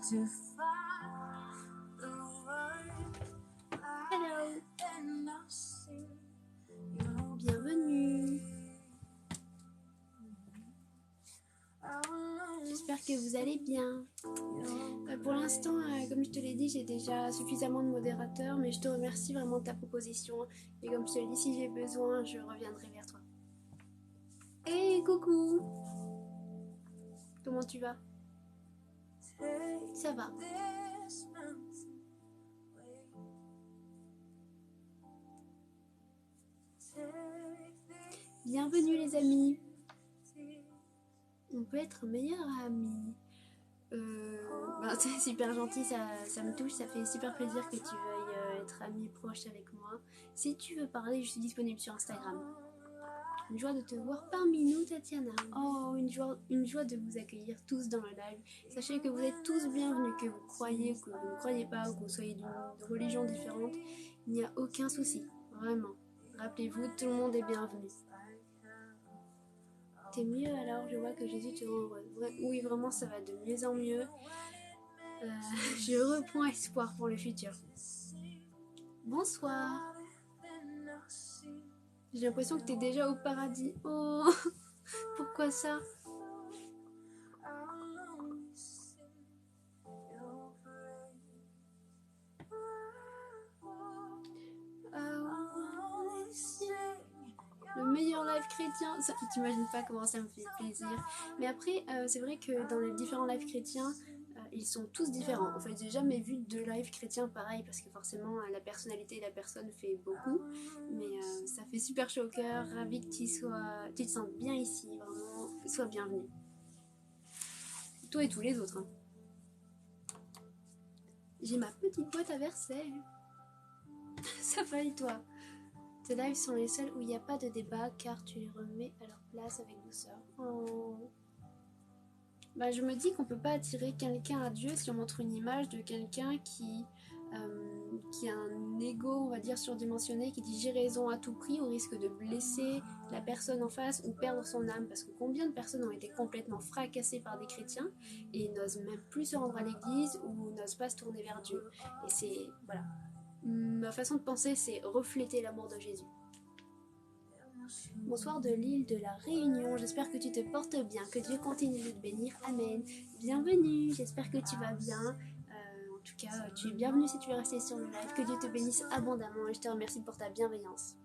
Hello. Bienvenue. J'espère que vous allez bien. Pour l'instant, comme je te l'ai dit, j'ai déjà suffisamment de modérateurs, mais je te remercie vraiment de ta proposition. Et comme je te l'ai dit, si j'ai besoin, je reviendrai vers toi. Hey, coucou! Comment tu vas? Ça va. Bienvenue les amis. On peut être meilleurs amis. C'est super gentil, ça me touche, ça fait super plaisir que tu veuilles être ami proche avec moi. Si tu veux parler, je suis disponible sur Instagram. Une joie de te voir parmi nous, Tatiana. Oh, une joie de vous accueillir tous dans le live. Sachez que vous êtes tous bienvenus, que vous croyez, que vous ne croyez pas, ou que vous soyez d'une religion différente. Il n'y a aucun souci, vraiment. Rappelez-vous, tout le monde est bienvenu. T'es mieux alors, je vois que Jésus te rend heureuse. Oui, vraiment, ça va de mieux en mieux. Je reprends espoir pour le futur. Bonsoir. J'ai l'impression que t'es déjà au paradis. Oh, pourquoi ça? Le meilleur live chrétien, ça, t'imagines pas comment ça me fait plaisir. Mais après, c'est vrai que dans les différents lives chrétiens, ils sont tous différents. En fait, j'ai jamais vu de live chrétien pareil parce que forcément la personnalité de la personne fait beaucoup. Mais ça fait super chaud au cœur. Ravi que tu te sentes bien ici, vraiment. Sois bienvenue. Toi et tous les autres. Hein. J'ai ma petite boîte à verset. Ça va et toi? Tes lives sont les seuls où il n'y a pas de débat car tu les remets à leur place avec douceur. Oh. Je me dis qu'on peut pas attirer quelqu'un à Dieu si on montre une image de quelqu'un qui a un ego, on va dire, surdimensionné, qui dit j'ai raison à tout prix au risque de blesser la personne en face ou perdre son âme. Parce que combien de personnes ont été complètement fracassées par des chrétiens et n'osent même plus se rendre à l'église ou n'osent pas se tourner vers Dieu. Et c'est, voilà, ma façon de penser, c'est refléter l'amour de Jésus. Bonsoir de l'île de la Réunion, j'espère que tu te portes bien, que Dieu continue de te bénir, amen. Bienvenue, j'espère que tu vas bien. En tout cas, tu es bienvenue si tu es resté sur le live, que Dieu te bénisse abondamment et je te remercie pour ta bienveillance.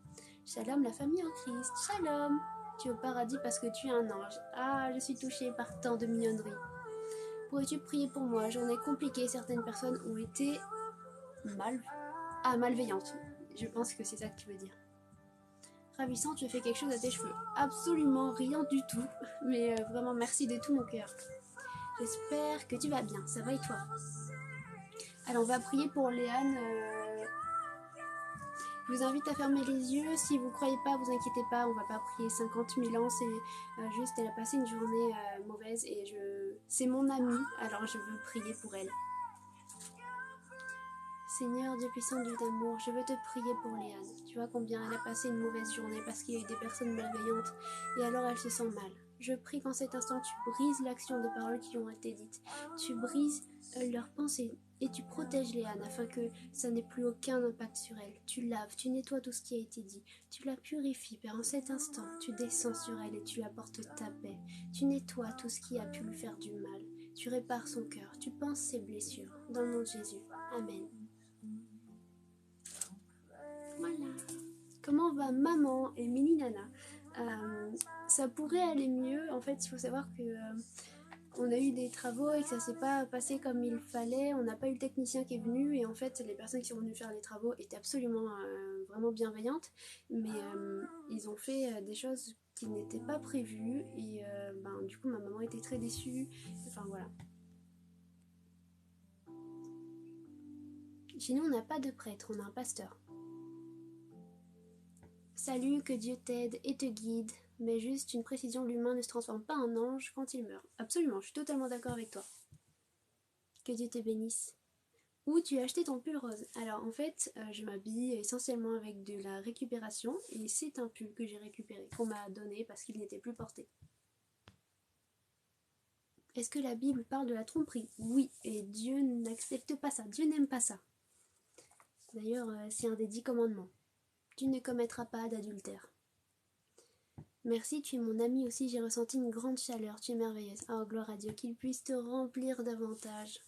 Shalom la famille en Christ, shalom. Tu es au paradis parce que tu es un ange. Ah, je suis touchée par tant de mignonneries. Pourrais-tu prier pour moi? Journée compliquée, certaines personnes ont été malveillantes. Je pense que c'est ça que tu veux dire. Ravissant, tu as fait quelque chose à tes cheveux. Absolument rien du tout, mais vraiment merci de tout mon cœur. J'espère que tu vas bien, ça va et toi? Alors on va prier pour Léane. Je vous invite à fermer les yeux, si vous ne croyez pas, vous inquiétez pas, on va pas prier 50 000 ans, c'est juste elle a passé une journée mauvaise et c'est mon amie, alors je veux prier pour elle. Seigneur, Dieu puissant, Dieu d'amour, je veux te prier pour Léane. Tu vois combien elle a passé une mauvaise journée parce qu'il y a eu des personnes malveillantes et alors elle se sent mal. Je prie qu'en cet instant tu brises l'action des paroles qui ont été dites. Tu brises leurs pensées et tu protèges Léane afin que ça n'ait plus aucun impact sur elle. Tu laves, tu nettoies tout ce qui a été dit. Tu la purifies, Père. En cet instant, tu descends sur elle et tu apportes ta paix. Tu nettoies tout ce qui a pu lui faire du mal. Tu répares son cœur. Tu penses ses blessures. Dans le nom de Jésus. Amen. Voilà. Comment va maman et mini Nana? Ça pourrait aller mieux. En fait, il faut savoir que on a eu des travaux et que ça s'est pas passé comme il fallait. On n'a pas eu le technicien qui est venu et en fait, les personnes qui sont venues faire les travaux étaient absolument vraiment bienveillantes, mais ils ont fait des choses qui n'étaient pas prévues et du coup, ma maman était très déçue. Enfin voilà. Chez nous, on n'a pas de prêtre, on a un pasteur. Salut, que Dieu t'aide et te guide, mais juste une précision, l'humain ne se transforme pas en ange quand il meurt. Absolument, je suis totalement d'accord avec toi. Que Dieu te bénisse. Où tu as acheté ton pull rose? Alors en fait, je m'habille essentiellement avec de la récupération et c'est un pull que j'ai récupéré, qu'on m'a donné parce qu'il n'était plus porté. Est-ce que la Bible parle de la tromperie? Oui, et Dieu n'accepte pas ça, Dieu n'aime pas ça. D'ailleurs, c'est un des 10 commandements. Tu ne commettras pas d'adultère. Merci, tu es mon ami aussi, j'ai ressenti une grande chaleur, tu es merveilleuse. Oh, gloire à Dieu, qu'il puisse te remplir davantage.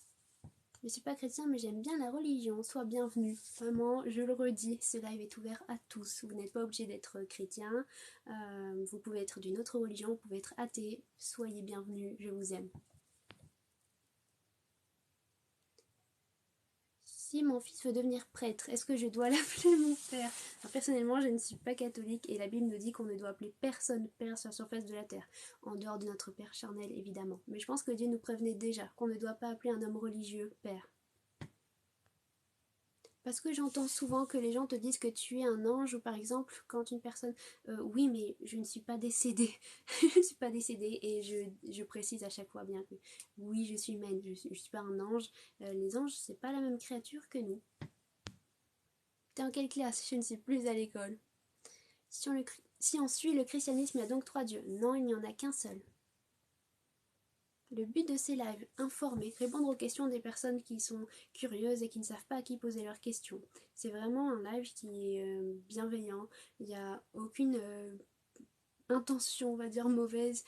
Je ne suis pas chrétien, mais j'aime bien la religion, sois bienvenue. Vraiment, je le redis, ce live est ouvert à tous. Vous n'êtes pas obligé d'être chrétien, vous pouvez être d'une autre religion, vous pouvez être athée. Soyez bienvenus, je vous aime. Si mon fils veut devenir prêtre, est-ce que je dois l'appeler mon père? Alors, personnellement, je ne suis pas catholique et la Bible nous dit qu'on ne doit appeler personne père sur la surface de la terre, en dehors de notre père charnel évidemment. Mais je pense que Dieu nous prévenait déjà qu'on ne doit pas appeler un homme religieux père. Parce que j'entends souvent que les gens te disent que tu es un ange, ou par exemple, quand une personne... oui, mais je ne suis pas décédée. Je ne suis pas décédée, et je précise à chaque fois bien que oui, je suis humaine, je suis pas un ange. Les anges, c'est pas la même créature que nous. T'es en quelle classe? Je ne suis plus à l'école. Si on suit le christianisme, il y a donc 3 dieux. Non, il n'y en a qu'un seul. Le but de ces lives, informer, répondre aux questions des personnes qui sont curieuses et qui ne savent pas à qui poser leurs questions. C'est vraiment un live qui est bienveillant, il n'y a aucune intention, on va dire, mauvaise.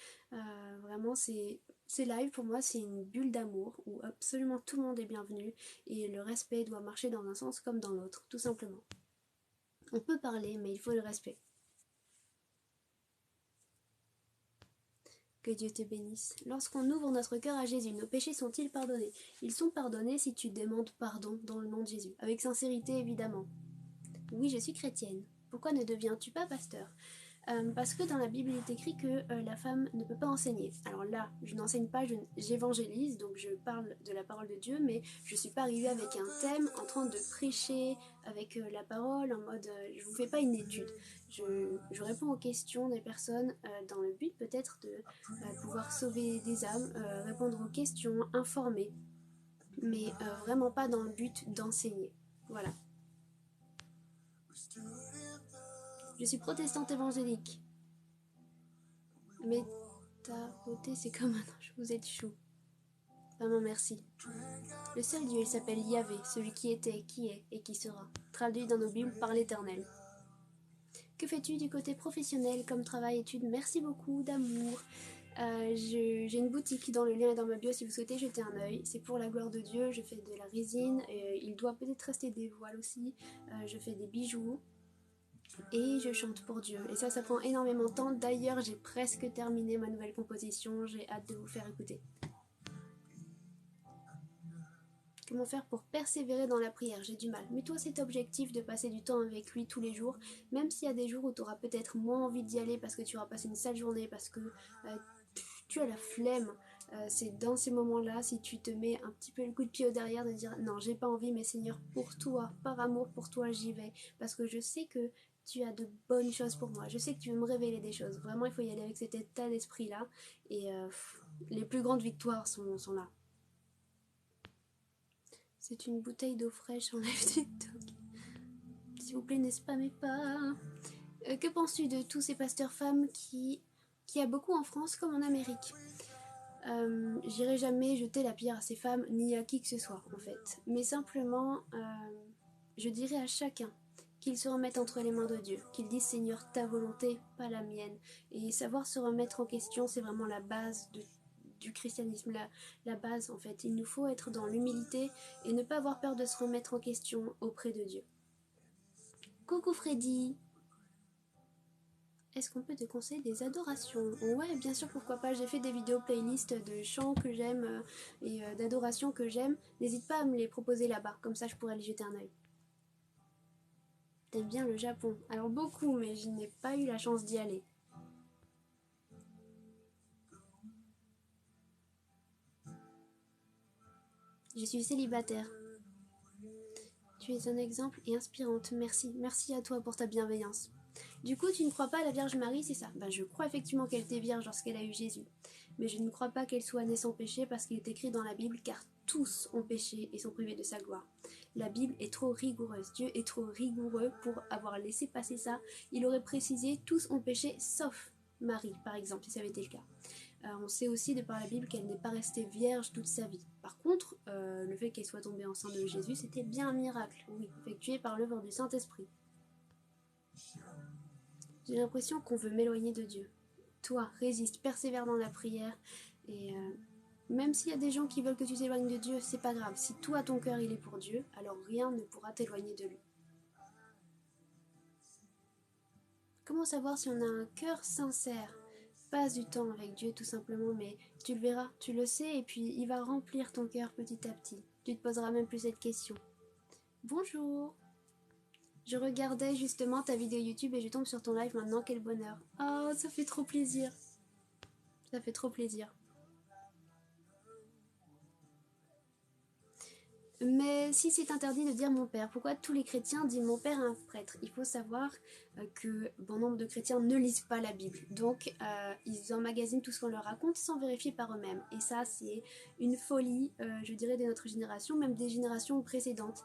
Vraiment, ces lives, pour moi, c'est une bulle d'amour où absolument tout le monde est bienvenu et le respect doit marcher dans un sens comme dans l'autre, tout simplement. On peut parler, mais il faut le respect. Que Dieu te bénisse. Lorsqu'on ouvre notre cœur à Jésus, nos péchés sont-ils pardonnés? Ils sont pardonnés si tu demandes pardon dans le nom de Jésus. Avec sincérité, évidemment. Oui, je suis chrétienne. Pourquoi ne deviens-tu pas pasteur? Parce que dans la Bible, il est écrit que la femme ne peut pas enseigner. Alors là, je n'enseigne pas, j'évangélise, donc je parle de la parole de Dieu, mais je ne suis pas arrivée avec un thème en train de prêcher avec la parole, en mode je vous fais pas une étude. Je réponds aux questions des personnes dans le but peut-être de pouvoir sauver des âmes, répondre aux questions, informer, mais vraiment pas dans le but d'enseigner. Voilà. Je suis protestante évangélique. Mais ta beauté, c'est comme un ange. Vous êtes chou. Vraiment merci. Le seul Dieu, il s'appelle Yahvé, celui qui était, qui est et qui sera. Traduit dans nos Bibles par l'Éternel. Que fais-tu du côté professionnel comme travail, études? Merci beaucoup, d'amour. J'ai une boutique dans le lien et dans ma bio si vous souhaitez jeter un œil. C'est pour la gloire de Dieu. Je fais de la résine. Il doit peut-être rester des voiles aussi. Je fais des bijoux. Et je chante pour Dieu. Et ça prend énormément de temps. D'ailleurs, j'ai presque terminé ma nouvelle composition. J'ai hâte de vous faire écouter. Comment faire pour persévérer dans la prière? J'ai du mal. Mets-toi cet objectif de passer du temps avec lui tous les jours, même s'il y a des jours où tu auras peut-être moins envie d'y aller parce que tu auras passé une sale journée, parce que tu as la flemme. C'est dans ces moments-là, si tu te mets un petit peu le coup de pied au derrière, de dire non, j'ai pas envie, mais Seigneur, pour toi, par amour pour toi, j'y vais. Parce que je sais que tu as de bonnes choses pour moi. Je sais que tu veux me révéler des choses. Vraiment, il faut y aller avec cet état d'esprit-là. Et les plus grandes victoires sont là. C'est une bouteille d'eau fraîche en live TikTok. S'il vous plaît, ne spammez pas. Que penses-tu de tous ces pasteurs femmes qui a beaucoup en France comme en Amérique? J'irai jamais jeter la pierre à ces femmes ni à qui que ce soit en fait. Mais simplement, je dirais à chacun qu'ils se remettent entre les mains de Dieu, qu'ils disent Seigneur ta volonté, pas la mienne. Et savoir se remettre en question, c'est vraiment la base du christianisme, la base en fait. Il nous faut être dans l'humilité et ne pas avoir peur de se remettre en question auprès de Dieu. Coucou Freddy! Est-ce qu'on peut te conseiller des adorations? Ouais, bien sûr, pourquoi pas. J'ai fait des vidéos playlist de chants que j'aime et d'adorations que j'aime. N'hésite pas à me les proposer là-bas, comme ça je pourrais les jeter un œil. T'aimes bien le Japon? Alors beaucoup, mais je n'ai pas eu la chance d'y aller. Je suis célibataire. Tu es un exemple et inspirante. Merci. Merci à toi pour ta bienveillance. Du coup, tu ne crois pas à la Vierge Marie, c'est ça? Ben, je crois effectivement qu'elle était vierge lorsqu'elle a eu Jésus. Mais je ne crois pas qu'elle soit née sans péché parce qu'il est écrit dans la Bible car tous ont péché et sont privés de sa gloire. La Bible est trop rigoureuse. Dieu est trop rigoureux pour avoir laissé passer ça. Il aurait précisé tous ont péché sauf Marie, par exemple, si ça avait été le cas. On sait aussi de par la Bible qu'elle n'est pas restée vierge toute sa vie. Par contre, le fait qu'elle soit tombée enceinte de Jésus, c'était bien un miracle, oui, effectué par l'œuvre du Saint-Esprit. J'ai l'impression qu'on veut m'éloigner de Dieu. Toi, résiste, persévère dans la prière, et même s'il y a des gens qui veulent que tu t'éloignes de Dieu, c'est pas grave. Si toi, ton cœur, il est pour Dieu, alors rien ne pourra t'éloigner de lui. Comment savoir si on a un cœur sincère? Passe du temps avec Dieu tout simplement, mais tu le verras, tu le sais, et puis il va remplir ton cœur petit à petit. Tu te poseras même plus cette question. Bonjour! Je regardais justement ta vidéo YouTube et je tombe sur ton live maintenant, quel bonheur. Oh, ça fait trop plaisir. Ça fait trop plaisir. Mais si c'est interdit de dire mon père, pourquoi tous les chrétiens disent mon père à un prêtre? Il faut savoir que bon nombre de chrétiens ne lisent pas la Bible. Donc ils emmagasinent tout ce qu'on leur raconte sans vérifier par eux-mêmes. Et ça, c'est une folie, je dirais, de notre génération, même des générations précédentes.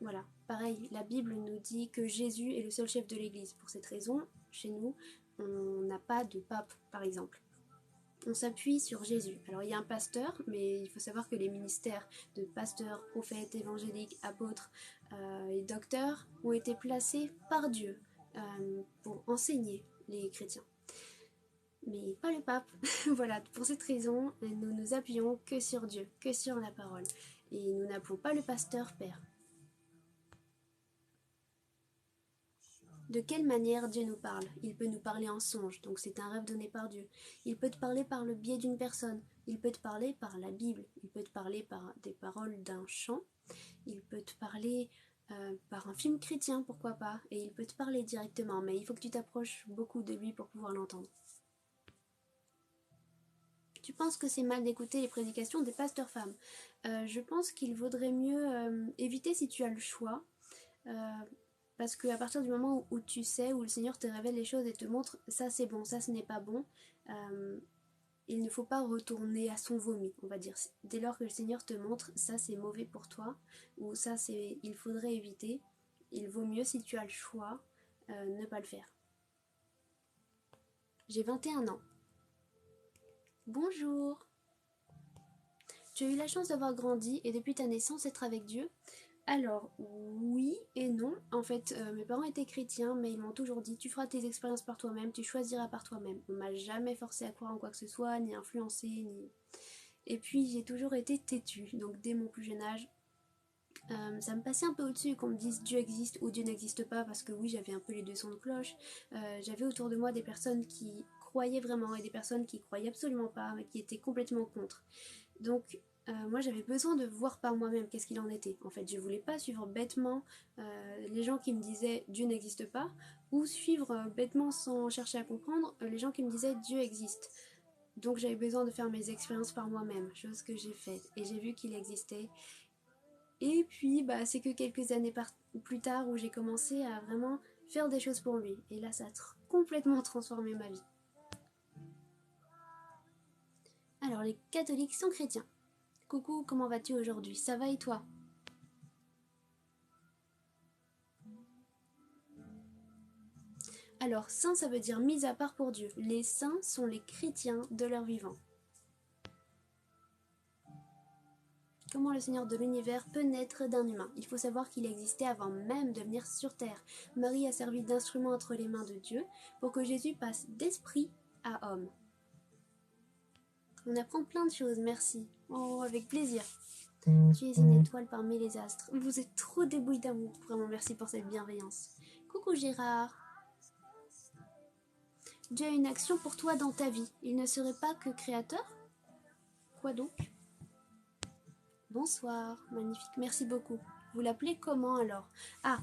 Voilà, pareil, la Bible nous dit que Jésus est le seul chef de l'Église. Pour cette raison, chez nous, on n'a pas de pape, par exemple. On s'appuie sur Jésus. Alors il y a un pasteur, mais il faut savoir que les ministères de pasteur, prophète, évangélique, apôtre et docteur ont été placés par Dieu pour enseigner les chrétiens. Mais pas le pape. Voilà, pour cette raison, nous nous appuyons que sur Dieu, que sur la parole. Et nous n'appelons pas le pasteur père. De quelle manière Dieu nous parle? Il peut nous parler en songe, donc c'est un rêve donné par Dieu. Il peut te parler par le biais d'une personne. Il peut te parler par la Bible. Il peut te parler par des paroles d'un chant. Il peut te parler par un film chrétien, pourquoi pas. Et il peut te parler directement, mais il faut que tu t'approches beaucoup de lui pour pouvoir l'entendre. Tu penses que c'est mal d'écouter les prédications des pasteurs femmes? Je pense qu'il vaudrait mieux éviter si tu as le choix. Parce qu'à partir du moment où tu sais, où le Seigneur te révèle les choses et te montre ça c'est bon, ça ce n'est pas bon, il ne faut pas retourner à son vomi, on va dire. Dès lors que le Seigneur te montre ça c'est mauvais pour toi, ou ça c'est il faudrait éviter, il vaut mieux si tu as le choix, ne pas le faire. J'ai 21 ans. Bonjour. Tu as eu la chance d'avoir grandi et depuis ta naissance être avec Dieu? Alors, oui et non. En fait, mes parents étaient chrétiens, mais ils m'ont toujours dit tu feras tes expériences par toi-même, tu choisiras par toi-même. On m'a jamais forcé à croire en quoi que ce soit, ni influencé, ni. Et puis j'ai toujours été têtue, donc dès mon plus jeune âge, ça me passait un peu au-dessus qu'on me dise Dieu existe ou Dieu n'existe pas, parce que oui, j'avais un peu les deux sons de cloche. J'avais autour de moi des personnes qui croyaient vraiment et des personnes qui croyaient absolument pas, mais qui étaient complètement contre. Donc moi j'avais besoin de voir par moi-même qu'est-ce qu'il en était. En fait, je voulais pas suivre bêtement les gens qui me disaient Dieu n'existe pas, ou suivre bêtement sans chercher à comprendre les gens qui me disaient Dieu existe. Donc j'avais besoin de faire mes expériences par moi-même, chose que j'ai faite, et j'ai vu qu'il existait. Et puis c'est que quelques années plus tard où j'ai commencé à vraiment faire des choses pour lui. Et là ça a complètement transformé ma vie. Alors les catholiques sont chrétiens. Coucou, comment vas-tu aujourd'hui? Ça va et toi? Alors, saint, ça veut dire mis à part pour Dieu. Les saints sont les chrétiens de leur vivant. Comment le Seigneur de l'univers peut naître d'un humain? Il faut savoir qu'il existait avant même de venir sur terre. Marie a servi d'instrument entre les mains de Dieu pour que Jésus passe d'esprit à homme. On apprend plein de choses, merci. Oh, avec plaisir. Tu es une étoile parmi les astres. Vous êtes trop débouillé d'amour. Vraiment, merci pour cette bienveillance. Coucou Gérard. Dieu a une action pour toi dans ta vie. Il ne serait pas que créateur? Quoi donc? Bonsoir, magnifique, merci beaucoup. Vous l'appelez comment alors? Ah,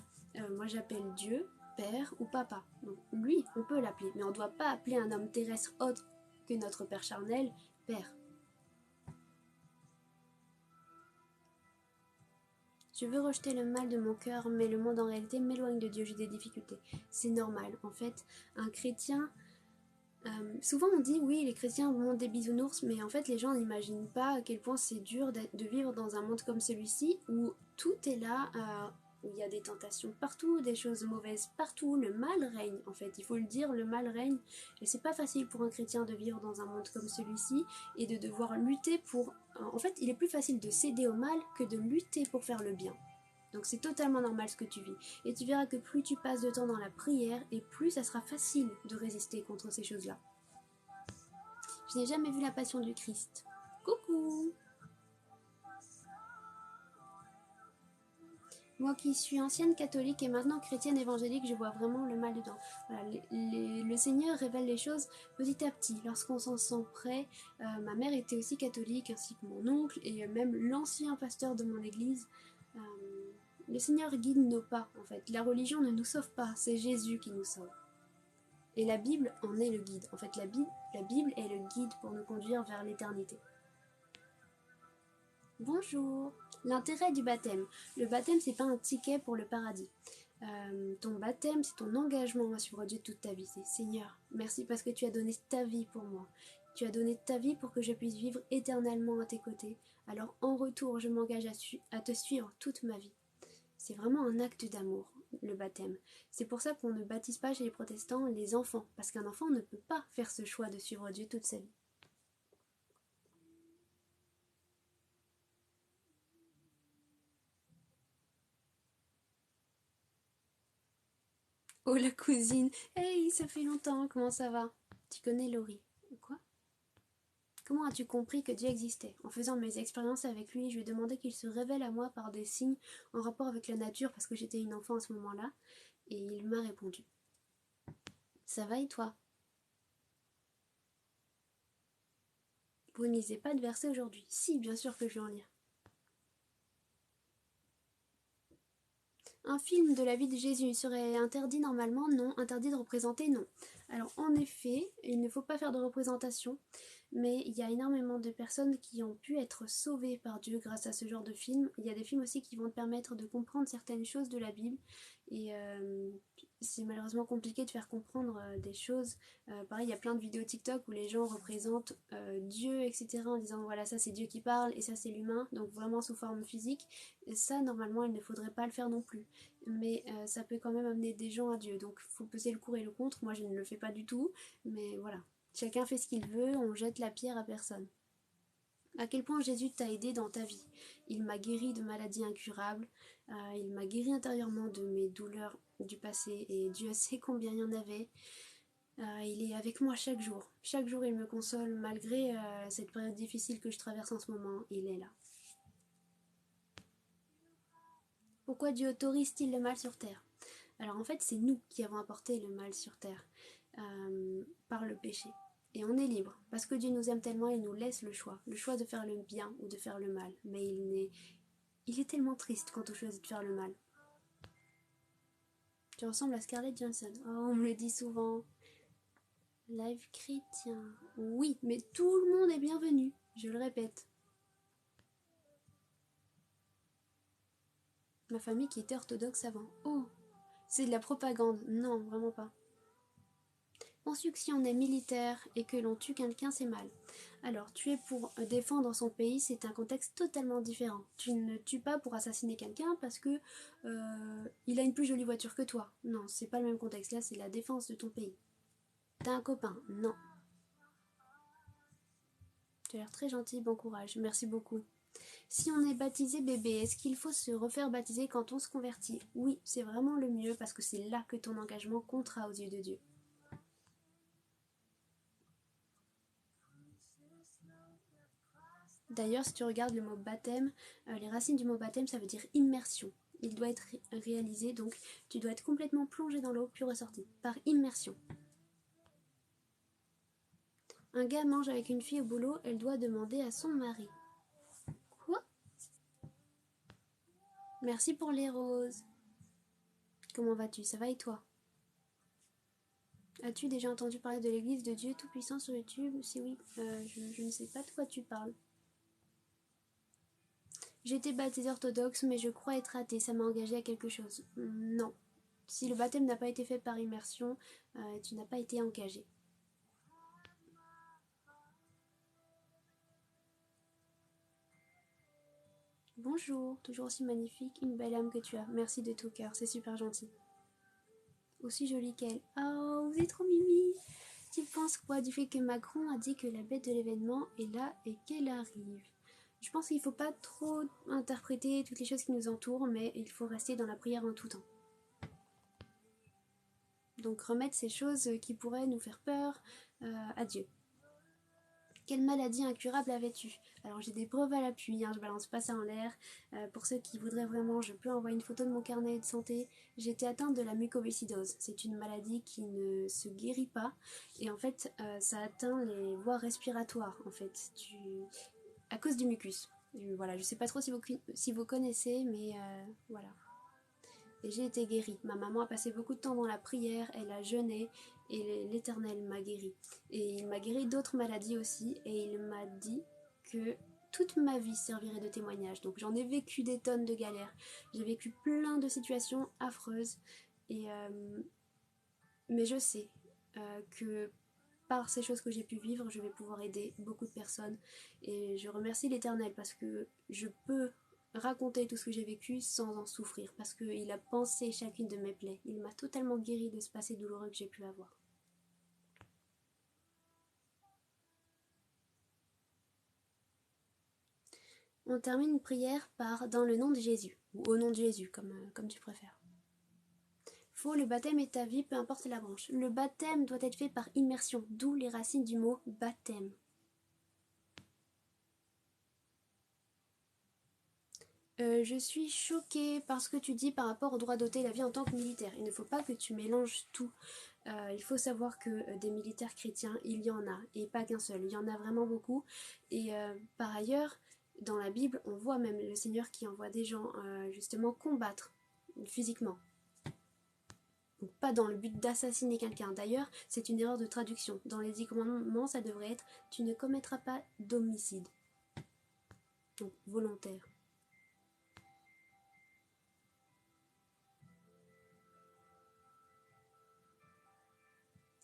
moi j'appelle Dieu, Père ou Papa. Donc lui, on peut l'appeler, mais on ne doit pas appeler un homme terrestre autre que notre Père charnel, Père. Je veux rejeter le mal de mon cœur, mais le monde en réalité m'éloigne de Dieu, j'ai des difficultés. C'est normal, en fait, un chrétien... souvent on dit oui les chrétiens montent des bisounours, mais en fait les gens n'imaginent pas à quel point c'est dur de vivre dans un monde comme celui-ci où tout est là où il y a des tentations partout, des choses mauvaises partout, le mal règne en fait, il faut le dire, le mal règne, et c'est pas facile pour un chrétien de vivre dans un monde comme celui-ci et de devoir lutter pour... En fait, il est plus facile de céder au mal que de lutter pour faire le bien. Donc c'est totalement normal ce que tu vis. Et tu verras que plus tu passes de temps dans la prière, et plus ça sera facile de résister contre ces choses-là. Je n'ai jamais vu la Passion du Christ. Coucou! Moi qui suis ancienne catholique et maintenant chrétienne évangélique, je vois vraiment le mal dedans. Voilà, le Seigneur révèle les choses petit à petit. Lorsqu'on s'en sent prêt, ma mère était aussi catholique, ainsi que mon oncle, et même l'ancien pasteur de mon église. Le Seigneur guide nos pas, en fait. La religion ne nous sauve pas, c'est Jésus qui nous sauve. Et la Bible en est le guide. En fait, la Bible est le guide pour nous conduire vers l'éternité. Bonjour. L'intérêt du baptême. Le baptême, c'est pas un ticket pour le paradis. Ton baptême, c'est ton engagement à suivre Dieu toute ta vie. C'est Seigneur, merci parce que tu as donné ta vie pour moi. Tu as donné ta vie pour que je puisse vivre éternellement à tes côtés. Alors en retour, je m'engage à te suivre toute ma vie. C'est vraiment un acte d'amour, le baptême. C'est pour ça qu'on ne baptise pas chez les protestants les enfants, parce qu'un enfant ne peut pas faire ce choix de suivre Dieu toute sa vie. Oh la cousine, hey, ça fait longtemps, comment ça va? Tu connais Laurie? Quoi? Comment as-tu compris que Dieu existait? En faisant mes expériences avec lui, je lui ai demandé qu'il se révèle à moi par des signes en rapport avec la nature parce que j'étais une enfant à ce moment-là, et il m'a répondu. Ça va et toi? Vous ne lisez pas de versets aujourd'hui? Si, bien sûr que je vais en lire. Un film de la vie de Jésus serait interdit normalement? Non. Interdit de représenter? Non. Alors en effet, il ne faut pas faire de représentation, mais il y a énormément de personnes qui ont pu être sauvées par Dieu grâce à ce genre de film. Il y a des films aussi qui vont te permettre de comprendre certaines choses de la Bible, et c'est malheureusement compliqué de faire comprendre des choses. Pareil, il y a plein de vidéos TikTok où les gens représentent Dieu, etc. en disant voilà, ça c'est Dieu qui parle et ça c'est l'humain, donc vraiment sous forme physique. Et ça, normalement, il ne faudrait pas le faire non plus. Mais ça peut quand même amener des gens à Dieu. Donc il faut peser le pour et le contre. Moi, je ne le fais pas du tout. Mais voilà. Chacun fait ce qu'il veut. On jette la pierre à personne. À quel point Jésus t'a aidé dans ta vie? Il m'a guéri de maladies incurables. Il m'a guéri intérieurement de mes douleurs du passé. Et Dieu sait combien il y en avait. Il est avec moi chaque jour. Chaque jour, il me console malgré cette période difficile que je traverse en ce moment. Il est là. Pourquoi Dieu autorise-t-il le mal sur terre? Alors en fait, c'est nous qui avons apporté le mal sur terre par le péché. Et on est libre, parce que Dieu nous aime tellement, il nous laisse le choix de faire le bien ou de faire le mal. Mais il est tellement triste quand on choisit de faire le mal. Tu ressembles à Scarlett Johansson. Oh, on me le dit souvent. Live chrétien. Oui, mais tout le monde est bienvenu, je le répète. Ma famille qui était orthodoxe avant. Oh, c'est de la propagande. Non, vraiment pas. Penses-tu que si on est militaire et que l'on tue quelqu'un, c'est mal? Alors, tuer pour défendre son pays, c'est un contexte totalement différent. Tu ne tues pas pour assassiner quelqu'un parce que il a une plus jolie voiture que toi. Non, c'est pas le même contexte. Là, c'est la défense de ton pays. T'as un copain? Non. Tu as l'air très gentil, bon courage. Merci beaucoup. Si on est baptisé bébé, est-ce qu'il faut se refaire baptiser quand on se convertit? Oui, c'est vraiment le mieux parce que c'est là que ton engagement comptera aux yeux de Dieu. D'ailleurs, si tu regardes le mot baptême, les racines du mot baptême, ça veut dire immersion. Il doit être réalisé, donc tu dois être complètement plongé dans l'eau, puis ressorti, par immersion. Un gars mange avec une fille au boulot, elle doit demander à son mari. Quoi? Merci pour les roses. Comment vas-tu? Ça va et toi? As-tu déjà entendu parler de l'église de Dieu Tout-Puissant sur YouTube? Si oui, je ne sais pas de quoi tu parles. J'ai été baptisée orthodoxe, mais je crois être athée, ça m'a engagée à quelque chose. Non. Si le baptême n'a pas été fait par immersion, tu n'as pas été engagé. Bonjour, toujours aussi magnifique, une belle âme que tu as. Merci de tout cœur, c'est super gentil. Aussi jolie qu'elle. Oh, vous êtes trop mimi. Tu penses quoi du fait que Macron a dit que la bête de l'événement est là et qu'elle arrive? Je pense qu'il ne faut pas trop interpréter toutes les choses qui nous entourent, mais il faut rester dans la prière en tout temps. Donc remettre ces choses qui pourraient nous faire peur à Dieu. Quelle maladie incurable avais-tu? Alors j'ai des preuves à l'appui, je balance pas ça en l'air. Pour ceux qui voudraient vraiment, je peux envoyer une photo de mon carnet de santé. J'étais atteinte de la mucoviscidose. C'est une maladie qui ne se guérit pas. Et en fait, ça atteint les voies respiratoires, en fait, à cause du mucus. Voilà, je sais pas trop si vous connaissez, mais voilà. Et j'ai été guérie. Ma maman a passé beaucoup de temps dans la prière, elle a jeûné et l'Éternel m'a guérie. Et il m'a guéri d'autres maladies aussi et il m'a dit que toute ma vie servirait de témoignage. Donc j'en ai vécu des tonnes de galères. J'ai vécu plein de situations affreuses. Et, mais je sais que par ces choses que j'ai pu vivre, je vais pouvoir aider beaucoup de personnes. Et je remercie l'Éternel parce que je peux raconter tout ce que j'ai vécu sans en souffrir, parce qu'il a pensé chacune de mes plaies. Il m'a totalement guéri de ce passé douloureux que j'ai pu avoir. On termine une prière par dans le nom de Jésus, ou au nom de Jésus, comme tu préfères. Faux, le baptême est ta vie, peu importe la branche. Le baptême doit être fait par immersion, d'où les racines du mot baptême. Je suis choquée par ce que tu dis par rapport au droit d'ôter la vie en tant que militaire. Il ne faut pas que tu mélanges tout. Il faut savoir que des militaires chrétiens, il y en a, et pas qu'un seul. Il y en a vraiment beaucoup. Et par ailleurs, dans la Bible, on voit même le Seigneur qui envoie des gens justement combattre physiquement. Donc pas dans le but d'assassiner quelqu'un. D'ailleurs, c'est une erreur de traduction. Dans les 10 commandements, ça devrait être « Tu ne commettras pas d'homicide ». Donc volontaire.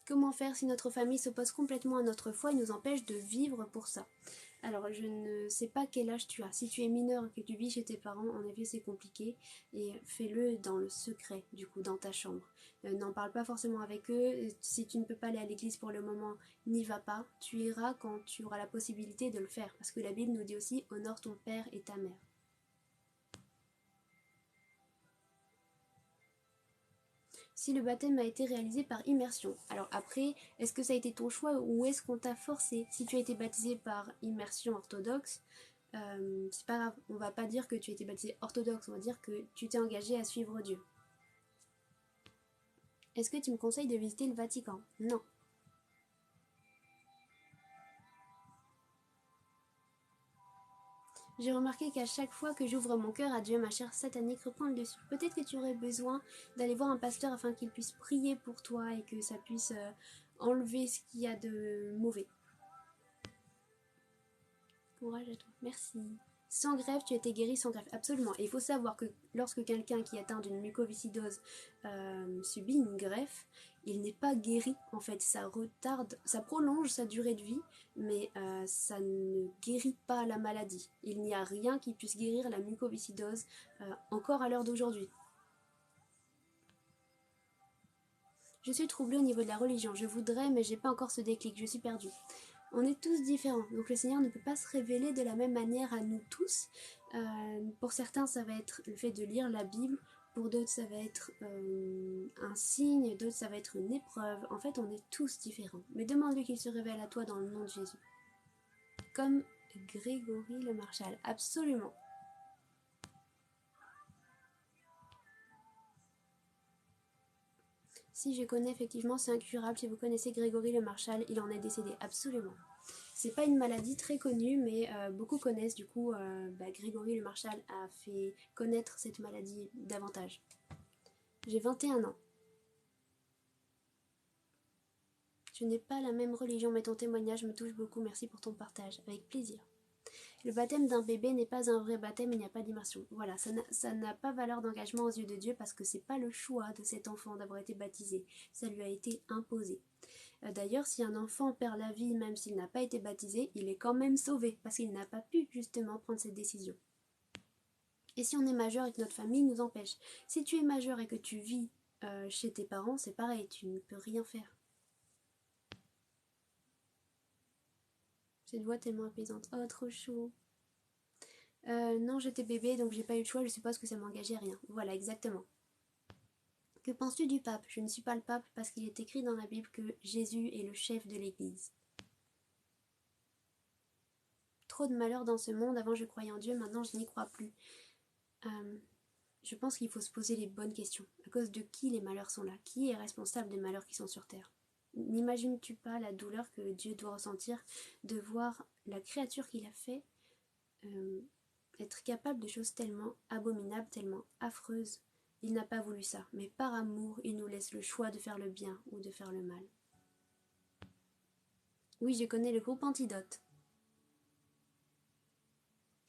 Comment faire si notre famille s'oppose complètement à notre foi et nous empêche de vivre pour ça? Alors, je ne sais pas quel âge tu as. Si tu es mineur et que tu vis chez tes parents, en effet, c'est compliqué. Et fais-le dans le secret, du coup, dans ta chambre. N'en parle pas forcément avec eux. Si tu ne peux pas aller à l'église pour le moment, n'y va pas. Tu iras quand tu auras la possibilité de le faire. Parce que la Bible nous dit aussi, honore ton père et ta mère. Si le baptême a été réalisé par immersion. Alors après, est-ce que ça a été ton choix ou est-ce qu'on t'a forcé? Si tu as été baptisé par immersion orthodoxe, c'est pas grave, on va pas dire que tu as été baptisé orthodoxe, on va dire que tu t'es engagé à suivre Dieu. Est-ce que tu me conseilles de visiter le Vatican? Non. J'ai remarqué qu'à chaque fois que j'ouvre mon cœur à Dieu, ma chair satanique reprend le dessus. Peut-être que tu aurais besoin d'aller voir un pasteur afin qu'il puisse prier pour toi et que ça puisse enlever ce qu'il y a de mauvais. Courage à toi. Merci. Sans greffe, tu as été guéri sans greffe. Absolument. Et il faut savoir que lorsque quelqu'un qui est atteint d'une mucoviscidose subit une greffe, il n'est pas guéri. En fait, ça retarde, ça prolonge sa durée de vie, mais ça ne guérit pas la maladie. Il n'y a rien qui puisse guérir la mucoviscidose encore à l'heure d'aujourd'hui. Je suis troublée au niveau de la religion. Je voudrais, mais j'ai pas encore ce déclic. Je suis perdue. On est tous différents, donc le Seigneur ne peut pas se révéler de la même manière à nous tous. Pour certains, ça va être le fait de lire la Bible, pour d'autres, ça va être un signe, d'autres, ça va être une épreuve. En fait, on est tous différents. Mais demande-lui qu'il se révèle à toi dans le nom de Jésus. Comme Grégory le Marchal, absolument. Si je connais effectivement, c'est incurable. Si vous connaissez Grégory le Marchal, il en est décédé, absolument. C'est pas une maladie très connue, mais beaucoup connaissent. Du coup, Grégory le Marchal a fait connaître cette maladie davantage. J'ai 21 ans. Je n'ai pas la même religion, mais ton témoignage me touche beaucoup. Merci pour ton partage. Avec plaisir. Le baptême d'un bébé n'est pas un vrai baptême, il n'y a pas d'immersion. Voilà, ça n'a pas valeur d'engagement aux yeux de Dieu parce que c'est pas le choix de cet enfant d'avoir été baptisé. Ça lui a été imposé. D'ailleurs, si un enfant perd la vie, même s'il n'a pas été baptisé, il est quand même sauvé, parce qu'il n'a pas pu justement prendre cette décision. Et si on est majeur et que notre famille nous empêche? Si tu es majeur et que tu vis chez tes parents, c'est pareil, tu ne peux rien faire. Cette voix tellement apaisante. Oh, trop chaud. Non, j'étais bébé, donc j'ai pas eu le choix, je suppose que ça m'engageait à rien. Voilà, exactement. Que penses-tu du pape? Je ne suis pas le pape parce qu'il est écrit dans la Bible que Jésus est le chef de l'Église. Trop de malheur dans ce monde, avant je croyais en Dieu, maintenant je n'y crois plus. Je pense qu'il faut se poser les bonnes questions. À cause de qui les malheurs sont là? Qui est responsable des malheurs qui sont sur Terre? N'imagines-tu pas la douleur que Dieu doit ressentir de voir la créature qu'il a fait être capable de choses tellement abominables, tellement affreuses? Il n'a pas voulu ça, mais par amour, il nous laisse le choix de faire le bien ou de faire le mal. Oui, je connais le groupe Antidote.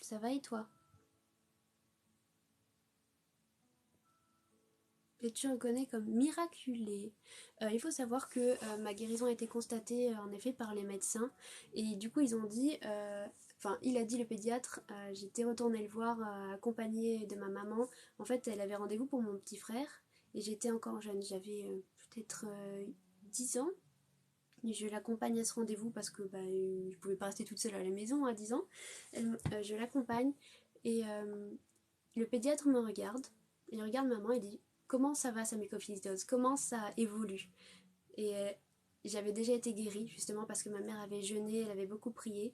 Ça va et toi? Et tu reconnais comme miraculé. Il faut savoir que ma guérison a été constatée en effet par les médecins. Et du coup, ils ont dit, enfin, il a dit le pédiatre, j'étais retournée le voir accompagnée de ma maman. En fait, elle avait rendez-vous pour mon petit frère. Et j'étais encore jeune, j'avais peut-être 10 ans. Et je l'accompagne à ce rendez-vous parce que je pouvais pas rester toute seule à la maison à 10 ans. Je l'accompagne et le pédiatre me regarde. Il regarde maman et dit comment ça va sa mucoviscidose, comment ça évolue. Et j'avais déjà été guérie justement parce que ma mère avait jeûné, elle avait beaucoup prié.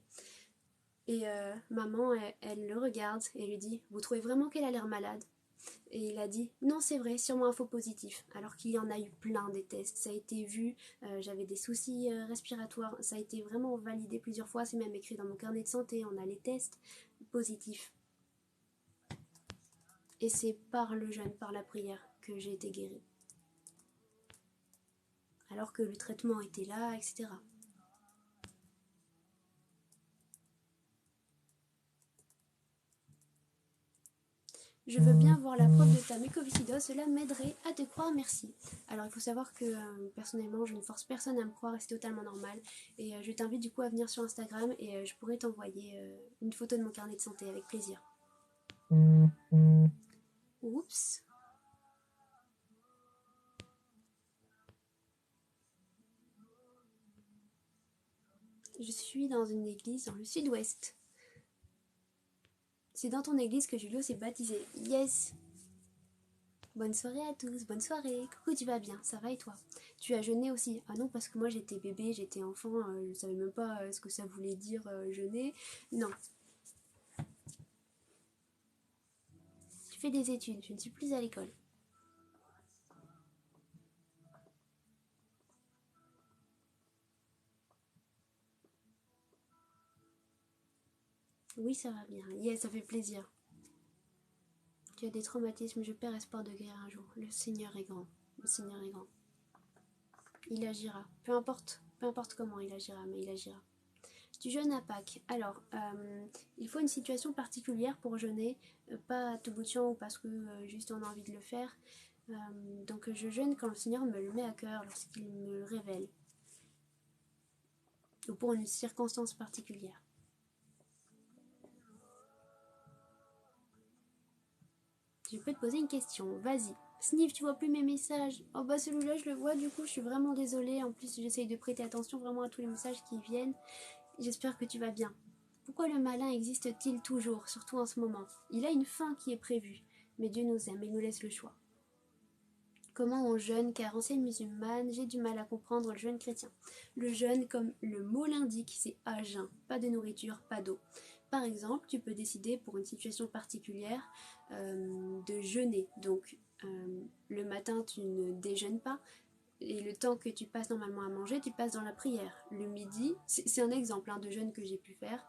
Et maman, elle le regarde et lui dit vous trouvez vraiment qu'elle a l'air malade? Et il a dit non, c'est vrai, sûrement un faux positif. Alors qu'il y en a eu plein des tests, ça a été vu, j'avais des soucis respiratoires, ça a été vraiment validé plusieurs fois, c'est même écrit dans mon carnet de santé, on a les tests positifs. Et c'est par le jeûne, par la prière, que j'ai été guérie. Alors que le traitement était là, etc. Je veux bien voir la preuve de ta mucoviscidose, cela m'aiderait à te croire, merci. Alors il faut savoir que personnellement je ne force personne à me croire et c'est totalement normal. Et je t'invite du coup à venir sur Instagram et je pourrais t'envoyer une photo de mon carnet de santé avec plaisir. Oups. Je suis dans une église dans le sud-ouest. C'est dans ton église que Julio s'est baptisé. Yes. Bonne soirée à tous, bonne soirée. Coucou, tu vas bien? Ça va et toi? Tu as jeûné aussi? Ah non, parce que moi j'étais bébé, j'étais enfant, je savais même pas ce que ça voulait dire jeûner. Non. Je fais des études, je ne suis plus à l'école. Oui, ça va bien. Yes, ça fait plaisir. Tu as des traumatismes, je perds espoir de guérir un jour. Le Seigneur est grand. Le Seigneur est grand. Il agira. Peu importe comment il agira, mais il agira. Tu jeûnes à Pâques. Alors, il faut une situation particulière pour jeûner, pas à tout bout de champ ou parce que juste on a envie de le faire. Donc je jeûne quand le Seigneur me le met à cœur, lorsqu'il me le révèle, ou pour une circonstance particulière. Je peux te poser une question, vas-y. Sniff, tu vois plus mes messages? Oh bah celui-là je le vois, du coup je suis vraiment désolée. En plus j'essaye de prêter attention vraiment à tous les messages qui viennent. J'espère que tu vas bien. Pourquoi le malin existe-t-il toujours, surtout en ce moment? Il a une fin qui est prévue, mais Dieu nous aime et nous laisse le choix. Comment on jeûne? Car ancienne musulmane, j'ai du mal à comprendre le jeûne chrétien. Le jeûne, comme le mot l'indique, c'est à jeun, pas de nourriture, pas d'eau. Par exemple, tu peux décider pour une situation particulière de jeûner. Donc, le matin, tu ne déjeunes pas. Et le temps que tu passes normalement à manger, tu passes dans la prière. Le midi, c'est un exemple de jeûne que j'ai pu faire.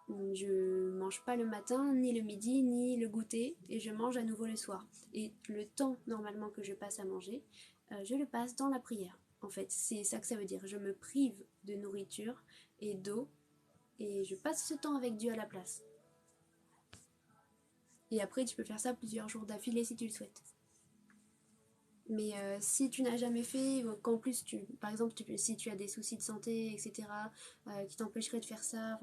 Je mange pas le matin, ni le midi, ni le goûter, et je mange à nouveau le soir. Et le temps normalement que je passe à manger, je le passe dans la prière. En fait, c'est ça que ça veut dire. Je me prive de nourriture et d'eau, et je passe ce temps avec Dieu à la place. Et après, tu peux faire ça plusieurs jours d'affilée si tu le souhaites. Mais si tu n'as jamais fait, qu'en plus, par exemple, si tu as des soucis de santé, etc., qui t'empêcheraient de faire ça,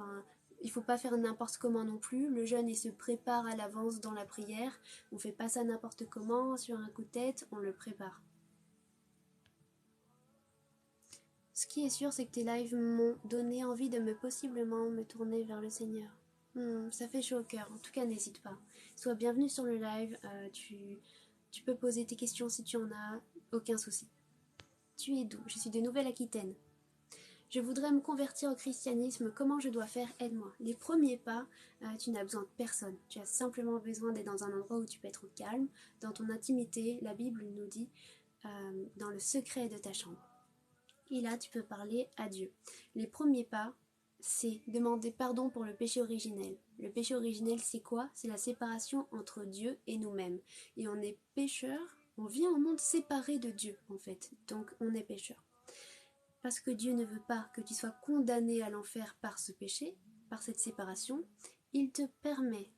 il faut pas faire n'importe comment non plus. Le jeûne, il se prépare à l'avance dans la prière. On fait pas ça n'importe comment, sur un coup de tête, on le prépare. Ce qui est sûr, c'est que tes lives m'ont donné envie de possiblement me tourner vers le Seigneur. Ça fait chaud au cœur. En tout cas, n'hésite pas. Sois bienvenue sur le live. Tu peux poser tes questions si tu en as. Aucun souci. Tu es d'où? Je suis de Nouvelle-Aquitaine. Je voudrais me convertir au christianisme. Comment je dois faire? Aide-moi. Les premiers pas, tu n'as besoin de personne. Tu as simplement besoin d'être dans un endroit où tu peux être au calme, dans ton intimité. La Bible nous dit dans le secret de ta chambre. Et là, tu peux parler à Dieu. Les premiers pas, c'est demander pardon pour le péché originel. Le péché originel, c'est quoi? C'est la séparation entre Dieu et nous-mêmes. Et on est pécheurs, on vit un monde séparé de Dieu, en fait. Donc, on est pécheurs. Parce que Dieu ne veut pas que tu sois condamné à l'enfer par ce péché, par cette séparation, il te permet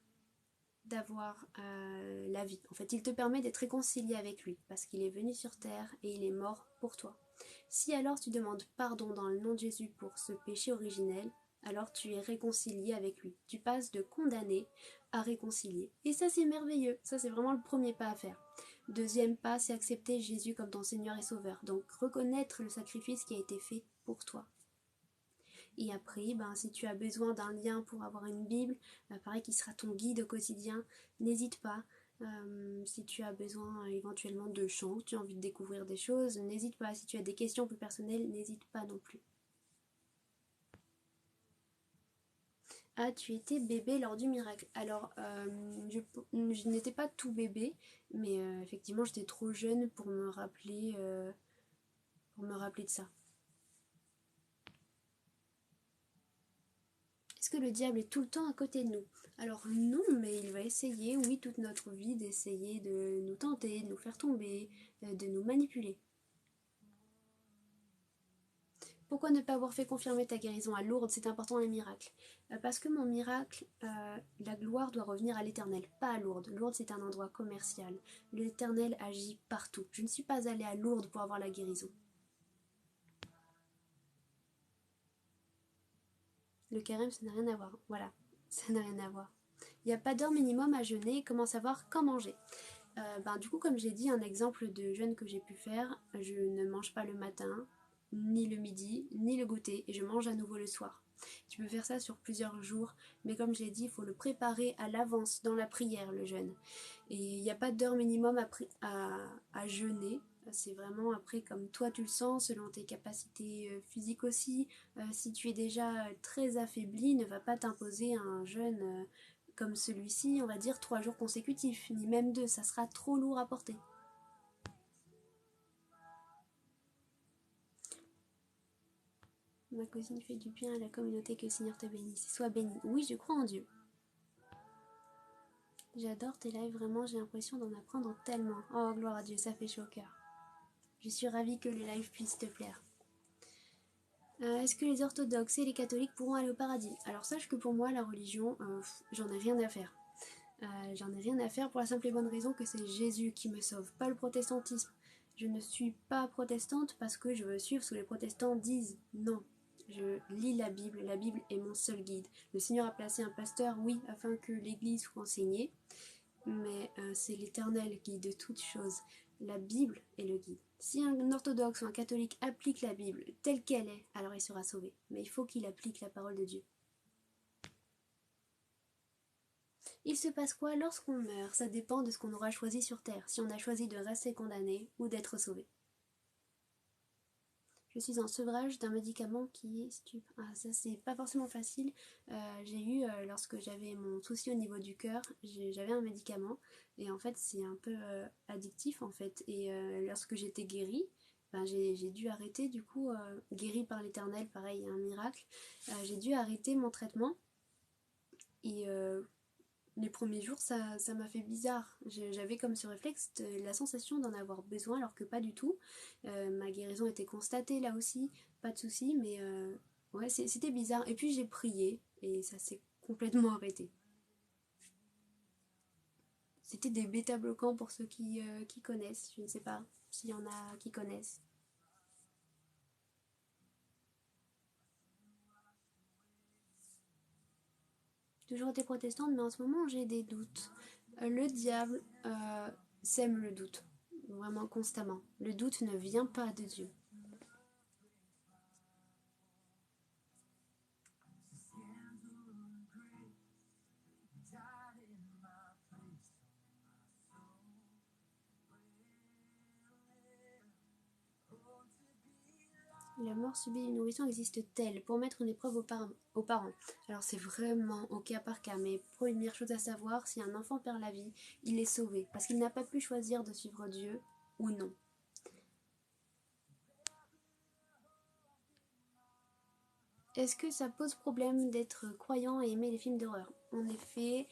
d'avoir la vie. En fait, il te permet d'être réconcilié avec lui, parce qu'il est venu sur terre et il est mort pour toi. Si alors tu demandes pardon dans le nom de Jésus pour ce péché originel, alors tu es réconcilié avec lui. Tu passes de condamné à réconcilié. Et ça, c'est merveilleux. Ça, c'est vraiment le premier pas à faire. Deuxième pas, c'est accepter Jésus comme ton Seigneur et Sauveur. Donc, reconnaître le sacrifice qui a été fait pour toi. Et après, si tu as besoin d'un lien pour avoir une Bible, pareil, qui sera ton guide au quotidien, n'hésite pas. Si tu as besoin éventuellement de chants, tu as envie de découvrir des choses, n'hésite pas. Si tu as des questions plus personnelles, n'hésite pas non plus. Ah, tu étais bébé lors du miracle. Alors, je n'étais pas tout bébé, mais effectivement, j'étais trop jeune pour me rappeler de ça. Est-ce que le diable est tout le temps à côté de nous? Alors non, mais il va essayer, oui, toute notre vie, d'essayer de nous tenter, de nous faire tomber, de nous manipuler. Pourquoi ne pas avoir fait confirmer ta guérison à Lourdes? C'est important les miracles. Parce que mon miracle, la gloire doit revenir à l'Éternel, pas à Lourdes. Lourdes, c'est un endroit commercial. L'Éternel agit partout. Je ne suis pas allée à Lourdes pour avoir la guérison. Le carême, ça n'a rien à voir. Voilà, ça n'a rien à voir. Il n'y a pas d'heure minimum à jeûner. Comment savoir quand manger? Du coup, comme j'ai dit, un exemple de jeûne que j'ai pu faire, je ne mange pas le matin, ni le midi, ni le goûter, et je mange à nouveau le soir. Tu peux faire ça sur plusieurs jours, mais comme j'ai dit, il faut le préparer à l'avance dans la prière, le jeûne. Et il n'y a pas d'heure minimum à jeûner. C'est vraiment après comme toi tu le sens, selon tes capacités physiques aussi. Si tu es déjà très affaibli, ne va pas t'imposer un jeûne comme celui-ci, on va dire 3 jours consécutifs, ni même 2, ça sera trop lourd à porter. Ma cousine fait du bien à la communauté, que le Seigneur te bénisse. Sois béni. Oui, je crois en Dieu. J'adore tes lives, vraiment, j'ai l'impression d'en apprendre tellement. Oh, gloire à Dieu, ça fait chaud au cœur. Je suis ravie que les lives puissent te plaire. Est-ce que les orthodoxes et les catholiques pourront aller au paradis? Alors sache que pour moi, la religion, j'en ai rien à faire. J'en ai rien à faire pour la simple et bonne raison que c'est Jésus qui me sauve, pas le protestantisme. Je ne suis pas protestante parce que je veux suivre ce que les protestants disent. Non, je lis la Bible est mon seul guide. Le Seigneur a placé un pasteur, oui, afin que l'Église soit enseignée, mais c'est l'Éternel qui guide toutes choses. La Bible est le guide. Si un orthodoxe ou un catholique applique la Bible telle qu'elle est, alors il sera sauvé. Mais il faut qu'il applique la parole de Dieu. Il se passe quoi lorsqu'on meurt? Ça dépend de ce qu'on aura choisi sur Terre, si on a choisi de rester condamné ou d'être sauvé. Je suis en sevrage d'un médicament qui est stupide. Ah, ça c'est pas forcément facile. J'ai eu, lorsque j'avais mon souci au niveau du cœur, j'avais un médicament et en fait c'est un peu addictif en fait. Et lorsque j'étais guérie, j'ai dû arrêter du coup, guérie par l'Éternel, pareil, un miracle. J'ai dû arrêter mon traitement et les premiers jours, ça m'a fait bizarre. J'avais comme ce réflexe la sensation d'en avoir besoin alors que pas du tout. Ma guérison était constatée là aussi, pas de soucis, mais ouais, c'était bizarre. Et puis j'ai prié et ça s'est complètement arrêté. C'était des bêta-bloquants pour ceux qui connaissent. Je ne sais pas s'il y en a qui connaissent. Toujours été protestante, mais en ce moment j'ai des doutes. Le diable sème le doute, vraiment constamment. Le doute ne vient pas de Dieu. La mort subie du nourrisson existe-t-elle pour mettre une épreuve aux parents? Alors c'est vraiment au cas par cas, mais première chose à savoir, si un enfant perd la vie, il est sauvé, parce qu'il n'a pas pu choisir de suivre Dieu ou non. Est-ce que ça pose problème d'être croyant et aimer les films d'horreur? En effet,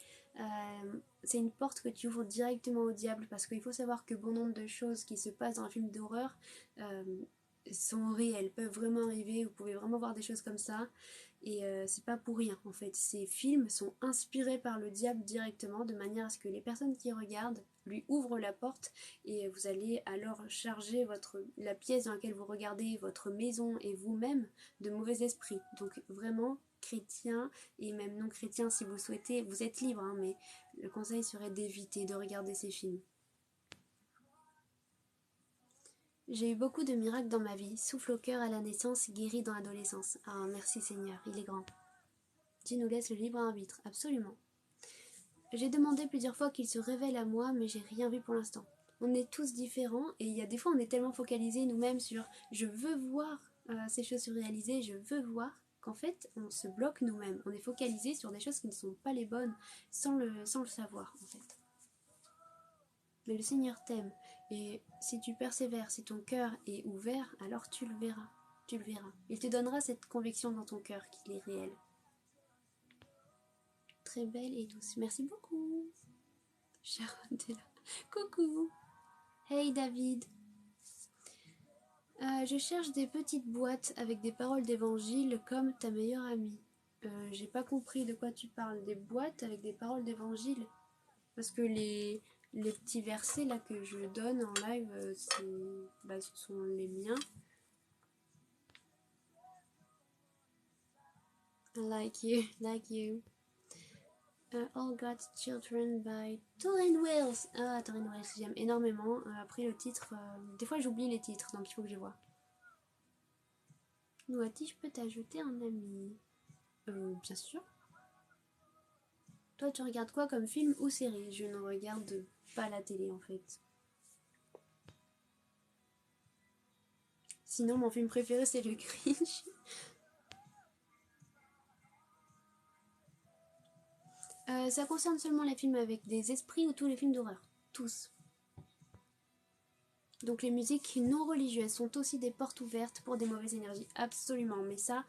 c'est une porte que tu ouvres directement au diable, parce qu'il faut savoir que bon nombre de choses qui se passent dans un film d'horreur euh, sont réelles, peuvent vraiment arriver, vous pouvez vraiment voir des choses comme ça, et c'est pas pour rien en fait. Ces films sont inspirés par le diable directement, de manière à ce que les personnes qui regardent lui ouvrent la porte, et vous allez alors charger la pièce dans laquelle vous regardez, votre maison et vous-même de mauvais esprits. Donc vraiment, chrétien et même non chrétien si vous souhaitez, vous êtes libre, hein, mais le conseil serait d'éviter de regarder ces films. J'ai eu beaucoup de miracles dans ma vie, souffle au cœur à la naissance, guéri dans l'adolescence. Ah, merci Seigneur, il est grand. Dieu nous laisse le libre arbitre, absolument. J'ai demandé plusieurs fois qu'il se révèle à moi, mais j'ai rien vu pour l'instant. On est tous différents, et il y a des fois on est tellement focalisés nous-mêmes sur je veux voir ces choses se réaliser, je veux voir, qu'en fait on se bloque nous-mêmes. On est focalisé sur des choses qui ne sont pas les bonnes, sans le savoir en fait. Mais le Seigneur t'aime, et si tu persévères, si ton cœur est ouvert, alors tu le verras. Tu le verras. Il te donnera cette conviction dans ton cœur qu'il est réel. Très belle et douce. Merci beaucoup. Sharon, t'es là. Coucou. Hey David. Je cherche des petites boîtes avec des paroles d'évangile comme ta meilleure amie. J'ai pas compris de quoi tu parles. Des boîtes avec des paroles d'évangile? Parce que les petits versets là que je donne en live, ce sont les miens. Like you, like you. All God's Children by Tauren Wells. Ah, Tauren Wells, j'aime énormément. Après le titre, des fois j'oublie les titres, donc il faut que je vois. Noati, je peux t'ajouter un ami? Bien sûr. Toi, tu regardes quoi comme film ou série? Je ne regarde pas la télé en fait. Sinon, mon film préféré c'est le Grinch. Ça concerne seulement les films avec des esprits ou tous les films d'horreur? Tous. Donc les musiques non religieuses sont aussi des portes ouvertes pour des mauvaises énergies, absolument. Mais ça,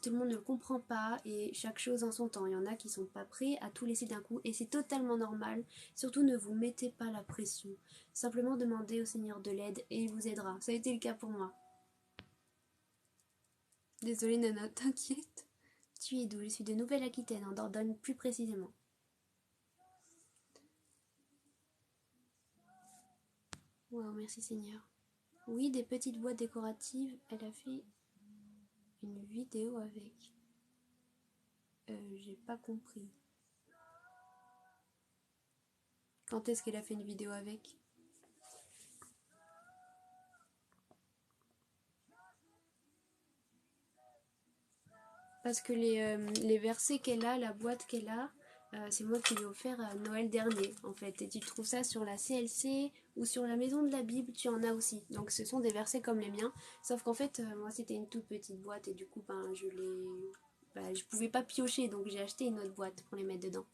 tout le monde ne le comprend pas et chaque chose en son temps. Il y en a qui sont pas prêts à tout laisser d'un coup et c'est totalement normal. Surtout ne vous mettez pas la pression. Simplement demandez au Seigneur de l'aide et il vous aidera. Ça a été le cas pour moi. Désolée Nana, t'inquiète. Tu es d'où? Je suis de Nouvelle-Aquitaine, en Dordogne plus précisément. Wow, merci Seigneur. Oui, des petites boîtes décoratives. Elle a fait une vidéo avec. J'ai pas compris. Quand est-ce qu'elle a fait une vidéo avec? Parce que les versets qu'elle a, la boîte qu'elle a, c'est moi qui l'ai offert à Noël dernier en fait. Et tu trouves ça sur la CLC ou sur la maison de la Bible, tu en as aussi. Donc ce sont des versets comme les miens. Sauf qu'en fait, moi c'était une toute petite boîte et du coup, je pouvais pas piocher donc j'ai acheté une autre boîte pour les mettre dedans.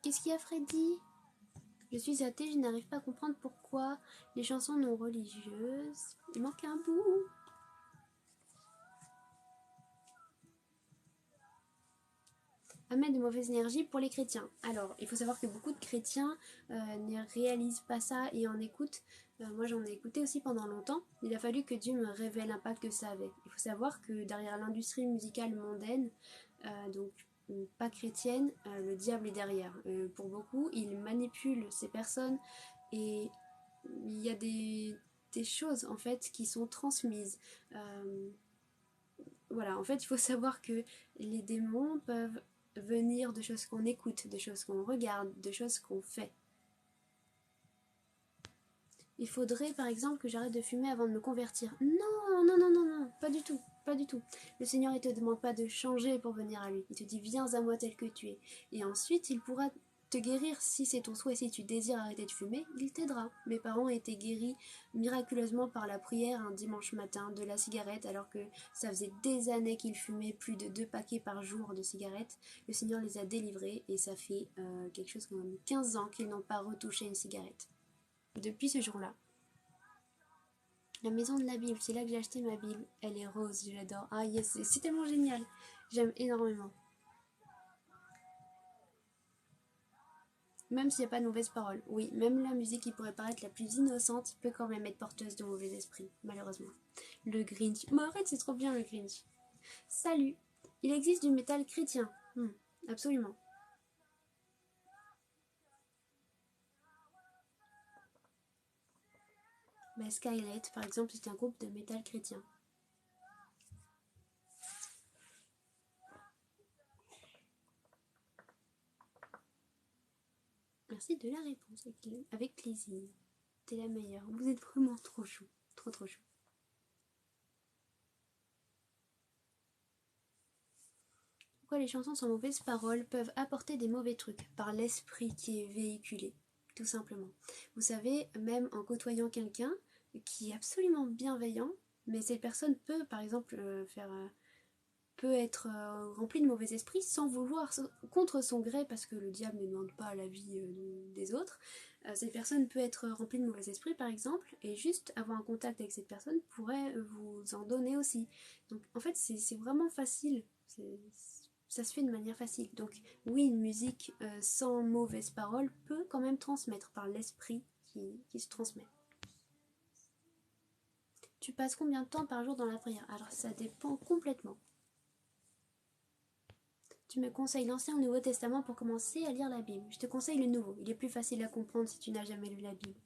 Qu'est-ce qu'il y a Freddy? Je suis athée, je n'arrive pas à comprendre pourquoi les chansons non religieuses. Il manque un bout. Amène de mauvaises énergies pour les chrétiens. Alors, il faut savoir que beaucoup de chrétiens ne réalisent pas ça et en écoutent. Moi, j'en ai écouté aussi pendant longtemps. Il a fallu que Dieu me révèle l'impact que ça avait. Il faut savoir que derrière l'industrie musicale mondaine, donc pas chrétienne, le diable est derrière. Pour beaucoup, il manipule ces personnes et il y a des choses en fait qui sont transmises. voilà, en fait, il faut savoir que les démons peuvent venir de choses qu'on écoute, de choses qu'on regarde, de choses qu'on fait. Il faudrait par exemple que j'arrête de fumer avant de me convertir. Non, non, non, non, non, pas du tout, pas du tout. Le Seigneur, il te demande pas de changer pour venir à lui. Il te dit, viens à moi tel que tu es. Et ensuite, il pourra te guérir si c'est ton souhait, si tu désires arrêter de fumer, il t'aidera. Mes parents étaient guéris miraculeusement par la prière un dimanche matin de la cigarette, alors que ça faisait des années qu'ils fumaient plus de 2 paquets par jour de cigarettes. Le Seigneur les a délivrés et ça fait quelque chose comme 15 ans qu'ils n'ont pas retouché une cigarette. Depuis ce jour-là. La maison de la Bible, c'est là que j'ai acheté ma Bible. Elle est rose, j'adore. Ah yes, c'est tellement génial. J'aime énormément. Même s'il n'y a pas de mauvaises paroles. Oui, même la musique qui pourrait paraître la plus innocente peut quand même être porteuse de mauvais esprits, malheureusement. Le Grinch. Mais arrête, c'est trop bien le Grinch. Salut. Il existe du métal chrétien. Absolument. Mais Skylight, par exemple, c'est un groupe de métal chrétien. Merci de la réponse, avec plaisir. T'es la meilleure. Vous êtes vraiment trop chou. Trop trop chou. Pourquoi les chansons sans mauvaises paroles peuvent apporter des mauvais trucs par l'esprit qui est véhiculé, tout simplement. Vous savez, même en côtoyant quelqu'un qui est absolument bienveillant, mais cette personne peut, par exemple, peut être remplie de mauvais esprits sans vouloir, contre son gré, parce que le diable ne demande pas l'avis des autres. Cette personne peut être remplie de mauvais esprits, par exemple, et juste avoir un contact avec cette personne pourrait vous en donner aussi. Donc, en fait, c'est vraiment facile. Ça se fait de manière facile. Donc oui, une musique sans mauvaises paroles peut quand même transmettre par l'esprit qui se transmet. Tu passes combien de temps par jour dans la prière? Alors ça dépend complètement. Tu me conseilles l'Ancien ou le Nouveau Testament pour commencer à lire la Bible. Je te conseille le Nouveau, il est plus facile à comprendre si tu n'as jamais lu la Bible.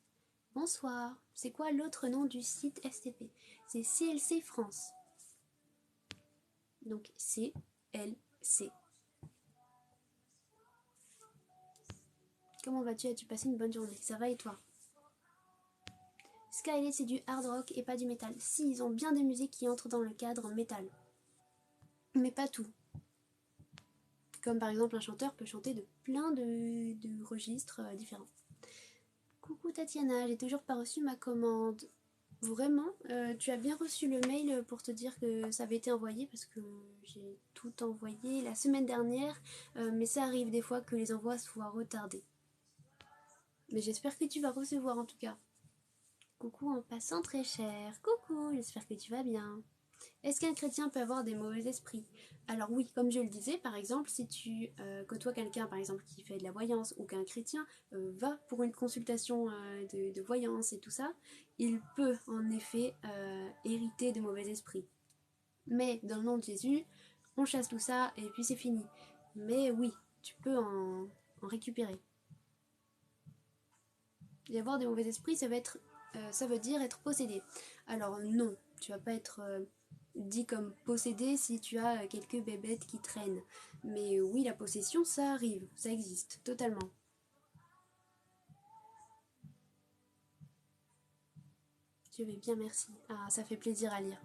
Bonsoir, c'est quoi l'autre nom du site STP? C'est CLC France. Donc CLC. Comment vas-tu? As-tu passé une bonne journée? Ça va et toi? Skylight, c'est du hard rock et pas du métal. Si, ils ont bien des musiques qui entrent dans le cadre métal. Mais pas tout. Comme par exemple, un chanteur peut chanter de plein de registres différents. Coucou Tatiana, j'ai toujours pas reçu ma commande. Vraiment, tu as bien reçu le mail pour te dire que ça avait été envoyé parce que j'ai tout envoyé la semaine dernière, mais ça arrive des fois que les envois soient retardés. Mais j'espère que tu vas recevoir en tout cas. Coucou en passant très cher. Coucou, j'espère que tu vas bien. Est-ce qu'un chrétien peut avoir des mauvais esprits? Alors oui, comme je le disais, par exemple, si tu côtoies quelqu'un, par exemple, qui fait de la voyance ou qu'un chrétien va pour une consultation de voyance et tout ça, il peut en effet hériter de mauvais esprits. Mais dans le nom de Jésus, on chasse tout ça et puis c'est fini. Mais oui, tu peux en récupérer. Et avoir des mauvais esprits, ça veut dire être possédé. Alors non, tu vas pas être dit comme possédé si tu as quelques bébêtes qui traînent. Mais oui, la possession, ça arrive, ça existe, totalement. Je vais bien, merci. Ah, ça fait plaisir à lire.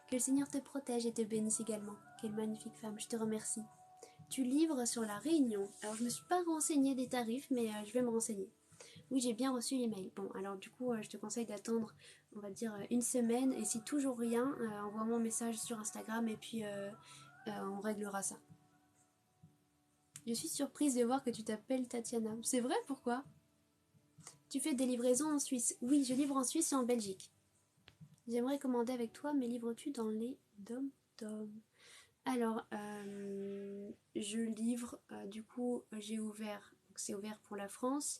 Que le Seigneur te protège et te bénisse également. Quelle magnifique femme, je te remercie. Tu livres sur la Réunion. Alors je ne me suis pas renseignée des tarifs, mais je vais me renseigner. Oui, j'ai bien reçu l'email. Bon, alors du coup, je te conseille d'attendre, on va dire, une semaine. Et si toujours rien, envoie-moi un message sur Instagram et puis on réglera ça. Je suis surprise de voir que tu t'appelles Tatiana. C'est vrai, pourquoi? Tu fais des livraisons en Suisse? Oui, je livre en Suisse et en Belgique. J'aimerais commander avec toi, mais livres-tu dans les dom-toms? Alors, je livre, du coup, j'ai ouvert, donc c'est ouvert pour la France.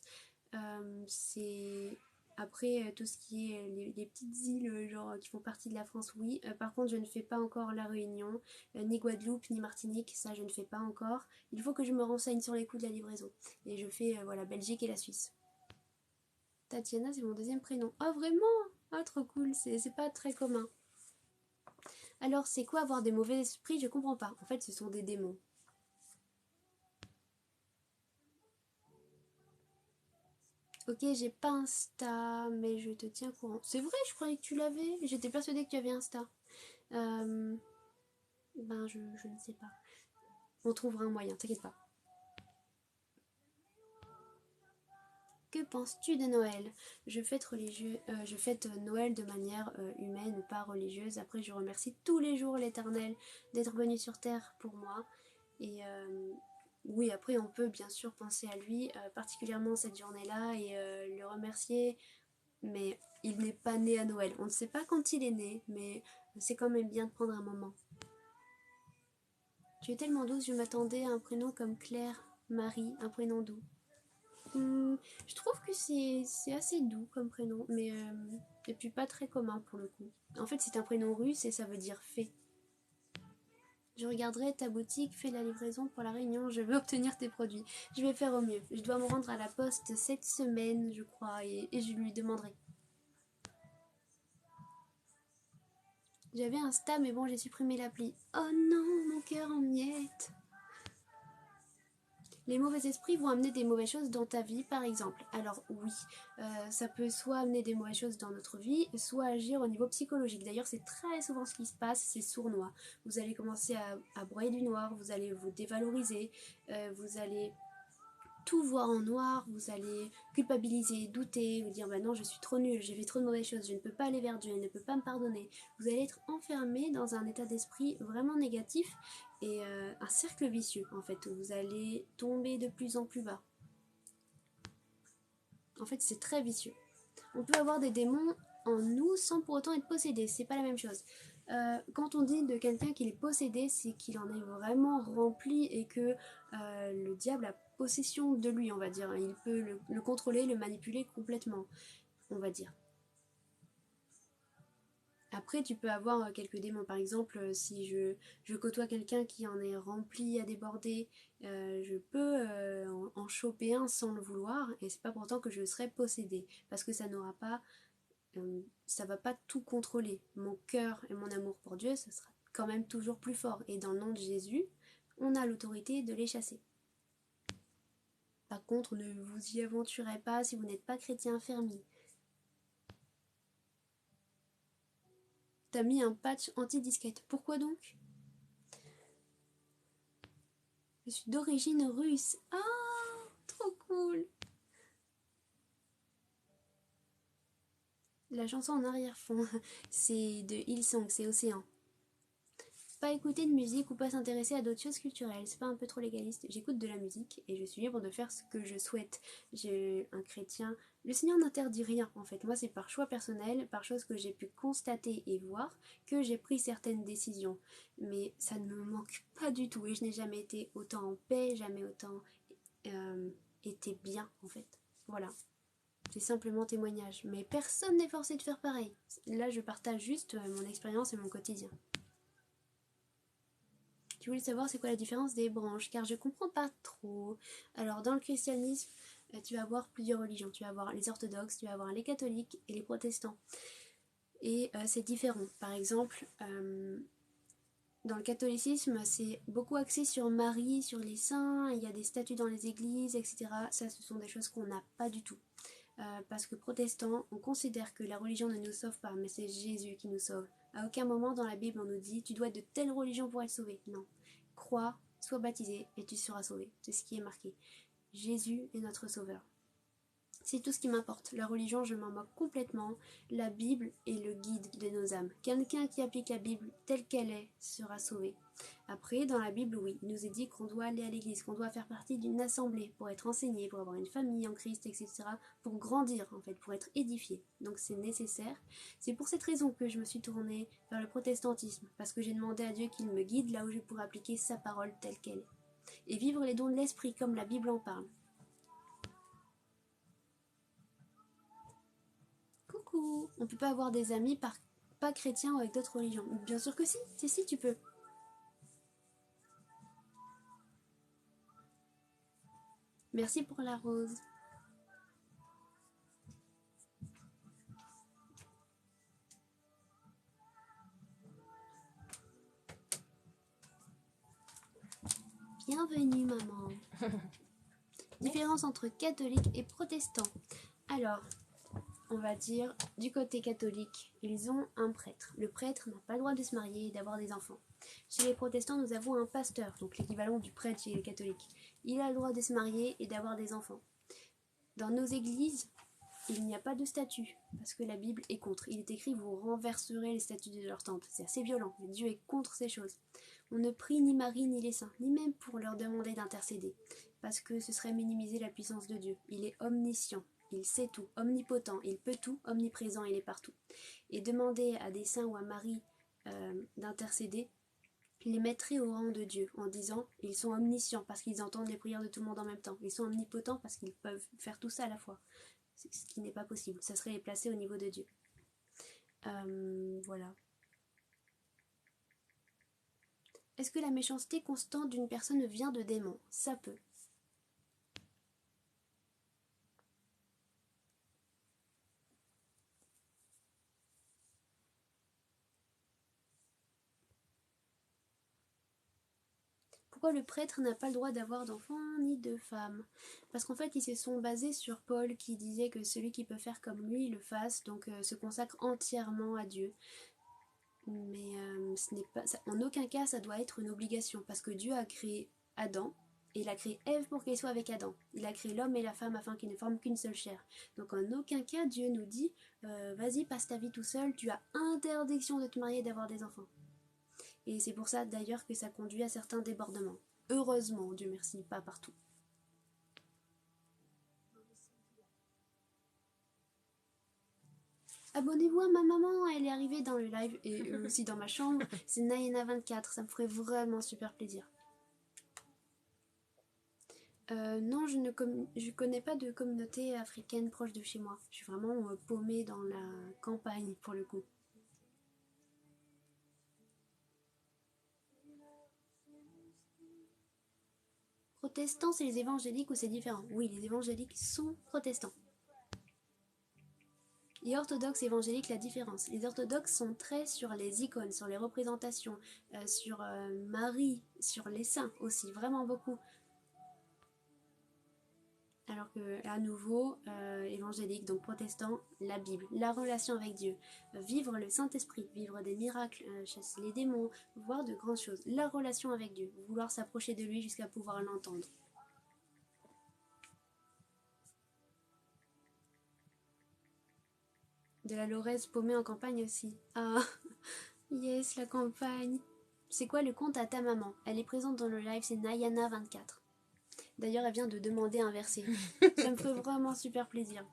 C'est après tout ce qui est les petites îles genre qui font partie de la France, oui. Par contre, je ne fais pas encore la Réunion, ni Guadeloupe, ni Martinique, ça je ne fais pas encore. Il faut que je me renseigne sur les coûts de la livraison. Et je fais voilà Belgique et la Suisse. Tatiana, c'est mon deuxième prénom. Oh vraiment? Ah trop cool, c'est pas très commun. Alors, c'est quoi avoir des mauvais esprits? Je comprends pas. En fait, ce sont des démons. Ok, j'ai pas Insta, mais je te tiens au courant. C'est vrai, je croyais que tu l'avais. J'étais persuadée que tu avais Insta. Ben, je ne sais pas. On trouvera un moyen, t'inquiète pas. Que penses-tu de Noël? Je fête Noël de manière humaine, pas religieuse. Après, je remercie tous les jours l'Éternel d'être venu sur terre pour moi. Et oui, après, on peut bien sûr penser à lui, particulièrement cette journée-là, et le remercier. Mais il n'est pas né à Noël. On ne sait pas quand il est né, mais c'est quand même bien de prendre un moment. Tu es tellement douce, je m'attendais à un prénom comme Claire, Marie, un prénom doux. Je trouve que c'est assez doux comme prénom, mais et puis pas très commun pour le coup. En fait, c'est un prénom russe et ça veut dire fée. Je regarderai ta boutique, fais la livraison pour la réunion, je veux obtenir tes produits. Je vais faire au mieux. Je dois me rendre à la poste cette semaine, je crois, et je lui demanderai. J'avais Insta, mais bon, j'ai supprimé l'appli. Oh non, mon cœur en miettes. Les mauvais esprits vont amener des mauvaises choses dans ta vie, par exemple. Alors oui, ça peut soit amener des mauvaises choses dans notre vie, soit agir au niveau psychologique. D'ailleurs, c'est très souvent ce qui se passe, c'est sournois. Vous allez commencer à broyer du noir, vous allez vous dévaloriser, vous allez tout voir en noir, vous allez culpabiliser, douter, vous dire bah non, je suis trop nulle, j'ai fait trop de mauvaises choses, je ne peux pas aller vers Dieu, il ne peut pas me pardonner. Vous allez être enfermé dans un état d'esprit vraiment négatif et un cercle vicieux en fait, où vous allez tomber de plus en plus bas. En fait, c'est très vicieux. On peut avoir des démons en nous sans pour autant être possédé, c'est pas la même chose. Quand on dit de quelqu'un qu'il est possédé, c'est qu'il en est vraiment rempli et que le diable a possession de lui, on va dire. Il peut le contrôler, le manipuler complètement, on va dire. Après, tu peux avoir quelques démons. Par exemple, si je côtoie quelqu'un qui en est rempli à déborder, je peux en choper un sans le vouloir, et c'est pas pour autant que je serai possédée, parce que ça n'aura pas ça va pas tout contrôler. Mon cœur et mon amour pour Dieu, ce sera quand même toujours plus fort. Et dans le nom de Jésus, on a l'autorité de les chasser. Par contre, ne vous y aventurez pas si vous n'êtes pas chrétien fermé. T'as mis un patch anti-disquette. Pourquoi donc? Je suis d'origine russe. Ah, trop cool. La chanson en arrière-fond, c'est de Hillsong, c'est Océan. Pas écouter de musique ou pas s'intéresser à d'autres choses culturelles, c'est pas un peu trop légaliste. J'écoute de la musique et je suis libre de faire ce que je souhaite. J'ai un chrétien. Le Seigneur n'interdit rien en fait. Moi c'est par choix personnel, par chose que j'ai pu constater et voir que j'ai pris certaines décisions. Mais ça ne me manque pas du tout et je n'ai jamais été autant en paix, jamais autant été bien en fait. Voilà. C'est simplement témoignage. Mais personne n'est forcé de faire pareil. Là je partage juste mon expérience et mon quotidien. Tu voulais savoir c'est quoi la différence des branches, car je comprends pas trop. Alors dans le christianisme, tu vas avoir plusieurs religions. Tu vas avoir les orthodoxes, tu vas avoir les catholiques et les protestants. Et c'est différent. Par exemple, dans le catholicisme, c'est beaucoup axé sur Marie, sur les saints, il y a des statues dans les églises, etc. Ça, ce sont des choses qu'on n'a pas du tout. Parce que protestants, on considère que la religion ne nous sauve pas, mais c'est Jésus qui nous sauve. À aucun moment dans la Bible on nous dit tu dois être de telle religion pour être sauvé. Non. Crois, sois baptisé et tu seras sauvé. C'est ce qui est marqué. Jésus est notre sauveur. C'est tout ce qui m'importe. La religion, je m'en moque complètement. La Bible est le guide de nos âmes. Quelqu'un qui applique la Bible telle qu'elle est sera sauvé. Après, dans la Bible, oui, il nous est dit qu'on doit aller à l'église, qu'on doit faire partie d'une assemblée pour être enseigné, pour avoir une famille en Christ, etc. Pour grandir, en fait, pour être édifié. Donc c'est nécessaire. C'est pour cette raison que je me suis tournée vers le protestantisme, parce que j'ai demandé à Dieu qu'il me guide là où je pourrais appliquer sa parole telle qu'elle est. Et vivre les dons de l'esprit comme la Bible en parle. Coucou, on peut pas avoir des amis pas chrétiens ou avec d'autres religions. Bien sûr que si, si tu peux. Merci pour la rose. Bienvenue, maman. Différence entre catholique et protestant. Alors, on va dire, du côté catholique, ils ont un prêtre. Le prêtre n'a pas le droit de se marier et d'avoir des enfants. Chez les protestants, nous avons un pasteur, donc l'équivalent du prêtre chez les catholiques. Il a le droit de se marier et d'avoir des enfants. Dans nos églises, il n'y a pas de statut, parce que la Bible est contre. Il est écrit, vous renverserez les statuts de leur temple. C'est assez violent, mais Dieu est contre ces choses. On ne prie ni Marie ni les saints, ni même pour leur demander d'intercéder, parce que ce serait minimiser la puissance de Dieu. Il est omniscient, il sait tout, omnipotent, il peut tout, omniprésent, il est partout. Et demander à des saints ou à Marie d'intercéder, les mettrait au rang de Dieu, en disant, ils sont omniscients, parce qu'ils entendent les prières de tout le monde en même temps. Ils sont omnipotents, parce qu'ils peuvent faire tout ça à la fois. Ce qui n'est pas possible, ça serait les placer au niveau de Dieu. Voilà. Est-ce que la méchanceté constante d'une personne vient de démons? Ça peut. Pourquoi le prêtre n'a pas le droit d'avoir d'enfants ni de femmes? Parce qu'en fait, ils se sont basés sur Paul qui disait que celui qui peut faire comme lui le fasse, donc se consacre entièrement à Dieu. Mais ce n'est pas, ça, en aucun cas ça doit être une obligation, parce que Dieu a créé Adam, et il a créé Ève pour qu'elle soit avec Adam. Il a créé l'homme et la femme afin qu'ils ne forment qu'une seule chair. Donc en aucun cas Dieu nous dit vas-y, passe ta vie tout seul, tu as interdiction de te marier et d'avoir des enfants. Et c'est pour ça d'ailleurs que ça conduit à certains débordements. Heureusement, Dieu merci, pas partout. Abonnez-vous à ma maman, elle est arrivée dans le live et aussi dans ma chambre. C'est Nayana24, ça me ferait vraiment super plaisir. Non, je connais pas de communauté africaine proche de chez moi. Je suis vraiment paumée dans la campagne pour le coup. Protestants, c'est les évangéliques ou c'est différent? Oui, les évangéliques sont protestants. Et orthodoxes et évangéliques, la différence. Les orthodoxes sont très sur les icônes, sur les représentations, sur Marie, sur les saints aussi, vraiment beaucoup. Alors que, à nouveau, évangélique, donc protestant, la Bible, la relation avec Dieu, vivre le Saint-Esprit, vivre des miracles, chasser les démons, voir de grandes choses, la relation avec Dieu, vouloir s'approcher de lui jusqu'à pouvoir l'entendre. De la Lorraise paumée en campagne aussi. Ah, yes, la campagne. C'est quoi le compte à ta maman? Elle est présente dans le live, c'est Nayana24. D'ailleurs, elle vient de demander un verset. Ça me ferait vraiment super plaisir.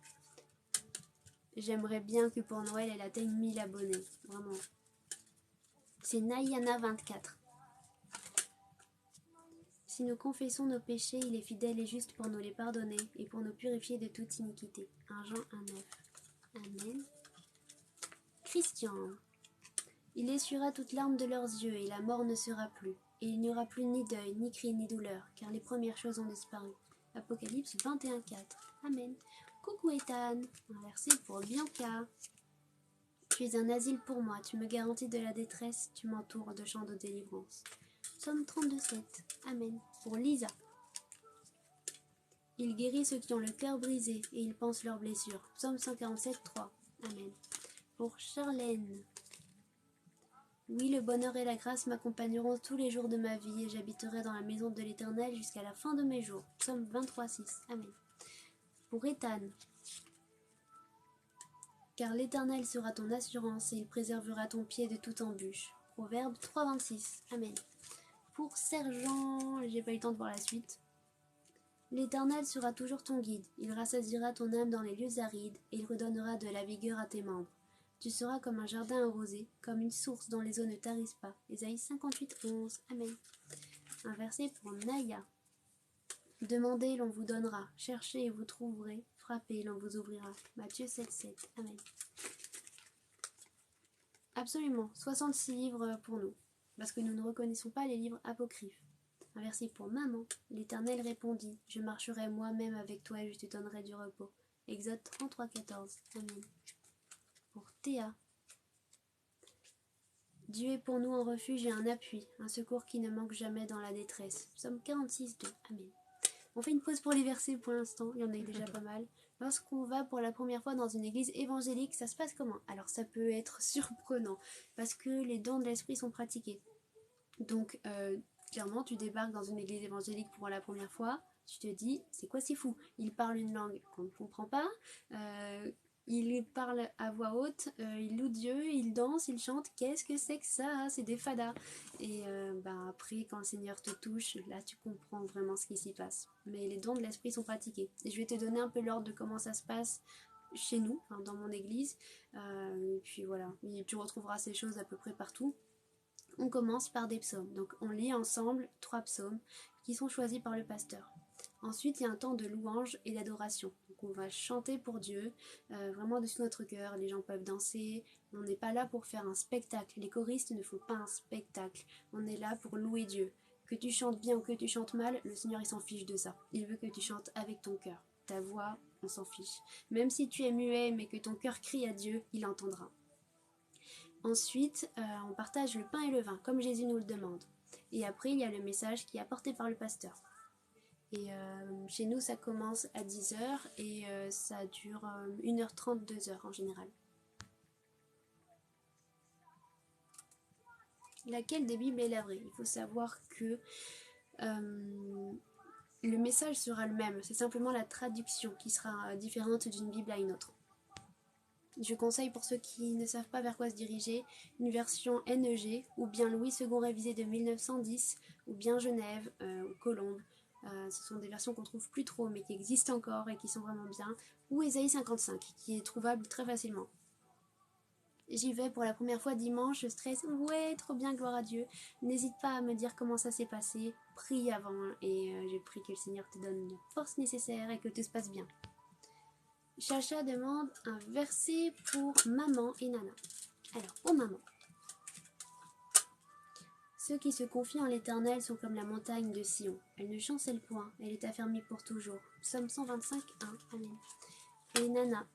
J'aimerais bien que pour Noël, elle atteigne 1000 abonnés. Vraiment. C'est Nayana24. Si nous confessons nos péchés, il est fidèle et juste pour nous les pardonner et pour nous purifier de toute iniquité. 1 Jean 1,9. Amen. Christian. Il essuiera toute larme de leurs yeux et la mort ne sera plus. Et il n'y aura plus ni deuil, ni cri, ni douleur, car les premières choses ont disparu. Apocalypse 21,4. Amen. Coucou Ethan. Un verset pour Bianca. Tu es un asile pour moi, tu me garantis de la détresse, tu m'entoures de chants de délivrance. Psaume 32,7. Amen. Pour Lisa. Il guérit ceux qui ont le cœur brisé et il pense leurs blessures. Psaume 147,3. Amen. Pour Charlène. Oui, le bonheur et la grâce m'accompagneront tous les jours de ma vie et j'habiterai dans la maison de l'Éternel jusqu'à la fin de mes jours. Psaume 23,6. Amen. Pour Ethan. Car l'Éternel sera ton assurance et il préservera ton pied de toute embûche. Proverbe 3,26. Amen. Pour Sergent, j'ai pas eu le temps de voir la suite. L'Éternel sera toujours ton guide, il rassasiera ton âme dans les lieux arides, et il redonnera de la vigueur à tes membres. Tu seras comme un jardin arrosé, comme une source dont les eaux ne tarissent pas. Ésaïe 58,11. Amen. Un verset pour Naya. Demandez, l'on vous donnera. Cherchez et vous trouverez. Frappez, l'on vous ouvrira. Matthieu 7,7. Amen. Absolument, 66 livres pour nous, parce que nous ne reconnaissons pas les livres apocryphes. Un verset pour maman. L'Éternel répondit, je marcherai moi-même avec toi et je te donnerai du repos. Exode 33,14. Amen. Pour Théa. Dieu est pour nous un refuge et un appui, un secours qui ne manque jamais dans la détresse. Psaume 46, 2. Amen. On fait une pause pour les versets pour l'instant, il y en a eu déjà pas mal. Lorsqu'on va pour la première fois dans une église évangélique, ça se passe comment? Alors ça peut être surprenant, parce que les dons de l'esprit sont pratiqués. Donc clairement, tu débarques dans une église évangélique pour la première fois, tu te dis, c'est quoi c'est fou? Ils parlent une langue qu'on ne comprend pas, ils parlent à voix haute, ils louent Dieu, ils dansent, ils chantent, qu'est-ce que c'est que ça? C'est des fadas. Et après, quand le Seigneur te touche, là tu comprends vraiment ce qui s'y passe. Mais les dons de l'esprit sont pratiqués. Et je vais te donner un peu l'ordre de comment ça se passe chez nous, enfin, dans mon église. Et puis voilà, et tu retrouveras ces choses à peu près partout. On commence par des psaumes. Donc on lit ensemble 3 psaumes qui sont choisis par le pasteur. Ensuite, il y a un temps de louange et d'adoration. Donc on va chanter pour Dieu, vraiment de tout notre cœur. Les gens peuvent danser. On n'est pas là pour faire un spectacle. Les choristes ne font pas un spectacle. On est là pour louer Dieu. Que tu chantes bien ou que tu chantes mal, le Seigneur il s'en fiche de ça. Il veut que tu chantes avec ton cœur. Ta voix, on s'en fiche. Même si tu es muet mais que ton cœur crie à Dieu, il entendra. Ensuite, on partage le pain et le vin, comme Jésus nous le demande. Et après, il y a le message qui est apporté par le pasteur. Et chez nous, ça commence à 10h et ça dure 1h30, 2h en général. Laquelle des Bibles est la vraie? Il faut savoir que le message sera le même. C'est simplement la traduction qui sera différente d'une Bible à une autre. Je conseille pour ceux qui ne savent pas vers quoi se diriger, une version NEG, ou bien Louis II révisé de 1910, ou bien Genève, ou Colombe. Ce sont des versions qu'on trouve plus trop, mais qui existent encore et qui sont vraiment bien. Ou Ésaïe 55, qui est trouvable très facilement. J'y vais pour la première fois dimanche, je stresse, ouais, trop bien, gloire à Dieu. N'hésite pas à me dire comment ça s'est passé, prie avant, et je prie que le Seigneur te donne la force nécessaire et que tout se passe bien. Chacha demande un verset pour maman et nana. Alors, pour maman. Ceux qui se confient en l'Éternel sont comme la montagne de Sion. Elle ne chancelle point, elle est affermie pour toujours. Psaume 125, 1. Amen. Et nana.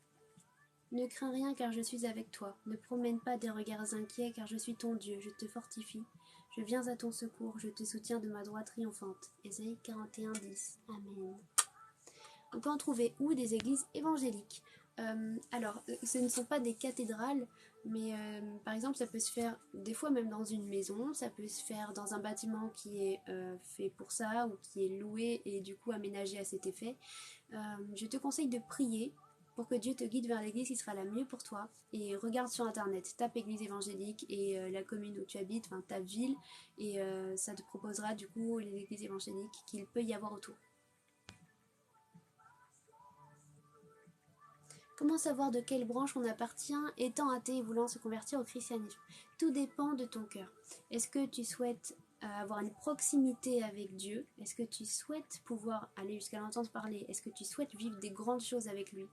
Ne crains rien car je suis avec toi. Ne promène pas des regards inquiets car je suis ton Dieu. Je te fortifie. Je viens à ton secours. Je te soutiens de ma droite triomphante. Ésaïe 41, 10. Amen. On peut en trouver où des églises évangéliques. Alors, ce ne sont pas des cathédrales, mais par exemple, ça peut se faire des fois même dans une maison, ça peut se faire dans un bâtiment qui est fait pour ça ou qui est loué et du coup aménagé à cet effet. Je te conseille de prier pour que Dieu te guide vers l'église qui sera la mieux pour toi. Et regarde sur internet, tape église évangélique et la commune où tu habites, enfin ta ville, et ça te proposera du coup les églises évangéliques qu'il peut y avoir autour. Comment savoir de quelle branche on appartient étant athée et voulant se convertir au christianisme? Tout dépend de ton cœur. Est-ce que tu souhaites avoir une proximité avec Dieu? Est-ce que tu souhaites pouvoir aller jusqu'à l'entendre parler? Est-ce que tu souhaites vivre des grandes choses avec lui?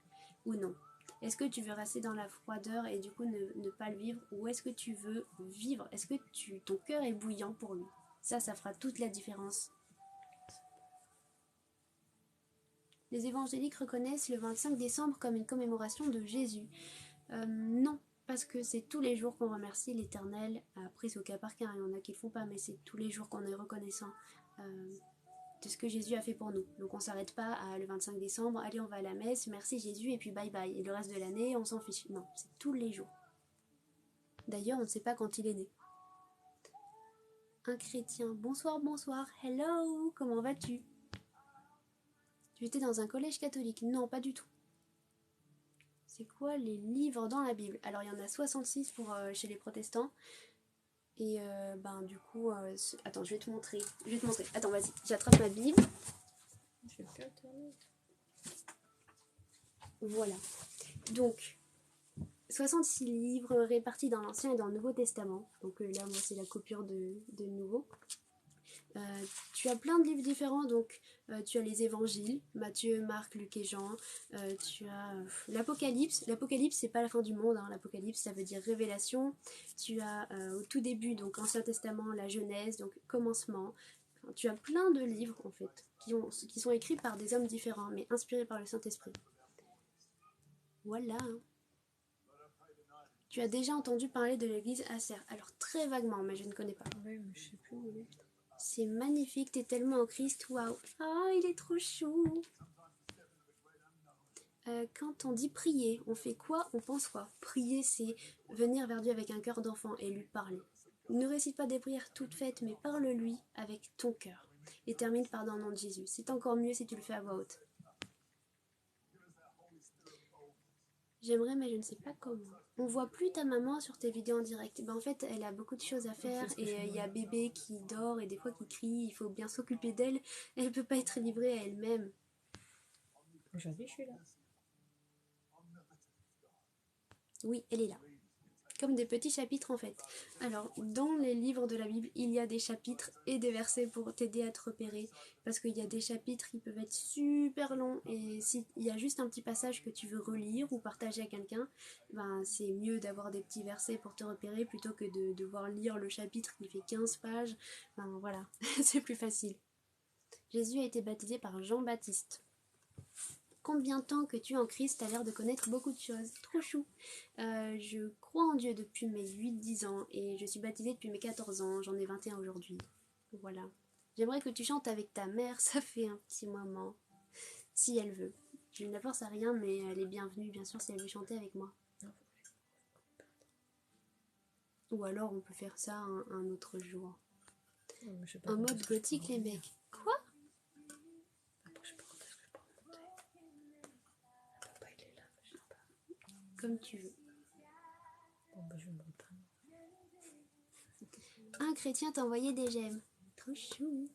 Ou non? Est-ce que tu veux rester dans la froideur et du coup ne pas le vivre? Ou est-ce que tu veux vivre? Est-ce que ton cœur est bouillant pour lui? Ça fera toute la différence. Les évangéliques reconnaissent le 25 décembre comme une commémoration de Jésus. Non, parce que c'est tous les jours qu'on remercie l'Éternel. Après, c'est au cas par cas, il y en a qui le font pas, mais c'est tous les jours qu'on est reconnaissant de ce que Jésus a fait pour nous. Donc on s'arrête pas à le 25 décembre, allez on va à la messe, merci Jésus, et puis bye bye. Et le reste de l'année, on s'en fiche. Non, c'est tous les jours. D'ailleurs, on ne sait pas quand il est né. Un chrétien, bonsoir, bonsoir, hello, comment vas-tu? Tu étais dans un collège catholique? Non, pas du tout. C'est quoi les livres dans la Bible? Alors il y en a 66 pour chez les protestants. Et du coup, attends, je vais te montrer. Attends, vas-y, j'attrape ma Bible. Je vais pas tourner. Voilà. Donc, 66 livres répartis dans l'Ancien et dans le Nouveau Testament. Donc là, moi, c'est la coupure de Nouveau. Tu as plein de livres différents, donc tu as les évangiles, Matthieu, Marc, Luc et Jean, tu as l'Apocalypse. L'Apocalypse, c'est pas la fin du monde, hein. L'Apocalypse, ça veut dire révélation. Tu as au tout début, donc Ancien Testament, la Genèse, donc commencement. Enfin, tu as plein de livres en fait, qui sont écrits par des hommes différents, mais inspirés par le Saint-Esprit. Voilà. Tu as déjà entendu parler de l'église Acer? Alors très vaguement, mais je ne connais pas. Ouais, mais je sais plus où il est. C'est magnifique, t'es tellement en Christ, waouh. Ah, il est trop chou. Quand on dit prier, on fait quoi? On pense quoi? Prier, c'est venir vers Dieu avec un cœur d'enfant et lui parler. Ne récite pas des prières toutes faites, mais parle-lui avec ton cœur. Et termine par dans le nom de Jésus. C'est encore mieux si tu le fais à voix haute. J'aimerais, mais je ne sais pas comment. On voit plus ta maman sur tes vidéos en direct. Ben, en fait, elle a beaucoup de choses à faire et il y a bébé qui dort et des fois qui crie. Il faut bien s'occuper d'elle. Elle peut pas être livrée à elle-même. Aujourd'hui, je suis là. Oui, elle est là. Comme des petits chapitres en fait. Alors, dans les livres de la Bible, il y a des chapitres et des versets pour t'aider à te repérer. Parce qu'il y a des chapitres qui peuvent être super longs et s'il y a juste un petit passage que tu veux relire ou partager à quelqu'un, ben, c'est mieux d'avoir des petits versets pour te repérer plutôt que de devoir lire le chapitre qui fait 15 pages. Ben voilà, c'est plus facile. Jésus a été baptisé par Jean-Baptiste. Combien de temps que tu es en Christ, t'as l'air de connaître beaucoup de choses. Trop chou. Je crois en Dieu depuis mes 8-10 ans et je suis baptisée depuis mes 14 ans. J'en ai 21 aujourd'hui. Voilà. J'aimerais que tu chantes avec ta mère, ça fait un petit moment. Si elle veut. Je ne la force à rien, mais elle est bienvenue, bien sûr, si elle veut chanter avec moi. Ou alors on peut faire ça un autre jour. Non, mais je sais pas Un quand mode est-ce que je gothique, pourrais les revenir. mecs. Quoi? Après, je sais pas quand est-ce que je pourrais remonter. Papa, il est là, mais je sais pas. Comme tu veux. Bon, bah, je vais me reprendre. Un chrétien t'a envoyé des j'aime. Trop chou.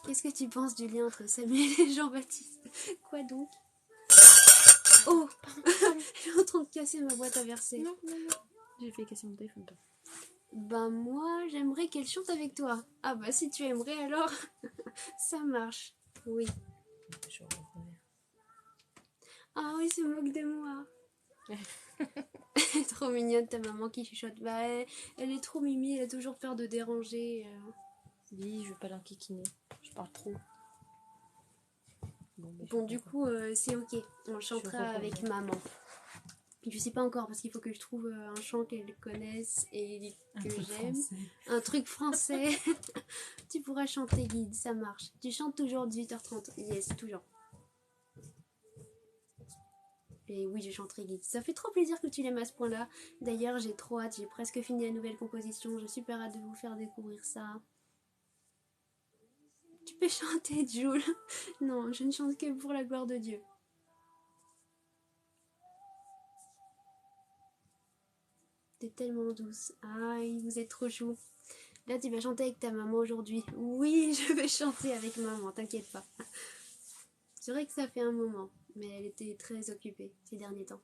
Qu'est-ce que tu penses du lien entre Samuel et Jean-Baptiste? Quoi donc? Oh, je suis en train de casser ma boîte à verser. Non. J'ai fait casser mon téléphone. Bah moi, j'aimerais qu'elle chante avec toi. Ah bah si tu aimerais alors, ça marche. Oui. Je vais revenir. Ah oui, se moque de moi. Elle est trop mignonne ta maman qui chuchote. Bah elle est trop mimi, elle a toujours peur de déranger. Oui, je veux pas l'enquiquiner. Je parle trop. Bon du coup, c'est ok. On chantera avec maman. Je sais pas encore parce qu'il faut que je trouve un chant qu'elle connaisse et que j'aime. Un truc français. Tu pourras chanter guide, ça marche. Tu chantes toujours 18h30. Yes, toujours. Et oui, je chanterai guide. Ça fait trop plaisir que tu l'aimes à ce point-là. D'ailleurs, j'ai trop hâte. J'ai presque fini la nouvelle composition. J'ai super hâte de vous faire découvrir ça. Tu peux chanter, Jules. Non, je ne chante que pour la gloire de Dieu. T'es tellement douce. Aïe, vous êtes trop chou. Là, tu vas chanter avec ta maman aujourd'hui. Oui, je vais chanter avec maman, t'inquiète pas. C'est vrai que ça fait un moment, mais elle était très occupée ces derniers temps.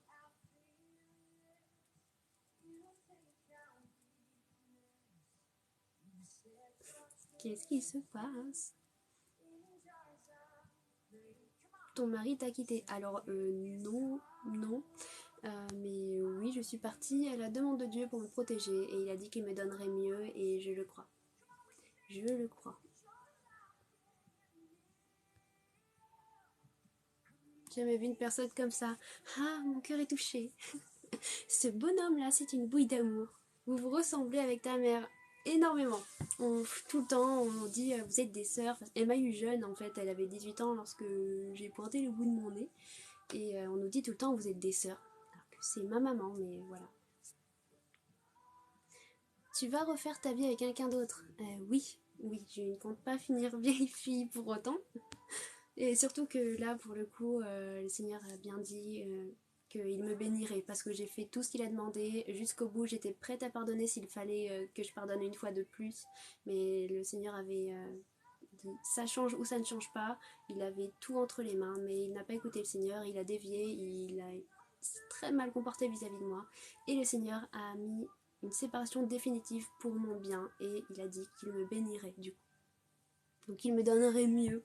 Qu'est-ce qui se passe? Ton mari t'a quitté? Alors, non. Mais oui, je suis partie à la demande de Dieu pour me protéger et il a dit qu'il me donnerait mieux et je le crois. Je le crois. J'ai jamais vu une personne comme ça. Ah, mon cœur est touché. Ce bonhomme-là, c'est une bouille d'amour. Vous vous ressemblez avec ta mère énormément. Tout le temps, on dit vous êtes des sœurs. Elle m'a eu jeune en fait, elle avait 18 ans lorsque j'ai pointé le bout de mon nez. Et on nous dit tout le temps vous êtes des sœurs. Alors que c'est ma maman, mais voilà. Tu vas refaire ta vie avec quelqu'un d'autre? Oui, je ne compte pas finir vieille fille pour autant. Et surtout que là, pour le coup, le Seigneur a bien dit qu'il me bénirait parce que j'ai fait tout ce qu'il a demandé. Jusqu'au bout, j'étais prête à pardonner s'il fallait que je pardonne une fois de plus. Mais le Seigneur avait dit ça change ou ça ne change pas. Il avait tout entre les mains, mais il n'a pas écouté le Seigneur. Il a dévié, il a très mal comporté vis-à-vis de moi. Et le Seigneur a mis une séparation définitive pour mon bien et il a dit qu'il me bénirait du coup. Donc il me donnerait mieux.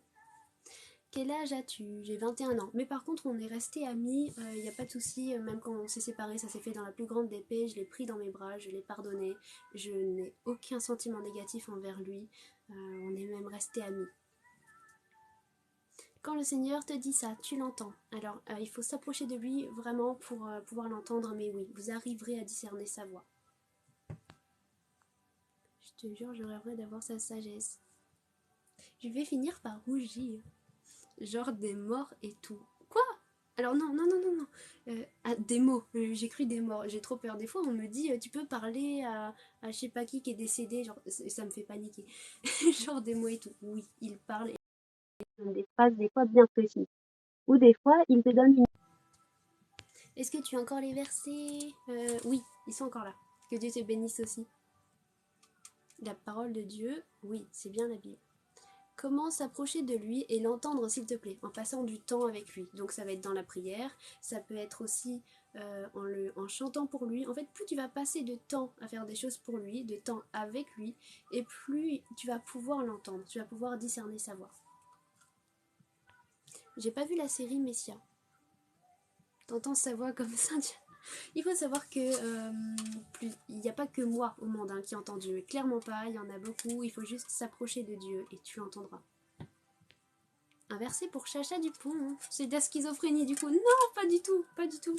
Quel âge as-tu? J'ai 21 ans. Mais par contre, on est restés amis, il n'y a pas de souci, même quand on s'est séparés, ça s'est fait dans la plus grande des paix. Je l'ai pris dans mes bras, je l'ai pardonné. Je n'ai aucun sentiment négatif envers lui. On est même restés amis. Quand le Seigneur te dit ça, tu l'entends. Alors, il faut s'approcher de lui vraiment pour pouvoir l'entendre, mais oui, vous arriverez à discerner sa voix. Je te jure, je rêverais d'avoir sa sagesse. Je vais finir par rougir. Genre des morts et tout. Quoi? Alors non, non, non, non, non. Des mots. J'ai cru des morts. J'ai trop peur. Des fois, on me dit, tu peux parler à je sais pas qui est décédé. Genre, ça me fait paniquer. Genre des mots et tout. Oui, il parle. Des phrases des fois bien précises. Ou des fois, il te donne une... Est-ce que tu as encore les versets? Oui, ils sont encore là. Que Dieu te bénisse aussi. La parole de Dieu, oui, c'est bien la Bible. Comment s'approcher de lui et l'entendre s'il te plaît, en passant du temps avec lui. Donc ça va être dans la prière, ça peut être aussi en chantant pour lui. En fait, plus tu vas passer de temps à faire des choses pour lui, de temps avec lui, et plus tu vas pouvoir l'entendre, tu vas pouvoir discerner sa voix. J'ai pas vu la série Messia. T'entends sa voix comme ça. Il faut savoir que il n'y a pas que moi au monde qui entend Dieu. Clairement pas, il y en a beaucoup. Il faut juste s'approcher de Dieu et tu l'entendras. Un verset pour Chacha Dupont. Hein. C'est de la schizophrénie du coup. Non, pas du tout, pas du tout.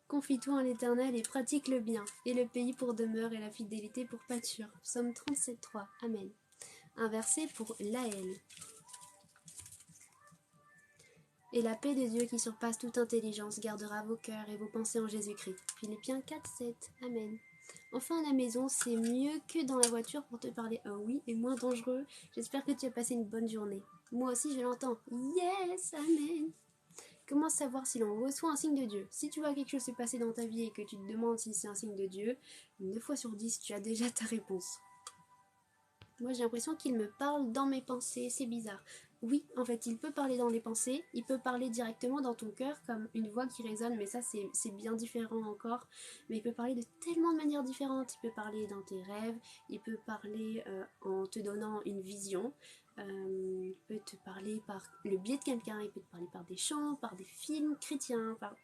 Confie-toi en l'Éternel et pratique le bien, et le pays pour demeure et la fidélité pour pâture. Psaume 37,3. Amen. Un verset pour Laël. Et la paix de Dieu qui surpasse toute intelligence gardera vos cœurs et vos pensées en Jésus-Christ. Philippiens 4,7. Amen. Enfin, à la maison, c'est mieux que dans la voiture pour te parler. Oh oui, et moins dangereux. J'espère que tu as passé une bonne journée. Moi aussi, je l'entends. Yes, amen. Comment savoir si l'on reçoit un signe de Dieu? Si tu vois quelque chose se passer dans ta vie et que tu te demandes si c'est un signe de Dieu, 9 fois sur 10, tu as déjà ta réponse. Moi, j'ai l'impression qu'il me parle dans mes pensées, c'est bizarre. Oui, en fait, il peut parler dans les pensées, il peut parler directement dans ton cœur comme une voix qui résonne, mais ça, c'est bien différent encore. Mais il peut parler de tellement de manières différentes. Il peut parler dans tes rêves, il peut parler en te donnant une vision, il peut te parler par le biais de quelqu'un, il peut te parler par des chants, par des films chrétiens, par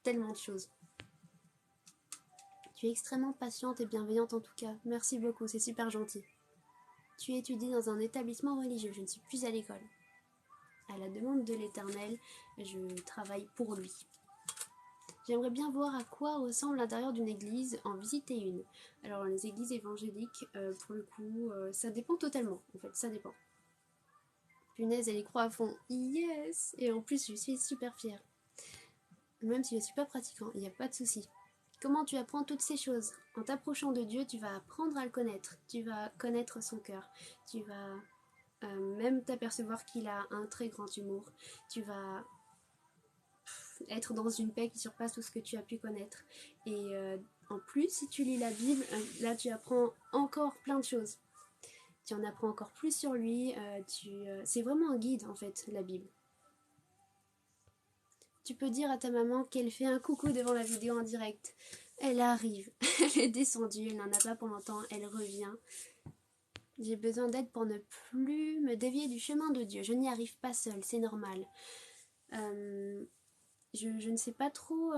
tellement de choses. Tu es extrêmement patiente et bienveillante en tout cas. Merci beaucoup, c'est super gentil. Tu étudies dans un établissement religieux, je ne suis plus à l'école. À la demande de l'Éternel, je travaille pour lui. J'aimerais bien voir à quoi ressemble l'intérieur d'une église, en visiter une. Alors les églises évangéliques, pour le coup, ça dépend totalement, en fait, ça dépend. Punaise, elle y croit à fond. Yes! Et en plus, je suis super fière. Même si je ne suis pas pratiquant, il n'y a pas de souci. Comment tu apprends toutes ces choses? En t'approchant de Dieu, tu vas apprendre à le connaître. Tu vas connaître son cœur. Tu vas même t'apercevoir qu'il a un très grand humour. Tu vas être dans une paix qui surpasse tout ce que tu as pu connaître. Et en plus, si tu lis la Bible, là tu apprends encore plein de choses. Tu en apprends encore plus sur lui. C'est vraiment un guide en fait, la Bible. Tu peux dire à ta maman qu'elle fait un coucou devant la vidéo en direct. Elle arrive, elle est descendue, elle n'en a pas pour longtemps, elle revient. J'ai besoin d'aide pour ne plus me dévier du chemin de Dieu. Je n'y arrive pas seule, c'est normal. Je ne sais pas trop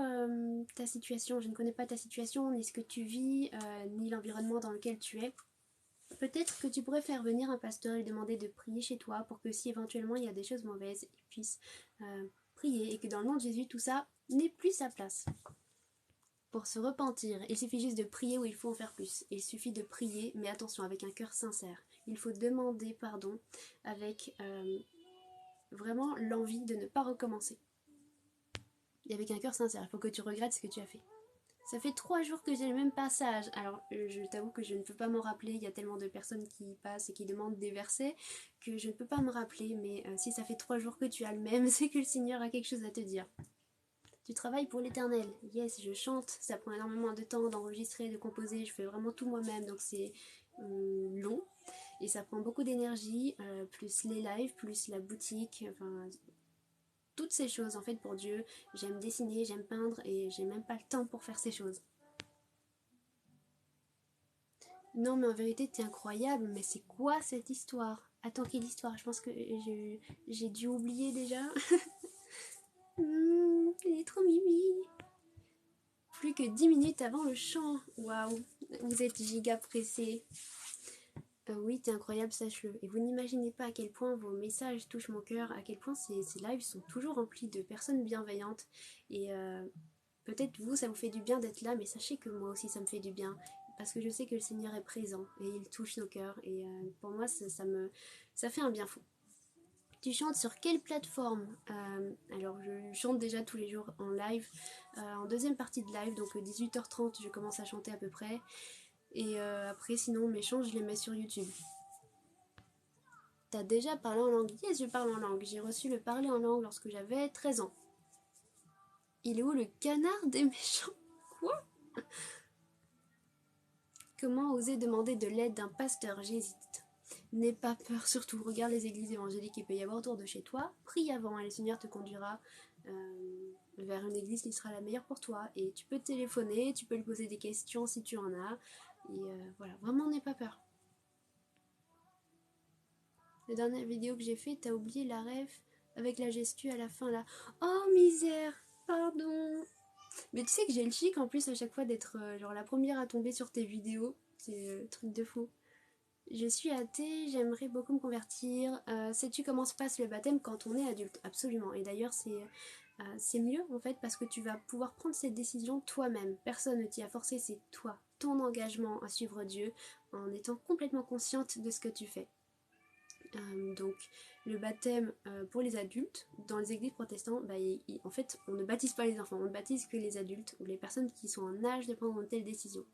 ta situation, je ne connais pas ta situation, ni ce que tu vis, ni l'environnement dans lequel tu es. Peut-être que tu pourrais faire venir un pasteur et demander de prier chez toi pour que si éventuellement il y a des choses mauvaises, il puisse prier et que dans le nom de Jésus, tout ça n'ait plus sa place. Pour se repentir, il suffit juste de prier ou il faut en faire plus. Il suffit de prier, mais attention, avec un cœur sincère. Il faut demander pardon avec vraiment l'envie de ne pas recommencer. Et avec un cœur sincère, il faut que tu regrettes ce que tu as fait. Ça fait 3 jours que j'ai le même passage. Alors, je t'avoue que je ne peux pas m'en rappeler. Il y a tellement de personnes qui passent et qui demandent des versets que je ne peux pas me rappeler. Mais si ça fait 3 jours que tu as le même, c'est que le Seigneur a quelque chose à te dire. Tu travailles pour l'Éternel. Yes, je chante. Ça prend énormément de temps d'enregistrer, de composer. Je fais vraiment tout moi-même. Donc, c'est long. Et ça prend beaucoup d'énergie. Plus les lives, plus la boutique. Enfin... toutes ces choses en fait pour Dieu. J'aime dessiner, j'aime peindre et j'ai même pas le temps pour faire ces choses. Non mais en vérité t'es incroyable, mais c'est quoi cette histoire? Attends, quelle histoire? Je pense que j'ai dû oublier déjà. Elle est trop mimi. Plus que 10 minutes avant le chant. Waouh, vous êtes giga pressé. Oui, t'es incroyable, sache-le. Et vous n'imaginez pas à quel point vos messages touchent mon cœur, à quel point ces lives sont toujours remplis de personnes bienveillantes. Et peut-être vous, ça vous fait du bien d'être là, mais sachez que moi aussi, ça me fait du bien. Parce que je sais que le Seigneur est présent et il touche nos cœurs. Et pour moi, ça fait un bien fou. Tu chantes sur quelle plateforme? Alors, je chante déjà tous les jours en live, en deuxième partie de live, donc 18h30, je commence à chanter à peu près. Et après, sinon, mes chants, je les mets sur YouTube. T'as déjà parlé en langue? Yes, je parle en langue. J'ai reçu le parler en langue lorsque j'avais 13 ans. Il est où le canard des méchants? Quoi? Comment oser demander de l'aide d'un pasteur? J'hésite. N'aie pas peur, surtout. Regarde les églises évangéliques qu'il peut y avoir autour de chez toi. Prie avant et le Seigneur te conduira vers une église qui sera la meilleure pour toi. Et tu peux téléphoner, tu peux lui poser des questions si tu en as. Et voilà, vraiment n'aie pas peur. La dernière vidéo que j'ai fait, t'as oublié la ref avec la gestu à la fin là. Oh misère, pardon. Mais tu sais que j'ai le chic en plus à chaque fois d'être genre la première à tomber sur tes vidéos. C'est truc de fou. Je suis athée, j'aimerais beaucoup me convertir. Sais-tu comment se passe le baptême quand on est adulte? Absolument. Et d'ailleurs, c'est mieux en fait parce que tu vas pouvoir prendre cette décision toi-même. Personne ne t'y a forcé, c'est toi. Ton engagement à suivre Dieu en étant complètement consciente de ce que tu fais. Donc le baptême pour les adultes, dans les églises protestantes, en fait on ne baptise pas les enfants, on ne baptise que les adultes ou les personnes qui sont en âge de prendre une telle décision.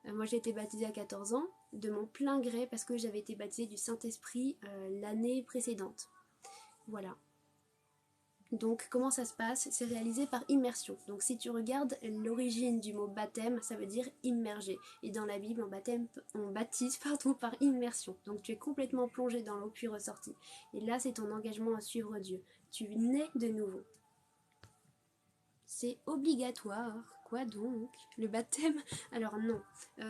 Moi j'ai été baptisée à 14 ans, de mon plein gré parce que j'avais été baptisée du Saint-Esprit l'année précédente. Voilà. Donc comment ça se passe? C'est réalisé par immersion. Donc si tu regardes l'origine du mot baptême, ça veut dire immerger. Et dans la Bible, on baptise par immersion. Donc tu es complètement plongé dans l'eau puis ressorti. Et là, c'est ton engagement à suivre Dieu. Tu nais de nouveau. C'est obligatoire. Quoi donc? Le baptême? Alors non.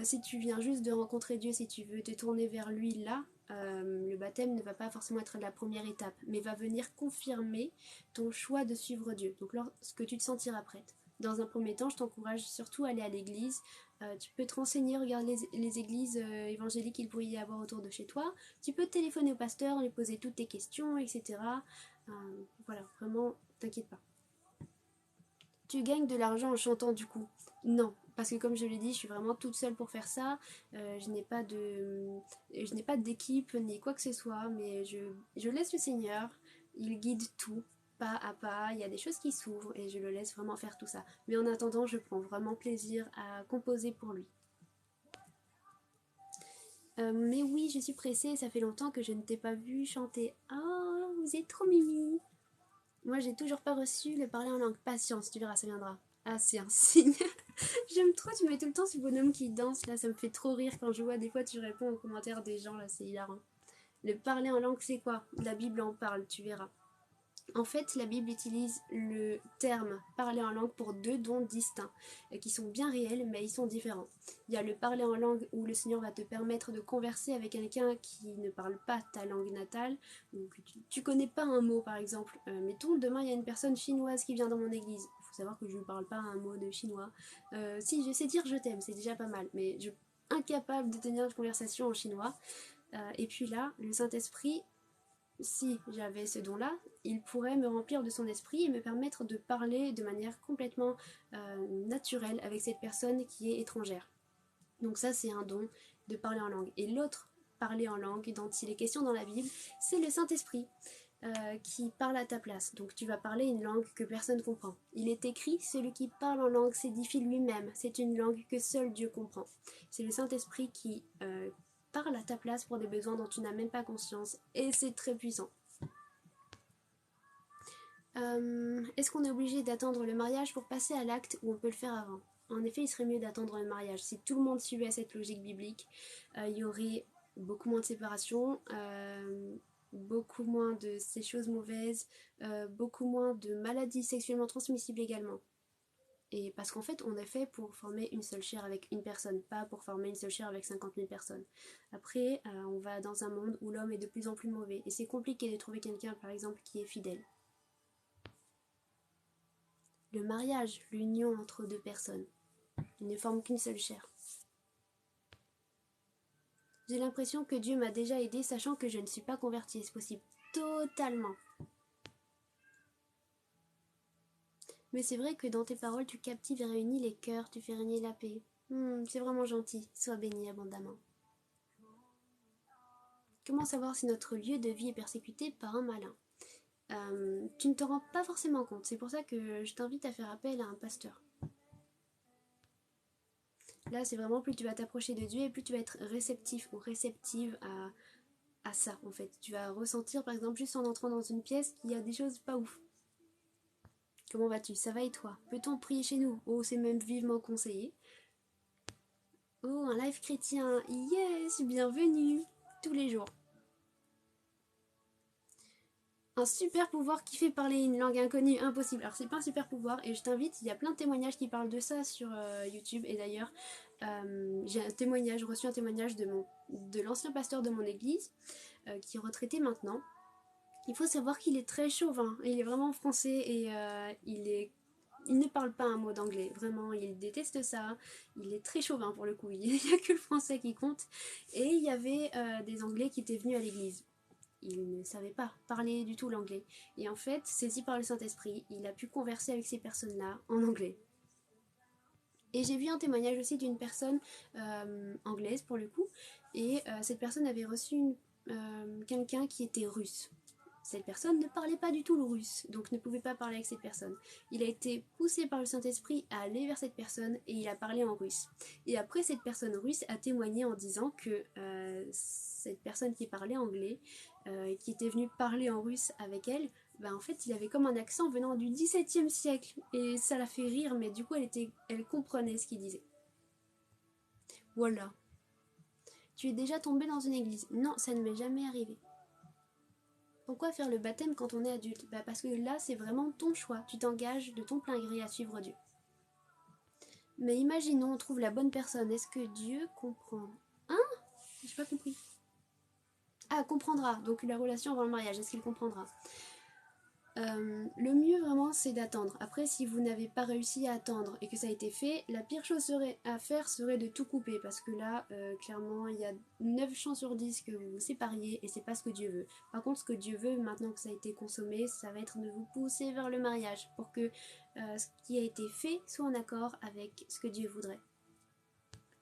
Si tu viens juste de rencontrer Dieu, si tu veux te tourner vers lui là, le baptême ne va pas forcément être la première étape, mais va venir confirmer ton choix de suivre Dieu. Donc lorsque tu te sentiras prête. Dans un premier temps, je t'encourage surtout à aller à l'église. Tu peux te renseigner, regarder les églises évangéliques qu'il pourrait y avoir autour de chez toi. Tu peux téléphoner au pasteur, lui poser toutes tes questions, etc. Voilà, vraiment, t'inquiète pas. Tu gagnes de l'argent en chantant du coup? Non, parce que comme je l'ai dit, je suis vraiment toute seule pour faire ça. Je n'ai pas d'équipe ni quoi que ce soit, mais je laisse le Seigneur. Il guide tout, pas à pas. Il y a des choses qui s'ouvrent et je le laisse vraiment faire tout ça. Mais en attendant, je prends vraiment plaisir à composer pour lui. Mais oui, je suis pressée. Ça fait longtemps que je ne t'ai pas vu chanter. Oh, vous êtes trop mimi. Moi, j'ai toujours pas reçu le parler en langue. Patience, tu verras, ça viendra. Ah, c'est un signe. J'aime trop, tu mets tout le temps ce bonhomme qui danse, là, ça me fait trop rire quand je vois, des fois tu réponds aux commentaires des gens, là, c'est hilarant. Le parler en langue, c'est quoi? La Bible en parle, tu verras. En fait, la Bible utilise le terme parler en langue pour deux dons distincts, qui sont bien réels, mais ils sont différents. Il y a le parler en langue où le Seigneur va te permettre de converser avec quelqu'un qui ne parle pas ta langue natale, ou que tu connais pas un mot par exemple. Mettons, demain il y a une personne chinoise qui vient dans mon église. Il faut savoir que je ne parle pas un mot de chinois. Si, je sais dire je t'aime, c'est déjà pas mal, mais je suis incapable de tenir une conversation en chinois. Et puis là, le Saint-Esprit, si j'avais ce don-là, il pourrait me remplir de son esprit et me permettre de parler de manière complètement naturelle avec cette personne qui est étrangère. Donc ça, c'est un don de parler en langue. Et l'autre parler en langue dont il est question dans la Bible, c'est le Saint-Esprit qui parle à ta place. Donc tu vas parler une langue que personne ne comprend. Il est écrit, celui qui parle en langue s'édifie lui-même. C'est une langue que seul Dieu comprend. C'est le Saint-Esprit qui parle à ta place pour des besoins dont tu n'as même pas conscience. Et c'est très puissant. Est-ce qu'on est obligé d'attendre le mariage pour passer à l'acte ou on peut le faire avant? En effet, il serait mieux d'attendre le mariage. Si tout le monde suivait cette logique biblique, il y aurait beaucoup moins de séparation, beaucoup moins de ces choses mauvaises, beaucoup moins de maladies sexuellement transmissibles également. Et parce qu'en fait, on est fait pour former une seule chair avec une personne, pas pour former une seule chair avec 50 000 personnes. Après, on va dans un monde où l'homme est de plus en plus mauvais. Et c'est compliqué de trouver quelqu'un, par exemple, qui est fidèle. Le mariage, l'union entre deux personnes. Ils ne forment qu'une seule chair. J'ai l'impression que Dieu m'a déjà aidé, sachant que je ne suis pas convertie. Est-ce possible? Totalement. Mais c'est vrai que dans tes paroles, tu captives et réunis les cœurs, tu fais régner la paix. C'est vraiment gentil. Sois béni abondamment. Comment savoir si notre lieu de vie est persécuté par un malin? Tu ne te rends pas forcément compte. C'est pour ça que je t'invite à faire appel à un pasteur. Là, c'est vraiment plus tu vas t'approcher de Dieu et plus tu vas être réceptif ou réceptive à ça, en fait. Tu vas ressentir, par exemple, juste en entrant dans une pièce, qu'il y a des choses pas ouf. Comment vas-tu? Ça va et toi? Peut-on prier chez nous? Oh, c'est même vivement conseillé. Oh, un live chrétien. Yes, bienvenue. Tous les jours. Un super pouvoir qui fait parler une langue inconnue impossible. Alors c'est pas un super pouvoir et je t'invite, il y a plein de témoignages qui parlent de ça sur YouTube. Et d'ailleurs, j'ai reçu un témoignage de l'ancien pasteur de mon église qui est retraité maintenant. Il faut savoir qu'il est très chauvin. Il est vraiment français et il ne parle pas un mot d'anglais. Vraiment, il déteste ça. Il est très chauvin pour le coup. Il n'y a que le français qui compte. Et il y avait des Anglais qui étaient venus à l'église. Il ne savait pas parler du tout l'anglais. Et en fait, saisi par le Saint-Esprit, il a pu converser avec ces personnes-là en anglais. Et j'ai vu un témoignage aussi d'une personne anglaise pour le coup. Et cette personne avait reçu quelqu'un qui était russe. Cette personne ne parlait pas du tout le russe, donc ne pouvait pas parler avec cette personne. Il a été poussé par le Saint-Esprit à aller vers cette personne et il a parlé en russe. Et après, cette personne russe a témoigné en disant que cette personne qui parlait anglais, qui était venue parler en russe avec elle, en fait, il avait comme un accent venant du XVIIe siècle. Et ça l'a fait rire, mais du coup, elle comprenait ce qu'il disait. Voilà. Tu es déjà tombé dans une église? Non, ça ne m'est jamais arrivé. Pourquoi faire le baptême quand on est adulte? Parce que là, c'est vraiment ton choix. Tu t'engages de ton plein gré à suivre Dieu. Mais imaginons, on trouve la bonne personne. Est-ce que Dieu comprend? Hein? J'ai pas compris. Ah, comprendra. Donc la relation avant le mariage, est-ce qu'il comprendra? Le mieux vraiment c'est d'attendre. Après si vous n'avez pas réussi à attendre et que ça a été fait, la pire chose à faire serait de tout couper parce que là clairement il y a 9 chances sur 10 que vous vous sépariez et c'est pas ce que Dieu veut. Par contre ce que Dieu veut maintenant que ça a été consommé, ça va être de vous pousser vers le mariage pour que ce qui a été fait soit en accord avec ce que Dieu voudrait.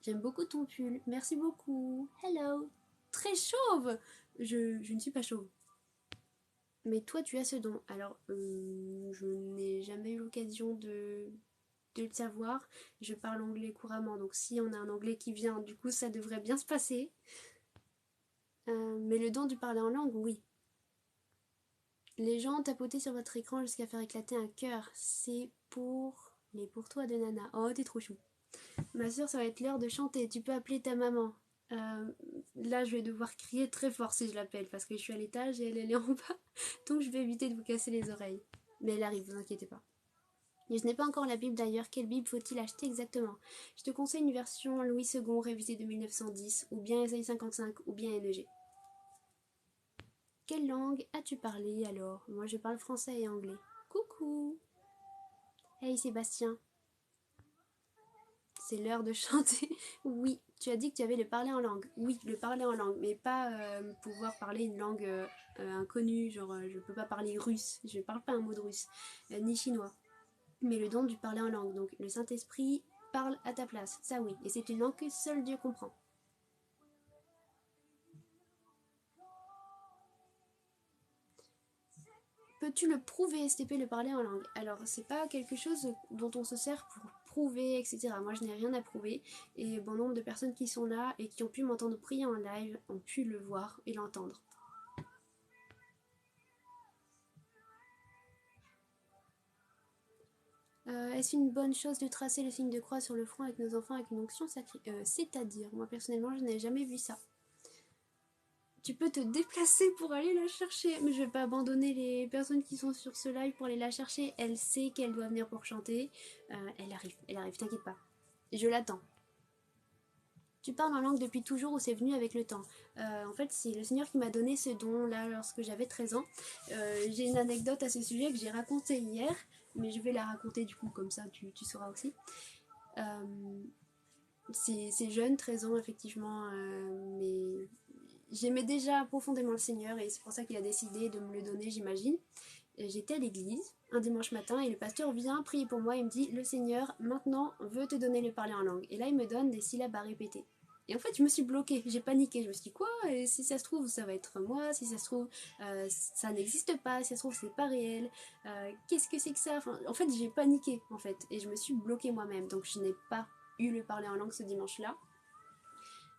J'aime beaucoup ton pull, merci beaucoup. Hello. Très chauve. Je ne suis pas chauve. Mais toi, tu as ce don. Alors, je n'ai jamais eu l'occasion de le savoir. Je parle anglais couramment, donc si on a un anglais qui vient, du coup, ça devrait bien se passer. Mais le don du parler en langue, oui. Les gens ont tapoté sur votre écran jusqu'à faire éclater un cœur. C'est pour toi de Nana. Oh, t'es trop chou. Ma soeur, ça va être l'heure de chanter. Tu peux appeler ta maman. Là, je vais devoir crier très fort si je l'appelle parce que je suis à l'étage et elle est en bas. Donc, je vais éviter de vous casser les oreilles. Mais elle arrive, vous inquiétez pas. Et je n'ai pas encore la Bible d'ailleurs. Quelle Bible faut-il acheter exactement? Je te conseille une version Louis II révisée de 1910, ou bien Ésaïe 55, ou bien NEG. Quelle langue as-tu parlé alors? Moi, je parle français et anglais. Coucou! Hey Sébastien! C'est l'heure de chanter. Oui, tu as dit que tu avais le parler en langue. Oui, le parler en langue, mais pas pouvoir parler une langue inconnue, genre je peux pas parler russe, je parle pas un mot de russe, ni chinois. Mais le don du parler en langue, donc le Saint-Esprit parle à ta place, ça oui, et c'est une langue que seul Dieu comprend. Peux-tu le prouver, STP, le parler en langue? Alors, c'est pas quelque chose dont on se sert pour prouver, etc. Moi, je n'ai rien à prouver. Et bon nombre de personnes qui sont là et qui ont pu m'entendre prier en live ont pu le voir et l'entendre. Est-ce une bonne chose de tracer le signe de croix sur le front avec nos enfants avec une onction sacrée? C'est-à-dire, moi personnellement, je n'ai jamais vu ça. Tu peux te déplacer pour aller la chercher. Mais je vais pas abandonner les personnes qui sont sur ce live pour aller la chercher. Elle sait qu'elle doit venir pour chanter. Elle arrive, t'inquiète pas. Je l'attends. Tu parles en langue depuis toujours ou c'est venu avec le temps? En fait, c'est le Seigneur qui m'a donné ce don-là lorsque j'avais 13 ans. J'ai une anecdote à ce sujet que j'ai racontée hier, mais je vais la raconter du coup, comme ça tu sauras aussi. C'est jeune, 13 ans effectivement, mais j'aimais déjà profondément le Seigneur et c'est pour ça qu'il a décidé de me le donner, j'imagine. J'étais à l'église un dimanche matin et le pasteur vient prier pour moi et me dit le Seigneur maintenant veut te donner le parler en langue. Et là il me donne des syllabes à répéter. Et en fait je me suis bloquée, j'ai paniqué, je me suis dit quoi, et si ça se trouve ça va être moi, si ça se trouve ça n'existe pas, si ça se trouve c'est pas réel, qu'est-ce que c'est que ça, enfin, en fait j'ai paniqué en fait et je me suis bloquée moi-même donc je n'ai pas eu le parler en langue ce dimanche-là.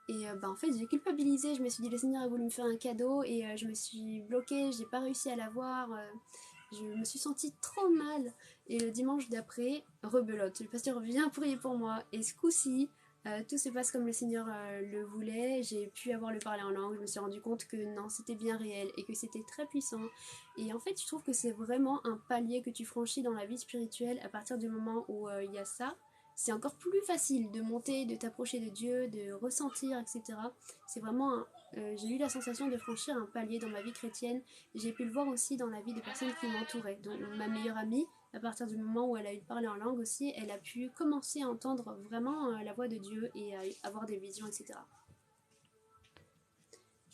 Et en fait, j'ai culpabilisé. Je me suis dit, le Seigneur a voulu me faire un cadeau et je me suis bloquée. J'ai pas réussi à l'avoir. Je me suis sentie trop mal. Et le dimanche d'après, rebelote. Le pasteur vient prier pour moi. Et ce coup-ci, tout se passe comme le Seigneur le voulait. J'ai pu avoir le parler en langue. Je me suis rendu compte que non, c'était bien réel et que c'était très puissant. Et en fait, je trouve que c'est vraiment un palier que tu franchis dans la vie spirituelle à partir du moment où il y a ça. C'est encore plus facile de monter, de t'approcher de Dieu, de ressentir, etc. C'est vraiment, j'ai eu la sensation de franchir un palier dans ma vie chrétienne. J'ai pu le voir aussi dans la vie des personnes qui m'entouraient. Donc ma meilleure amie, à partir du moment où elle a eu parlé en langue aussi, elle a pu commencer à entendre vraiment la voix de Dieu et à avoir des visions, etc.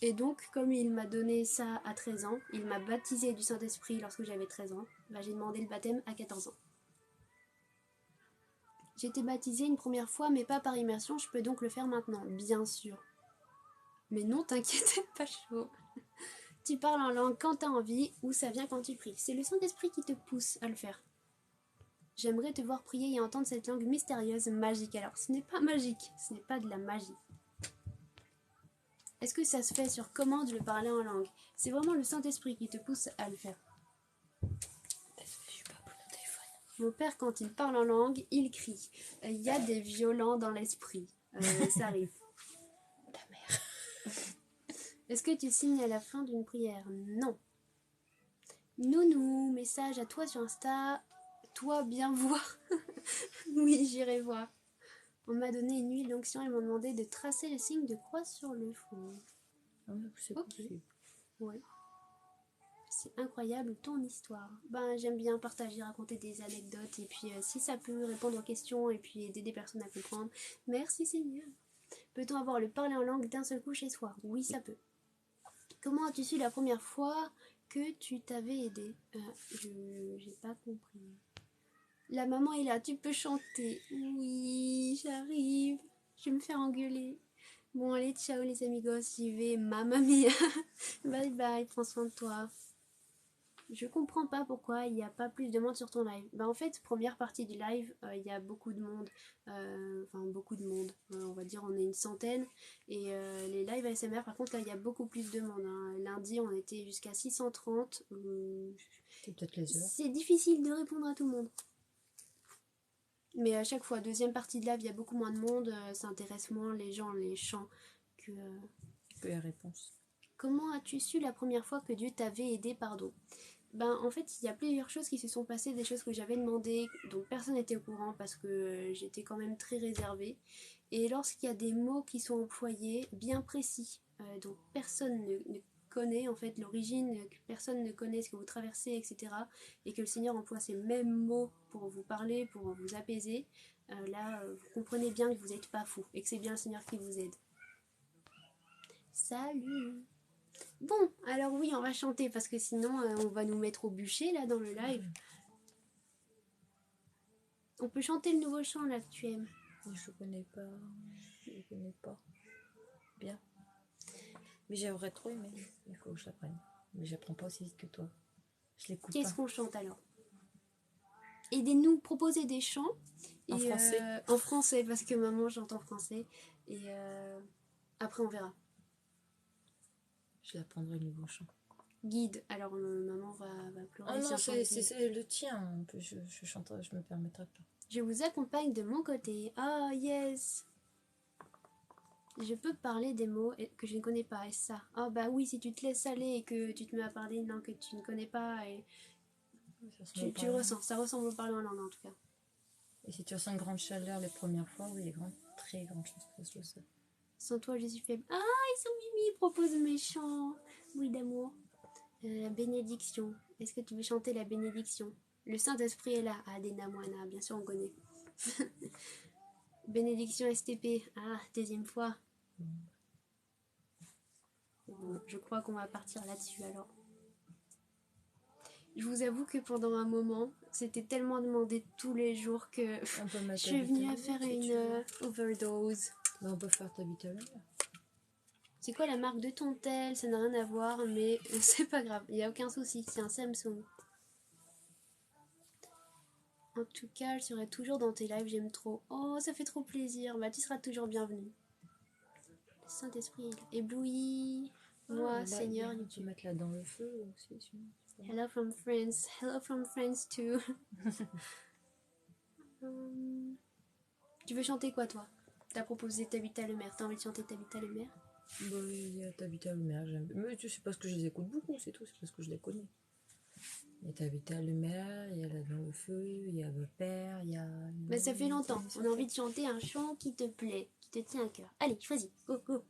Et donc, comme il m'a donné ça à 13 ans, il m'a baptisé du Saint-Esprit lorsque j'avais 13 ans, j'ai demandé le baptême à 14 ans. J'ai été baptisée une première fois, mais pas par immersion, je peux donc le faire maintenant, bien sûr. Mais non, t'inquiète, pas chaud. Tu parles en langue quand t'as envie, ou ça vient quand tu pries. C'est le Saint-Esprit qui te pousse à le faire. J'aimerais te voir prier et entendre cette langue mystérieuse, magique. Alors, ce n'est pas magique, ce n'est pas de la magie. Est-ce que ça se fait sur commande de le parler en langue? C'est vraiment le Saint-Esprit qui te pousse à le faire. Mon père, quand il parle en langue, il crie. Il y a des violents dans l'esprit. Ça arrive. Ta mère. Est-ce que tu signes à la fin d'une prière? Non. Nounou, message à toi sur Insta. Toi, bien voir. Oui, j'irai voir. On m'a donné une huile d'onction et m'ont demandé de tracer le signe de croix sur le front. Ah oui, c'est possible. Ouais. C'est incroyable ton histoire. J'aime bien partager, raconter des anecdotes et puis si ça peut répondre aux questions et puis aider des personnes à comprendre. Merci Seigneur. Peut-on avoir le parler en langue d'un seul coup chez soi? Oui, ça peut. Comment as-tu su la première fois que tu t'avais aidé? J'ai pas compris. La maman est là, tu peux chanter. Oui, j'arrive. Je vais me faire engueuler. Bon, allez, ciao les amigos, j'y vais. Mamma mia. Bye bye, prends soin de toi. Je comprends pas pourquoi il n'y a pas plus de monde sur ton live. En fait, première partie du live, il y a beaucoup de monde. Beaucoup de monde. On va dire on est une centaine. Et les lives ASMR, par contre, là, il y a beaucoup plus de monde. Hein. Lundi, on était jusqu'à 630. C'est peut-être les heures. C'est difficile de répondre à tout le monde. Mais à chaque fois, deuxième partie de live, il y a beaucoup moins de monde. Ça intéresse moins les gens, les chants que la réponse. Comment as-tu su la première fois que Dieu t'avait aidé, pardon? En fait, il y a plusieurs choses qui se sont passées, des choses que j'avais demandées, dont personne n'était au courant parce que j'étais quand même très réservée. Et lorsqu'il y a des mots qui sont employés, bien précis, dont personne ne connaît en fait l'origine, que personne ne connaît ce que vous traversez, etc., et que le Seigneur emploie ces mêmes mots pour vous parler, pour vous apaiser, là, vous comprenez bien que vous n'êtes pas fou et que c'est bien le Seigneur qui vous aide. Salut! Bon, alors oui, on va chanter parce que sinon on va nous mettre au bûcher là dans le live. On peut chanter le nouveau chant là que tu aimes. Je connais pas. Bien. Mais j'aimerais trop aimer. Il faut que je l'apprenne. Mais j'apprends pas aussi vite que toi. Je l'écoute pas. Qu'est-ce qu'on chante alors? Aidez-nous, proposez des chants. En français. En français parce que maman chante en français. Et après on verra. Je l'apprendrai le nouveau chant. Guide, alors maman va pleurer. Oh non, c'est le tien. Je chanterai, je me permettrai pas. Je vous accompagne de mon côté. Ah yes. Je peux parler des mots que je ne connais pas, et ça. Ah oui, si tu te laisses aller et que tu te mets à parler une langue que tu ne connais pas, et tu le ressens, ça ressemble au parler en langue en tout cas. Et si tu ressens une grande chaleur les premières fois, oui, il y a très grande chance que ce soit ça. Sans toi, je suis faible. Ah, ils sont mimi, propose mes chants. Oui, d'amour. La bénédiction. Est-ce que tu veux chanter la bénédiction? Le Saint-Esprit est là. Adena Moana, bien sûr, on connaît. Bénédiction STP. Ah, deuxième fois. Bon, je crois qu'on va partir là-dessus alors. Je vous avoue que pendant un moment, c'était tellement demandé tous les jours que je suis venue à faire une overdose. Mais on peut faire ta bite à l'heure. C'est quoi la marque de ton tel? Ça n'a rien à voir, mais c'est pas grave, il n'y a aucun souci, c'est un Samsung. En tout cas, je serai toujours dans tes lives, j'aime trop. Oh, ça fait trop plaisir, bah tu seras toujours bienvenue. Le Saint-Esprit éblouit. Moi, là, Seigneur, tu peux mettre là dans le feu aussi. Hello from France. Hello from France too. Tu veux chanter quoi, toi? T'as proposé Tabitha Le Maire. T'as envie de chanter Tabitha Le Maire? Bah, il y a Tabitha Le Maire, j'aime. Mais tu sais parce que je les écoute beaucoup, c'est tout, c'est parce que je les connais. Il y a Tabitha Le Maire, il y a Là dans le feu, il y a Votre Père, il y a. Mais ça fait longtemps. On a envie de chanter un chant qui te plaît, qui te tient à cœur. Allez, choisis. Go, go.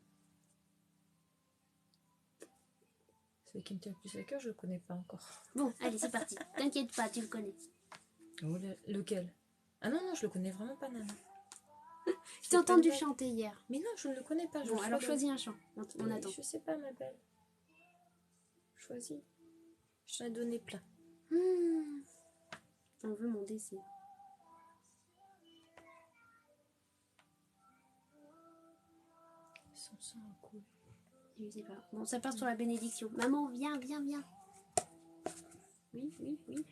Celui qui me tient le plus à cœur, je le connais pas encore. Bon, allez, c'est parti. T'inquiète pas, tu le connais. Oh, lequel? Ah non, je le connais vraiment pas, Nana. Je t'ai entendu chanter hier. Mais non, je ne le connais pas. Bon, alors choisis un chant. On attend. Je sais pas, ma belle. Choisis. Je t'en ai donné plein. On veut mon décès. Son sang a coulé. Je sais pas. Bon, ça part sur la bénédiction. Maman, viens, viens, viens. Oui, oui, oui.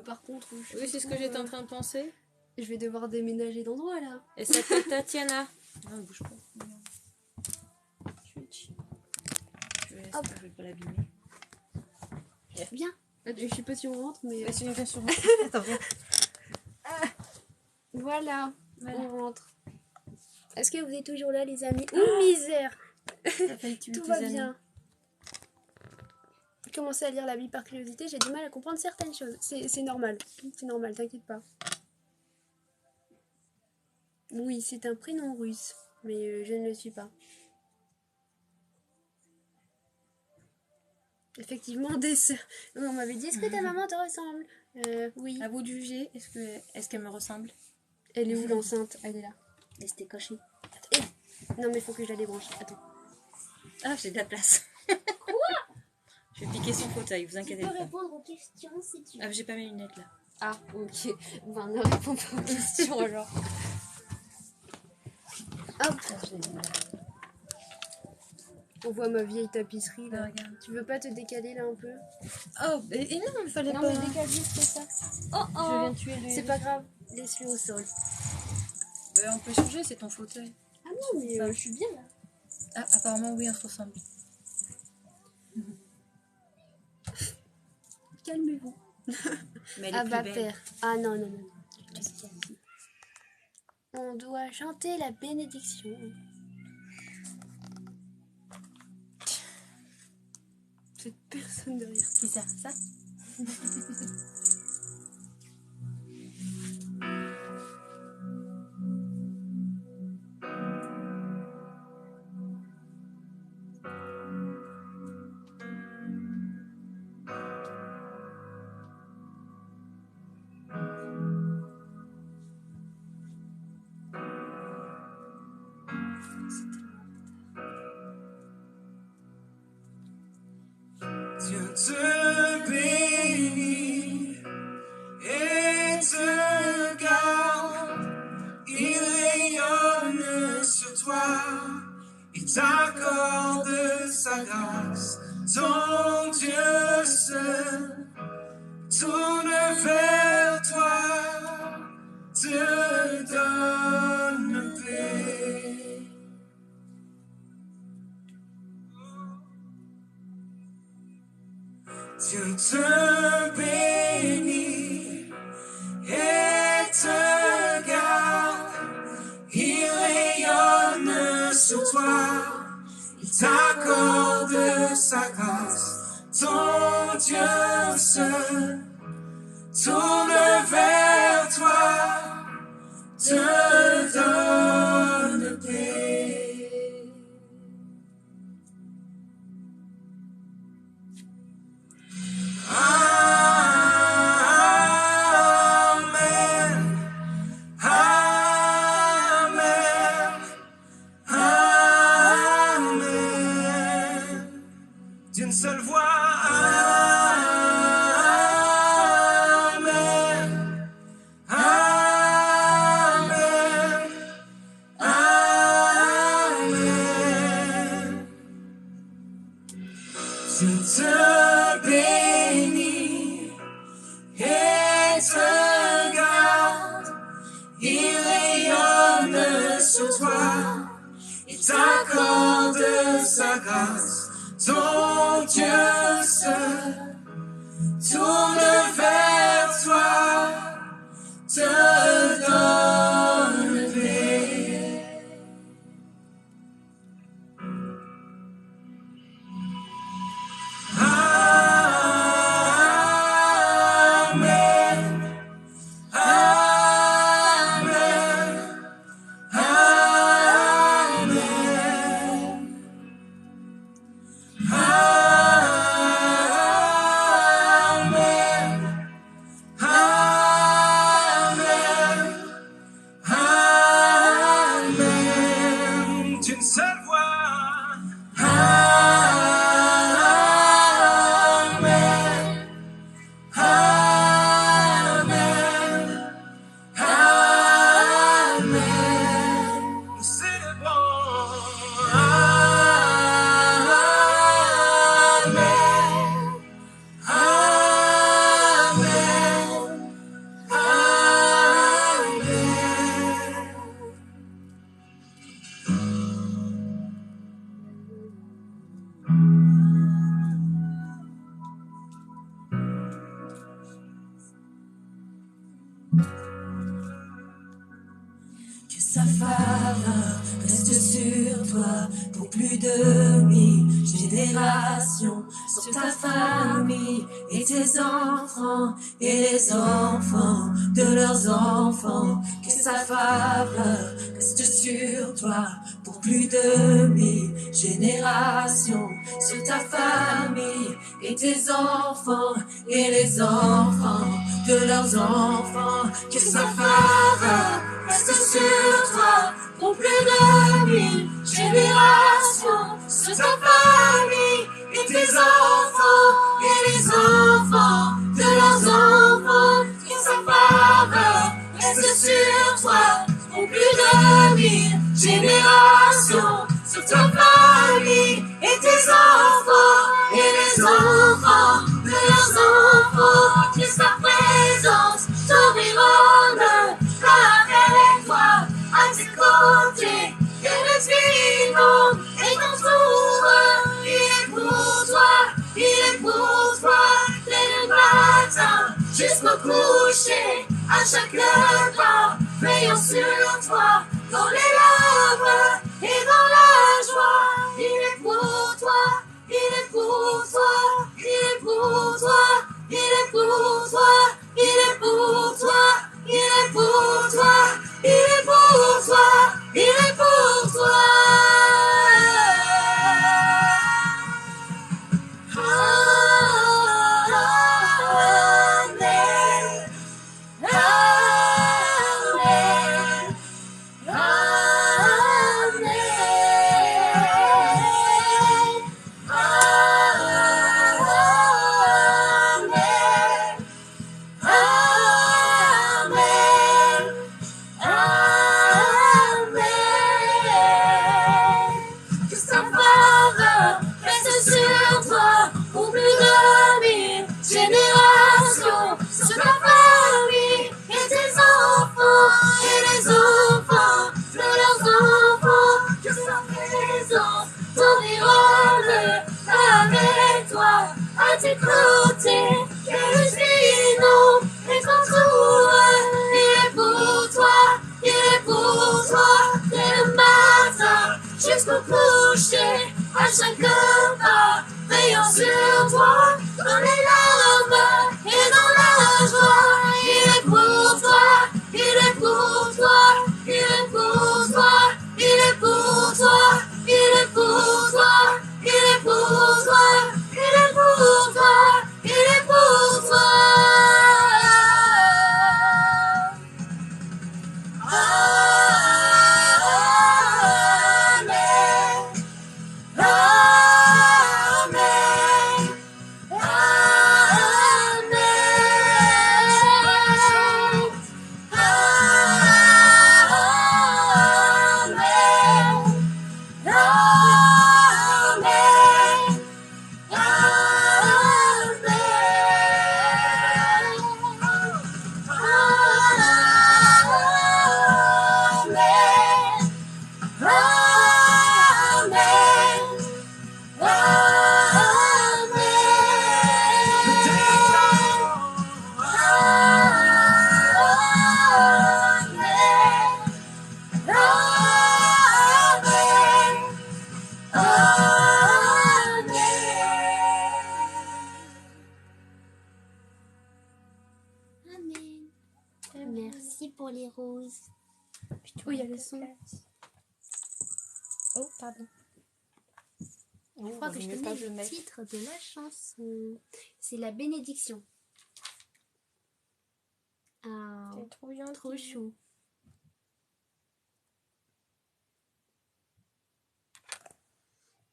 Par contre, oui, c'est ce que j'étais en train de penser. Je vais devoir déménager d'endroit là. Elle s'appelle Tatiana. Non, bouge pas. Je vais pas l'abîmer. Viens. Je sais pas si on rentre, mais. Vas-y, viens sur moi. Attends, viens. Voilà, on rentre. Est-ce que vous êtes toujours là, les amis? Misère. Tout va bien. J'ai commencé à lire la Bible par curiosité, j'ai du mal à comprendre certaines choses. C'est normal. C'est normal, t'inquiète pas. Oui, c'est un prénom russe, mais je ne le suis pas. Effectivement, des sœurs. On m'avait dit, est-ce que ta maman te ressemble? Oui. À vous de juger, est-ce qu'elle me ressemble? Elle est où l'enceinte? Elle est là. Elle s'était cachée. Non, mais il faut que je la débranche. Attends. Ah, j'ai de la place. Quoi? Je vais piquer son fauteuil, vous inquiétez pas. Tu peux répondre aux questions si tu veux. Ah, j'ai pas mes lunettes là. Ah, ok. Ben, ne réponds pas aux questions alors. Hop. On voit ma vieille tapisserie là. Regarde. Tu veux pas te décaler là un peu? Oh, et non, il fallait Non, pas. mais décale juste ça. Oh, oh. Je viens de tuer le. C'est pas grave. Laisse-le au sol. On peut changer, c'est ton fauteuil. Ah non, mais je suis bien là. Ah, apparemment, oui, on se ressemble. Calmez-vous. Mais elle est Ah plus bah belle. père. Ah non, non, non. On doit chanter la bénédiction. Cette personne derrière. C'est ça. Dieu te bénit et te garde, il rayonne sur toi, il t'accorde sa grâce, ton Dieu seul tourne vers toi, te donne paix. Dieu te bénit et te garde, il rayonne sur toi, il t'accorde sa grâce, ton Dieu seul tourne vers toi, te donne paix. Amen. Amen. il rayonne sur toi, il t'accorde sa grâce, ton Dieu seul tourne vers toi, te donne paix. Amen. Amen. Amen. Amen. Amen. Amen. D'une seule voix. Amen. Amen. Amen. Nous célébrons. Amen. Amen. Amen. Que sa faveur reste sur toi pour plus de 1000 générations, sur ta famille et tes enfants et les enfants de leurs enfants. Que sa faveur reste sur toi pour plus de 1000 générations, sur ta famille et tes enfants et les enfants de leurs enfants. Que sa faveur reste sur toi pour plus de 1000 générations, sur ta famille et tes enfants et les enfants de leurs enfants. Que sa faveur reste sur toi pour plus de 1000 générations, sur ta famille et tes enfants et les enfants de leurs enfants. Que sa présence t'environne avec toi, à tes côtés, et le vivant est en toi. Il est pour toi, il est pour toi, dès le matin jusqu'au coucher, à chaque pas, veillant sur toi, dans les larmes et dans la joie. Il est pour toi, il est pour toi, il est pour toi, il est pour toi, il est pour toi, il est pour toi, il est pour toi, il est pour toi. Amen. Amen. les roses. Puis tu Oh, il y a vois le ta son. place. Oh, pardon. Oh, Je crois que je mieux connais pas que je le mette. titre de la chanson. C'est La Bénédiction. Ah, C'est trop gentil. trop chou.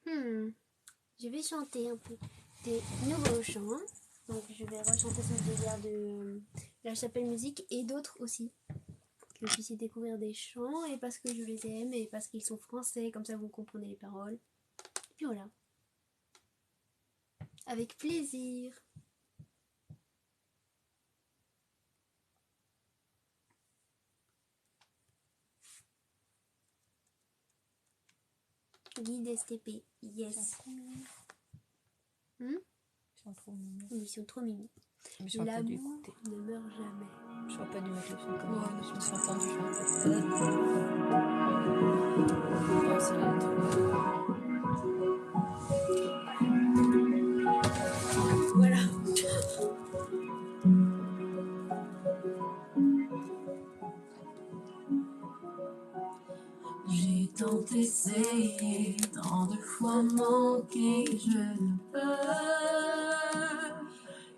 Je vais chanter un peu des nouveaux chants. Donc je vais rechanter ce délire de la chapelle musique et d'autres aussi. Que vous puissiez découvrir des chants et parce que je les aime et parce qu'ils sont français, comme ça vous comprenez les paroles. Et puis voilà. Avec plaisir. Guide STP, yes. Ils sont trop mignons. Ils sont trop mignons. Mais j'aurais pas dû L'amour écouter. ne meurt jamais. J'aurais pas dû mettre le son comme Ouais. ça. Je me suis entendue chanter. Non, c'est la lettre. Voilà. J'ai tant essayé, tant de fois manqué, je ne peux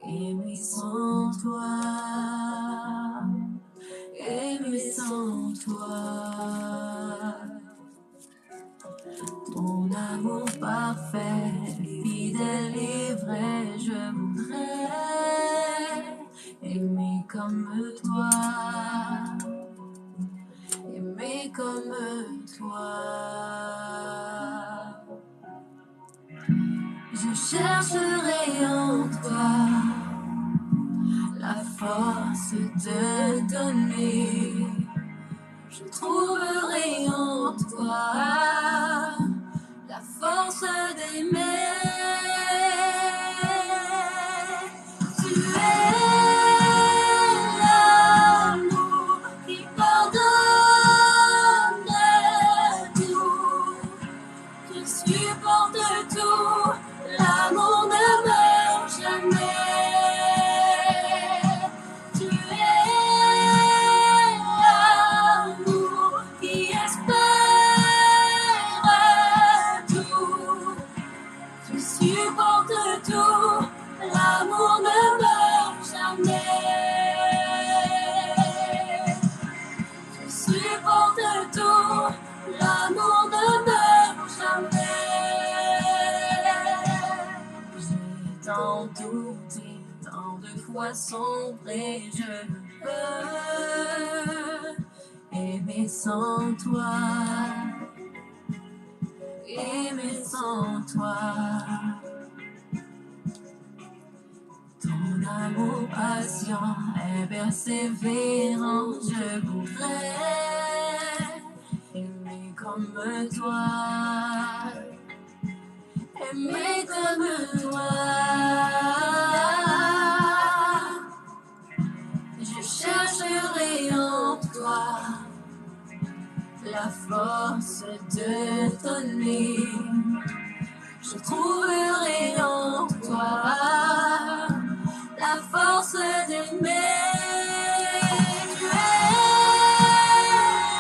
aimer sans toi, aimer sans toi. Ton amour parfait, fidèle et vrai, je voudrais aimer comme toi. Aimer comme toi. Je chercherai en toi la force de donner. Je trouverai en toi la force d'aimer. Tu es l'amour qui pardonne tout. Tu supportes tout. L'amour ne meurt jamais. Tu es l'amour qui espère tout. Tu supportes tout. L'amour ne meurt jamais. Tu supportes tout. L'amour ne meurt jamais. J'ai tant douté, tant de fois sombré, je ne peux aimer sans toi, aimer sans toi. Ton amour patient et persévérant, je voudrais aimer comme toi, aimer comme toi. Je chercherai en toi la force de donner. Je trouverai en toi la force d'aimer. Tu es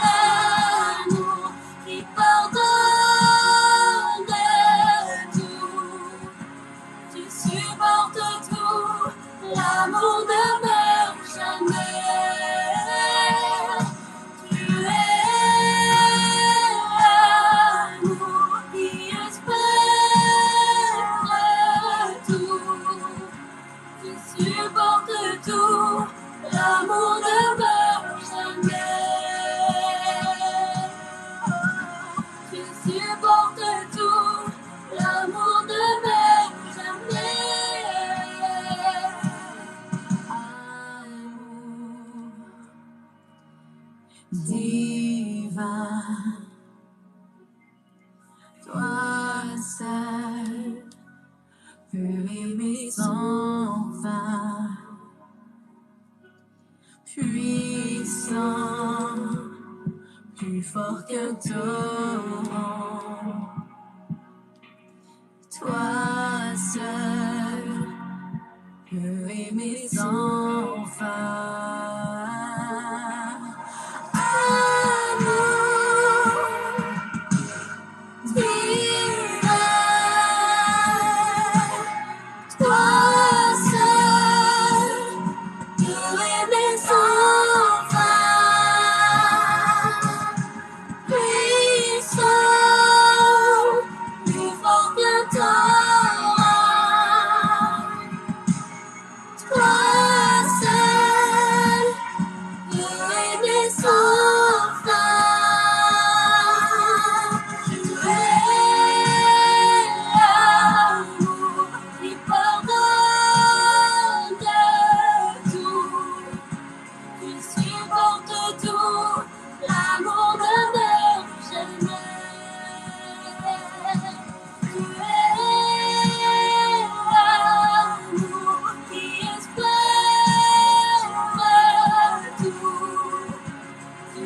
l'amour qui pardonne tout. Tu supportes tout. L'amour ne meurt jamais. Tu es l'amour qui espère tout. Tu supportes tout. L'amour ne meurt jamais. Tu supportes tout. L'amour ne meurt jamais. Amour divin, toi seul peux aimer sans fin, puissant, plus fort qu'un torrent. Toi seul peux aimer sans fin.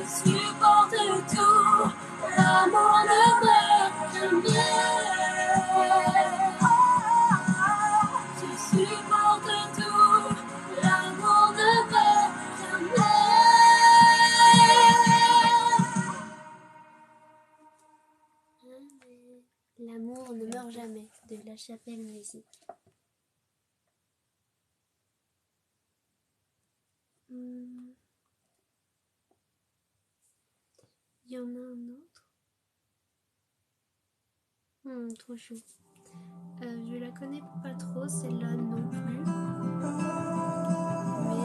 supporte tout, l'amour ne meurt jamais. Tu supportes tout, l'amour ne meurt jamais. L'amour ne meurt jamais, de La Chapelle Musique. Il y en a un autre. Trop chou. Je la connais pas trop, celle-là non plus. Mais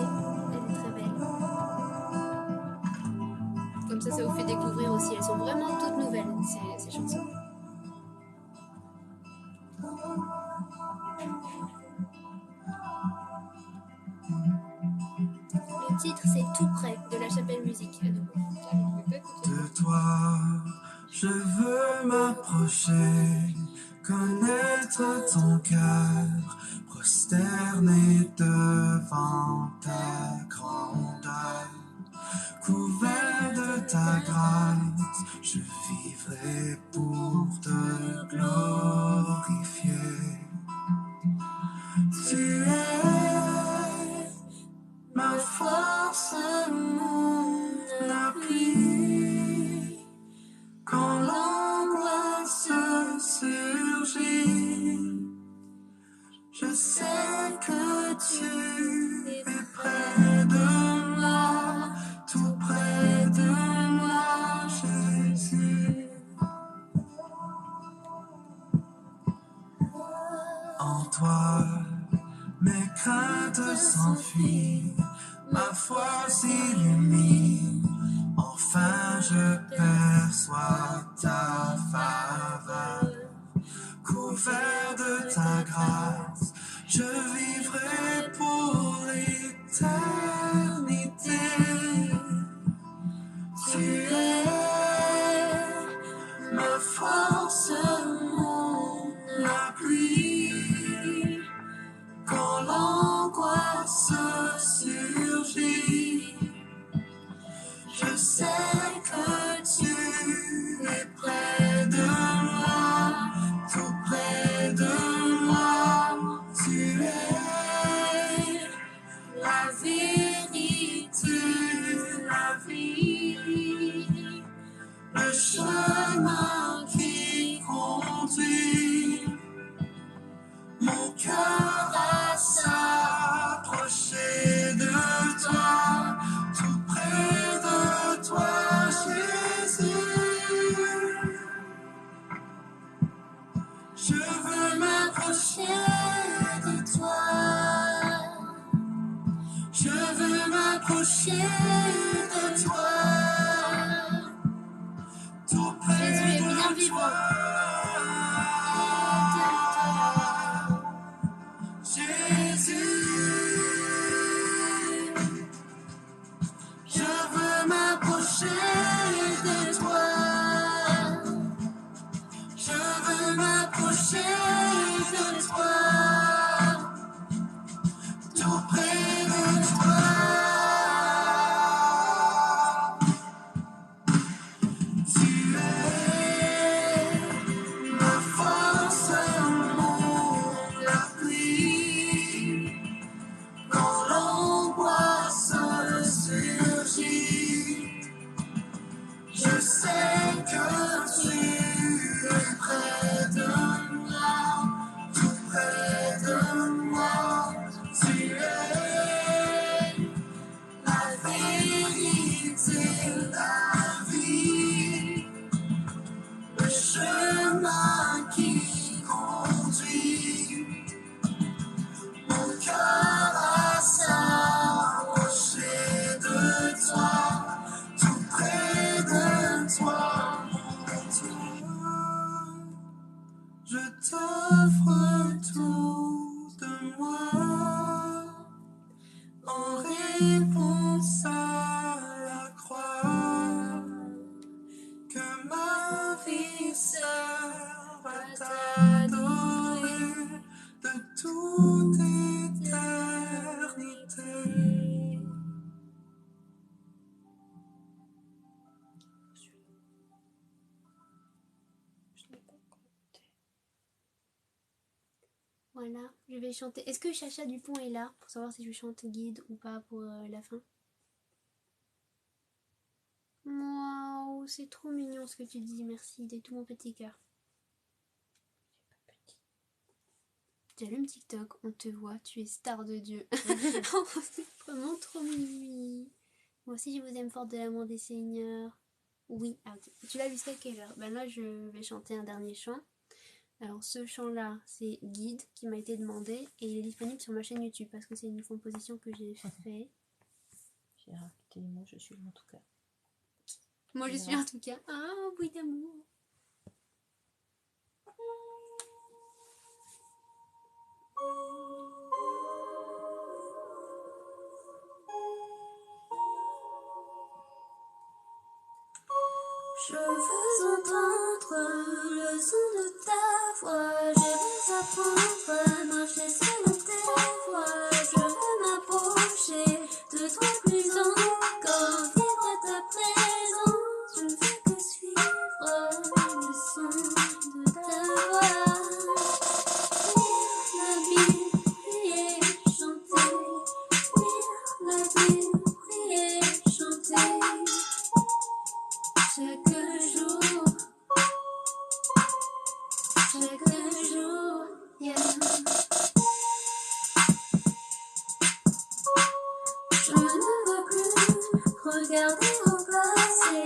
elle est très belle. Comme ça vous fait découvrir aussi. Elles sont vraiment toutes nouvelles, ces chansons. Le titre, c'est Tout près, de La Chapelle Musique. De toi, je veux m'approcher, connaître ton cœur, prosterné devant ta grandeur. Couvert de ta grâce, je vivrai pour te glorifier. Tu es ma force, mon appui. Quand l'angoisse surgit, je sais que tu es près de moi, tout près de moi, Jésus. En toi, mes craintes s'enfuient, ma foi s'illumine. Enfin, je perçois ta faveur. Couvert de ta grâce, je vivrai pour l'éternité. Tu es ma force, mon appui. Quand l'angoisse surgit, je sais que tu es près de moi, tout près de moi. Tu es la vérité, la vie, le chemin qui conduit mon cœur à s'approcher de toi, tout près de toi, Jésus. Je veux m'approcher de toi. Je veux m'approcher de toi. Tout près Jésus est bien de vivant. toi. Jésus, je veux m'approcher de toi. Je veux m'approcher de toi. Tout près de toi. Tu es ma force, mon appui. Quand l'angoisse surgit, je sais que tu es près de moi, tout près de moi. Tu es la vérité, la vie, le chemin qui conduit mon cœur à s'approcher de toi, tout près de toi, mon Dieu. Je t'offre tout de moi en réponse à la croix. Que ma vie serve à t'adorer de toute éternité. Voilà, je vais chanter. Est-ce que Chacha Dupont est là pour savoir si je chante guide ou pas pour la fin? Waouh, c'est trop mignon ce que tu dis, merci de tout mon petit cœur. J'allume TikTok, on te voit, tu es star de Dieu. Oh, c'est vraiment trop mignon. Moi aussi je vous aime fort de l'amour des seigneurs. Oui, ah, ok. Tu l'as jusqu'à quelle heure? Ben là je vais chanter un dernier chant. Alors ce chant-là, c'est Guide qui m'a été demandé et il est disponible sur ma chaîne YouTube parce que c'est une composition que j'ai fait. Gérard, qui moi je suis en tout cas. Moi je suis en tout cas. Ah, bruit d'amour. Je veux entendre le son de ta voix. Je veux apprendre à marcher sur tes voies. Je veux m'approcher de toi plus encore. Vivre ta présence. Je ne fais que suivre le son de ta voix. Lire la Bible, prier, chanter. Lire la Bible, prier, chanter. Chaque jour, yeah. Je ne veux plus regarder au passé,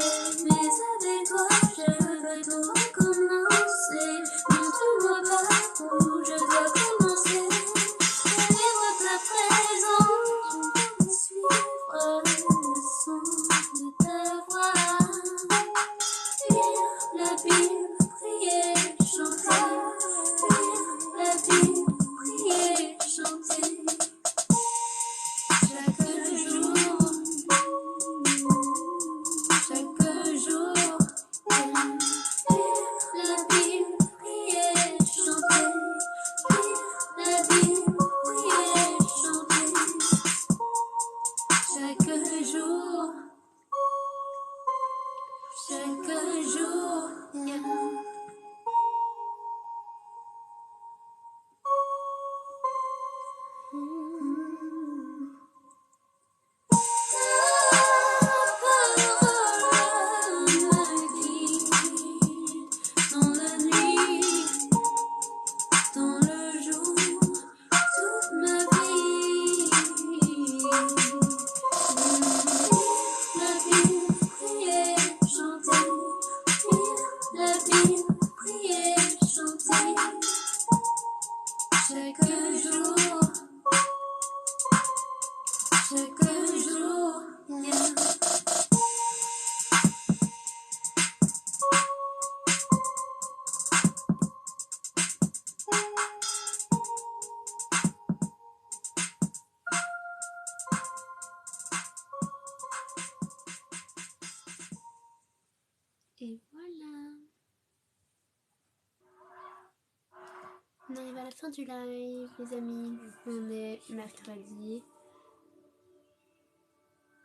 mais avec toi je veux tout recommencer. Montre-moi par où je dois commencer. Vivre ta présence, je veux suivre le son de ta voix. Lire la Bible, prier, chanter. Lire la Bible, prier, chanter. Chaque jour, lire la Bible, prier, chanter. Lire la Bible, prier, chanter. Chaque jour, yeah. Dans la nuit, dans le jour, toute ma vie. Lire la Bible, prier, chanter. Lire la Bible, prier, chanter. Chaque jour, yeah. Et voilà. On arrive à la fin du live, les amis. On est mercredi.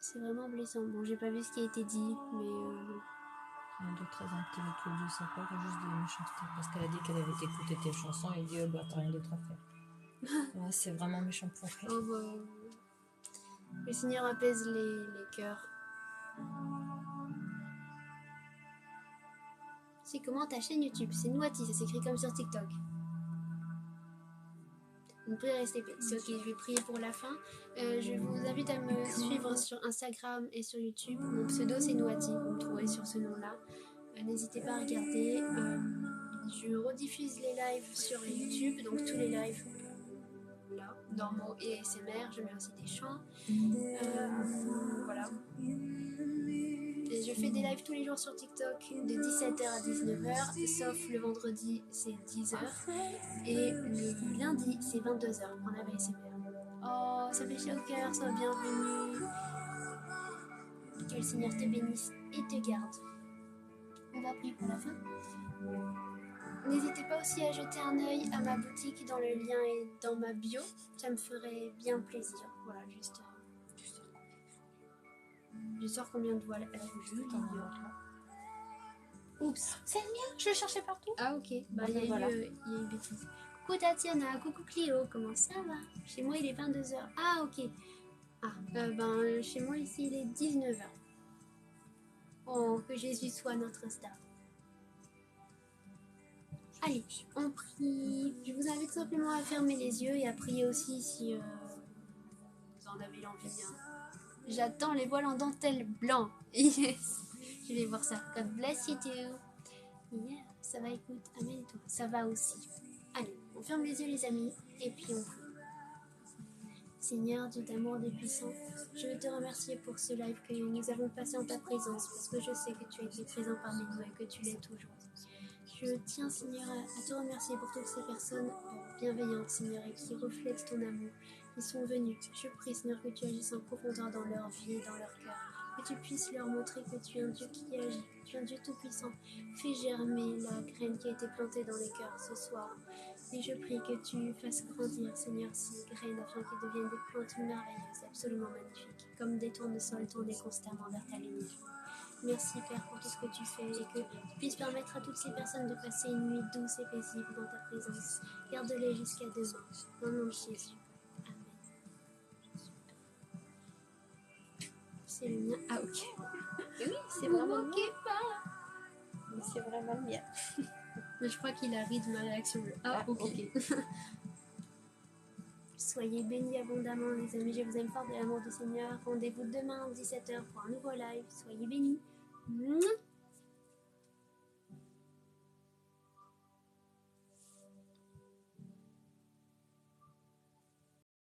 C'est vraiment blessant. Bon, j'ai pas vu ce qui a été dit, mais Un de très intellectuel de sa part et juste des méchancetés. Parce qu'elle a dit qu'elle avait écouté tes chansons et il dit oh bah t'as rien d'autre à faire. Ouais, c'est vraiment méchant pour elle. oh, bah, le Seigneur apaise les cœurs. C'est comment ta chaîne YouTube? C'est Nouati, ça s'écrit comme sur TikTok. Une prière STP. C'est ok, je vais prier pour la fin. Je vous invite à me suivre sur Instagram et sur YouTube. Mon pseudo c'est Nouati, vous me trouverez sur ce nom-là. N'hésitez pas à regarder. Je rediffuse les lives sur YouTube, donc tous les lives là, normaux et ASMR. Je mets aussi des chants. Voilà. Et je fais des lives tous les jours sur TikTok de 17h à 19h, sauf le vendredi c'est 10h et le lundi c'est 22h en ASMR. Oh, ça fait chaud au cœur, sois bienvenue. Que le Seigneur te bénisse et te garde. On va prier pour la fin. N'hésitez pas aussi à jeter un œil à ma boutique dans le lien et dans ma bio, ça me ferait bien plaisir. Voilà, juste. Je sors combien de voiles? Oups. C'est le mien, je le cherchais partout. Ah ok, bah il y a eu bêtise. Coucou Tatiana, coucou Clio, comment ça va? Chez moi il est 22h. Ah ok. Ah, ben chez moi ici il est 19h. Oh, que Jésus soit notre star. Allez, on prie. Je vous invite simplement à fermer les yeux et à prier aussi si vous en avez l'envie. Hein. J'attends les voiles en dentelle blanc. Yes. Je vais voir ça. God bless you too. Yeah, ça va, écoute. Amen et toi. Ça va aussi. Allez, on ferme les yeux les amis et puis on prie. Seigneur, Dieu d'amour des puissants, je veux te remercier pour ce live que nous avons passé en ta présence parce que je sais que tu as été présent parmi nous et que tu l'es toujours. Je tiens, Seigneur, à te remercier pour toutes ces personnes bienveillantes, Seigneur, et qui reflètent ton amour, qui sont venues. Je prie, Seigneur, que tu agisses en profondeur dans leur vie et dans leur cœur, que tu puisses leur montrer que tu es un Dieu qui agit, que tu es un Dieu tout-puissant. Fais germer la graine qui a été plantée dans les cœurs ce soir. Et je prie que tu fasses grandir, Seigneur, ces graines afin qu'elles deviennent des plantes merveilleuses, absolument magnifiques, comme des tournesols tournés constamment vers ta lumière. Merci Père pour tout ce que tu fais et que tu puisses permettre à toutes ces personnes de passer une nuit douce et paisible dans ta présence. Garde-les jusqu'à demain. Dans le nom de Jésus. Amen. C'est le mien. Ah ok. Oui, c'est vraiment le mien. Mais c'est vraiment le mien. Mais je crois qu'il a ri de ma réaction. Ah ok. Soyez bénis abondamment les amis. Je vous aime fort de l'amour du Seigneur. Rendez-vous demain à 17h pour un nouveau live. Soyez bénis. Mouah.